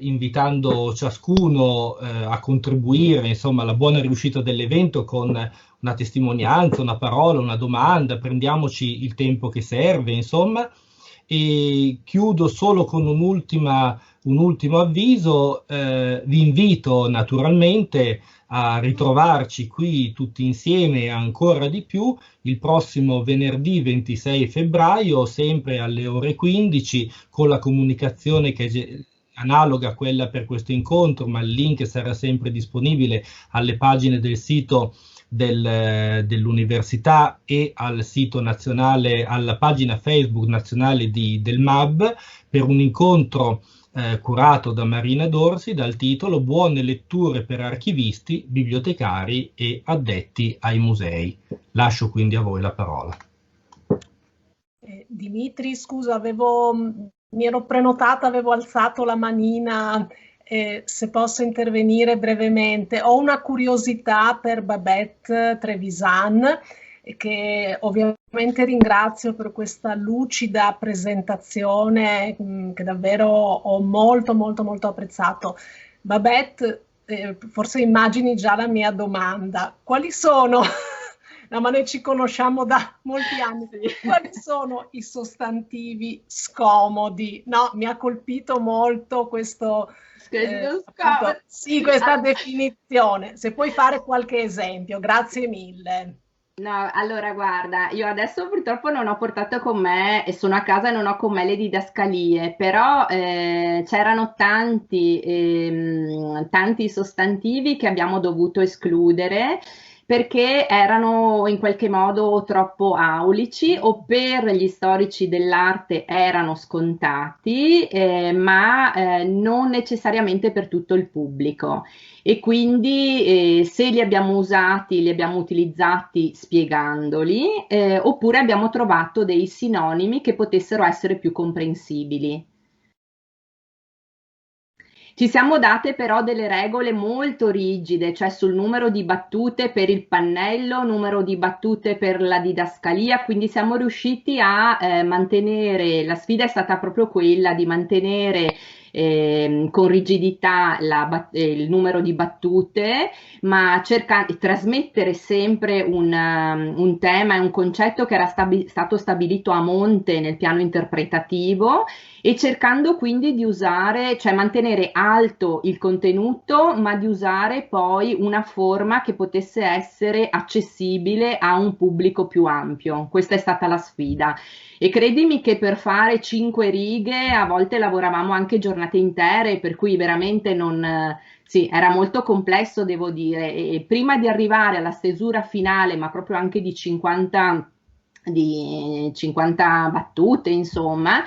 invitando ciascuno a contribuire, insomma, alla buona riuscita dell'evento con una testimonianza, una parola, una domanda. Prendiamoci il tempo che serve, insomma, E chiudo solo con un ultimo avviso. Vi invito naturalmente a ritrovarci qui tutti insieme e ancora di più il prossimo venerdì 26 febbraio, sempre alle ore 15, con la comunicazione che è analoga a quella per questo incontro, ma il link sarà sempre disponibile alle pagine del sito dell'università e al sito nazionale, alla pagina Facebook nazionale del MAB, per un incontro curato da Marina Dorsi dal titolo Buone letture per archivisti, bibliotecari e addetti ai musei. Lascio quindi a voi la parola. Dimitri, scusa, mi ero prenotata, avevo alzato la manina, se posso intervenire brevemente. Ho una curiosità per Babette Trevisan, che ovviamente ringrazio per questa lucida presentazione che davvero ho molto apprezzato. Babette, forse immagini già la mia domanda. Quali sono, no, ma noi ci conosciamo da molti anni, quali sono i sostantivi scomodi? No, mi ha colpito molto questo... appunto, sì, questa definizione. Se puoi fare qualche esempio, grazie mille. No, allora guarda, io adesso purtroppo non ho portato con me e sono a casa e non ho con me le didascalie, però c'erano tanti sostantivi che abbiamo dovuto escludere perché erano in qualche modo troppo aulici o per gli storici dell'arte erano scontati, ma non necessariamente per tutto il pubblico. E quindi se li abbiamo usati, li abbiamo utilizzati spiegandoli, oppure abbiamo trovato dei sinonimi che potessero essere più comprensibili. Ci siamo date però delle regole molto rigide, cioè sul numero di battute per il pannello, numero di battute per la didascalia, quindi siamo riusciti a mantenere, la sfida è stata proprio quella di mantenere con rigidità il numero di battute, ma cercando di trasmettere sempre un tema e un concetto che era stato stabilito a monte nel piano interpretativo, e cercando quindi di usare, cioè mantenere alto il contenuto, ma di usare poi una forma che potesse essere accessibile a un pubblico più ampio. Questa è stata la sfida. E credimi che per fare 5 righe a volte lavoravamo anche giornate intere, per cui veramente sì, era molto complesso, devo dire. E prima di arrivare alla stesura finale, ma proprio anche di 50 battute, insomma,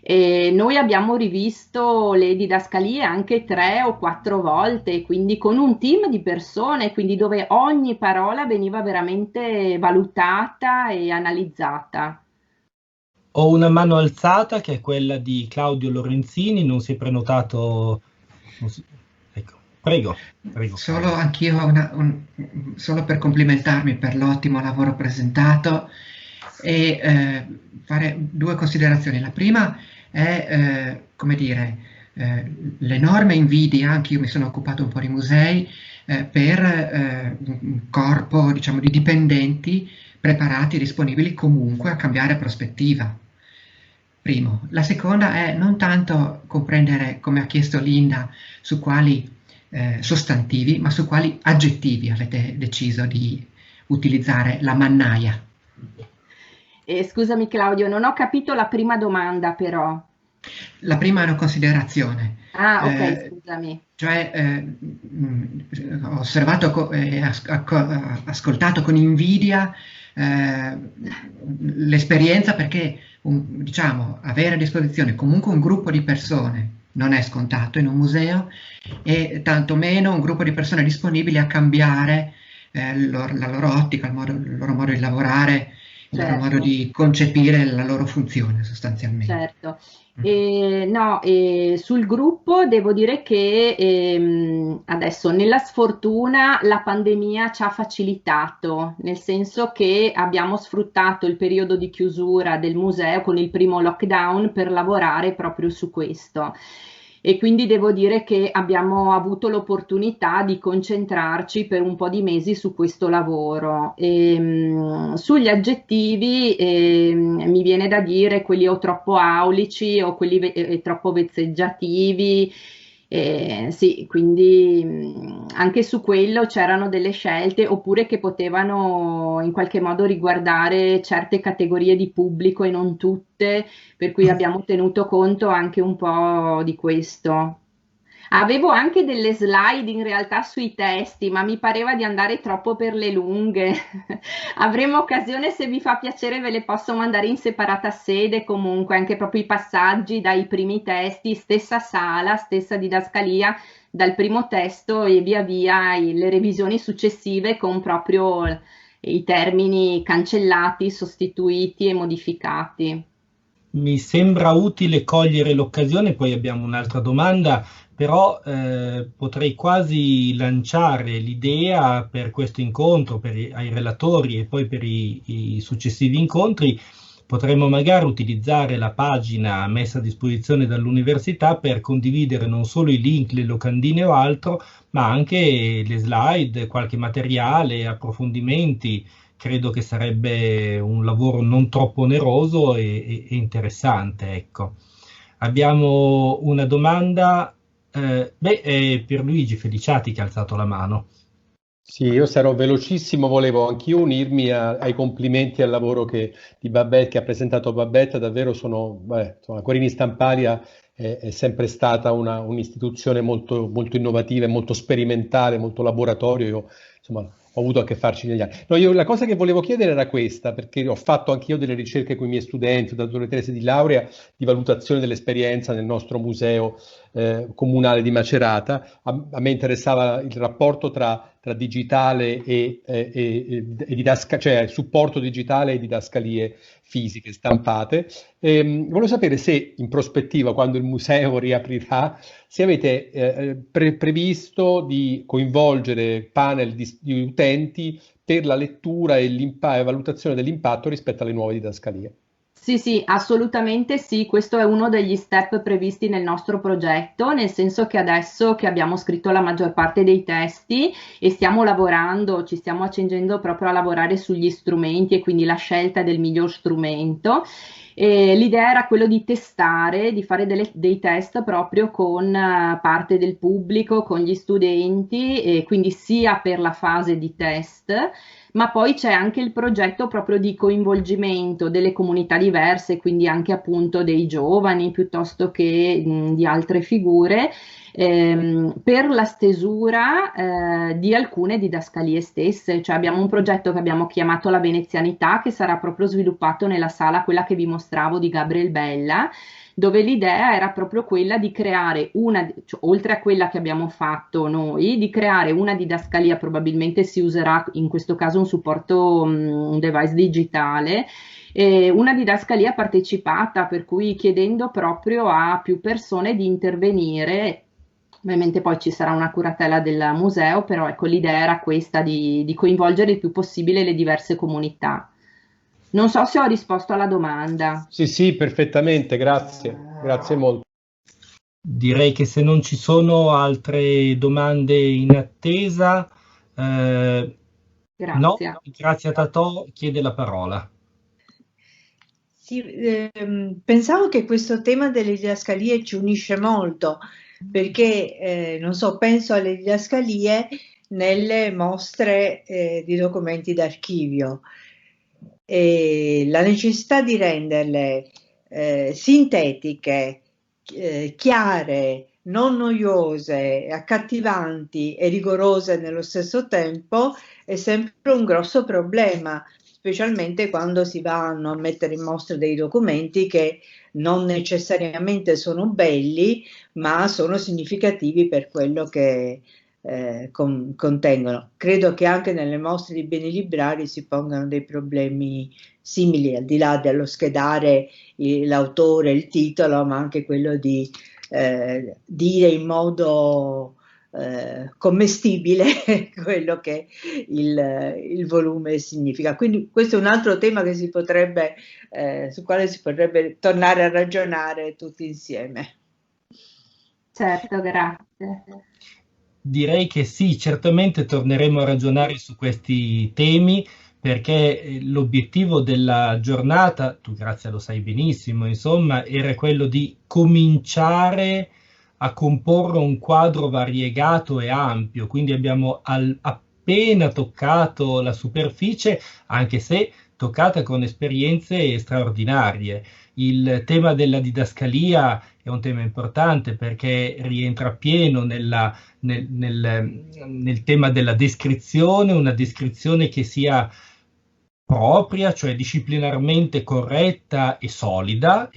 noi abbiamo rivisto le didascalie anche 3 o 4 volte, quindi con un team di persone, quindi dove ogni parola veniva veramente valutata e analizzata. Ho una mano alzata che è quella di Claudio Lorenzini, non si è prenotato. Ecco, prego. Solo anch'io, solo per complimentarmi per l'ottimo lavoro presentato e fare 2 considerazioni. La prima è, come dire, l'enorme invidia, anche io mi sono occupato un po' di musei, per un corpo, diciamo, di dipendenti preparati e disponibili comunque a cambiare prospettiva. Primo. La seconda è non tanto comprendere, come ha chiesto Linda, su quali sostantivi, ma su quali aggettivi avete deciso di utilizzare la mannaia. Scusami Claudio, non ho capito la prima domanda però. La prima è una considerazione. Ah, ok, scusami. Cioè, ho osservato e ascoltato con invidia l'esperienza, perché diciamo, avere a disposizione comunque un gruppo di persone non è scontato in un museo, e tantomeno un gruppo di persone disponibili a cambiare la loro ottica, il loro modo di lavorare, il loro modo di concepire la loro funzione sostanzialmente. Certo. Sul gruppo devo dire che adesso nella sfortuna la pandemia ci ha facilitato, nel senso che abbiamo sfruttato il periodo di chiusura del museo con il primo lockdown per lavorare proprio su questo. e quindi devo dire che abbiamo avuto l'opportunità di concentrarci per un po' di mesi su questo lavoro. Sugli aggettivi mi viene da dire quelli o troppo aulici o quelli troppo vezzeggiativi. Sì, quindi anche su quello c'erano delle scelte, oppure che potevano in qualche modo riguardare certe categorie di pubblico e non tutte, per cui abbiamo tenuto conto anche un po' di questo. Avevo anche delle slide in realtà sui testi, ma mi pareva di andare troppo per le lunghe. Avremo occasione, se vi fa piacere, ve le posso mandare in separata sede, comunque anche proprio i passaggi dai primi testi, stessa sala, stessa didascalia, dal primo testo e via via le revisioni successive con proprio i termini cancellati, sostituiti e modificati. Mi sembra utile cogliere l'occasione, poi abbiamo un'altra domanda, però potrei quasi lanciare l'idea per questo incontro, ai relatori e poi per i successivi incontri. Potremmo magari utilizzare la pagina messa a disposizione dall'università per condividere non solo i link, le locandine o altro, ma anche le slide, qualche materiale, approfondimenti. Credo che sarebbe un lavoro non troppo oneroso e interessante. Ecco. Abbiamo una domanda. È Pierluigi Feliciati che ha alzato la mano. Sì, io sarò velocissimo, volevo anch'io unirmi ai complimenti al lavoro di Babette, che ha presentato Babette. Davvero insomma, Querini Stampalia è sempre stata un'istituzione molto, molto innovativa, molto sperimentale, molto laboratorio. Io insomma ho avuto a che farci negli anni. No, la cosa che volevo chiedere era questa, perché ho fatto anch'io delle ricerche con i miei studenti, ho dato delle tesi di laurea di valutazione dell'esperienza nel nostro museo comunale di Macerata. A me interessava il rapporto tra digitale e didascalia, cioè supporto digitale e didascalie fisiche stampate. Volevo sapere se in prospettiva, quando il museo riaprirà, se avete previsto di coinvolgere panel di utenti per la lettura e valutazione dell'impatto rispetto alle nuove didascalie. Sì, assolutamente sì, questo è uno degli step previsti nel nostro progetto, nel senso che adesso che abbiamo scritto la maggior parte dei testi e stiamo lavorando, ci stiamo accingendo proprio a lavorare sugli strumenti e quindi la scelta del miglior strumento. L'idea era quello di testare, di fare dei test proprio con parte del pubblico, con gli studenti, e quindi sia per la fase di test, ma poi c'è anche il progetto proprio di coinvolgimento delle comunità diverse, quindi anche appunto dei giovani piuttosto che di altre figure, per la stesura di alcune didascalie stesse. Cioè abbiamo un progetto che abbiamo chiamato La Venezianità, che sarà proprio sviluppato nella sala, quella che vi mostravo di Gabriel Bella, dove l'idea era proprio quella di creare oltre a quella che abbiamo fatto noi, di creare una didascalia. Probabilmente si userà in questo caso un supporto, un device digitale, una didascalia partecipata, per cui chiedendo proprio a più persone di intervenire. Ovviamente poi ci sarà una curatela del museo, però ecco, l'idea era questa di coinvolgere il più possibile le diverse comunità. Non so se ho risposto alla domanda. Sì, perfettamente, grazie molto. Direi che se non ci sono altre domande in attesa, grazie. No, grazie a Tatò, chiede la parola. Sì, pensavo che questo tema delle didascalie ci unisce molto, perché non so, penso alle didascalie nelle mostre di documenti d'archivio. La necessità di renderle sintetiche, chiare, non noiose, accattivanti e rigorose nello stesso tempo è sempre un grosso problema, specialmente quando si vanno a mettere in mostra dei documenti che non necessariamente sono belli, ma sono significativi per quello che contengono. Credo che anche nelle mostre di beni librari si pongano dei problemi simili, al di là dello schedare l'autore, il titolo, ma anche quello di dire in modo commestibile quello che il volume significa. Quindi questo è un altro tema che sul quale si potrebbe tornare a ragionare tutti insieme. Certo, grazie. Direi che sì, certamente torneremo a ragionare su questi temi, perché l'obiettivo della giornata, tu Grazia lo sai benissimo, insomma, era quello di cominciare a comporre un quadro variegato e ampio, quindi abbiamo appena toccato la superficie, anche se toccata con esperienze straordinarie. Il tema della didascalia è un tema importante perché rientra pieno nel tema della descrizione, una descrizione che sia propria, cioè disciplinarmente corretta e solida,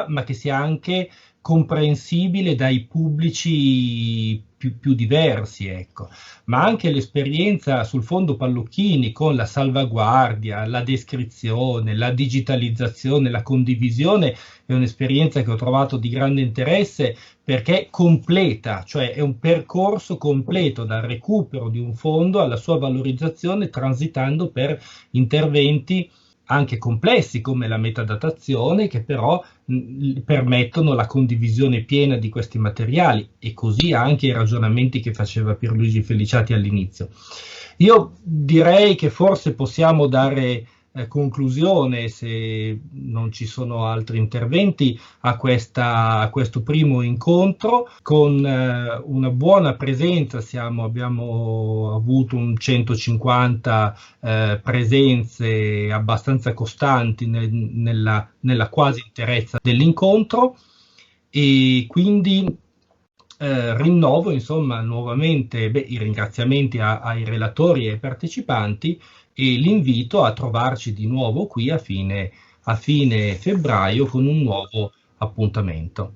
ma che sia anche comprensibile dai pubblici più diversi, ecco. Ma anche l'esperienza sul fondo Pallocchini con la salvaguardia, la descrizione, la digitalizzazione, la condivisione è un'esperienza che ho trovato di grande interesse perché completa, cioè è un percorso completo dal recupero di un fondo alla sua valorizzazione, transitando per interventi anche complessi come la metadatazione, che però permettono la condivisione piena di questi materiali, e così anche i ragionamenti che faceva Pierluigi Feliciati all'inizio. Io direi che forse possiamo dare conclusione, se non ci sono altri interventi, a questo primo incontro con una buona presenza. Abbiamo avuto un 150 presenze abbastanza costanti nella quasi interezza dell'incontro, e quindi rinnovo insomma nuovamente i ringraziamenti ai relatori e ai partecipanti, e l'invito a trovarci di nuovo qui a fine febbraio con un nuovo appuntamento.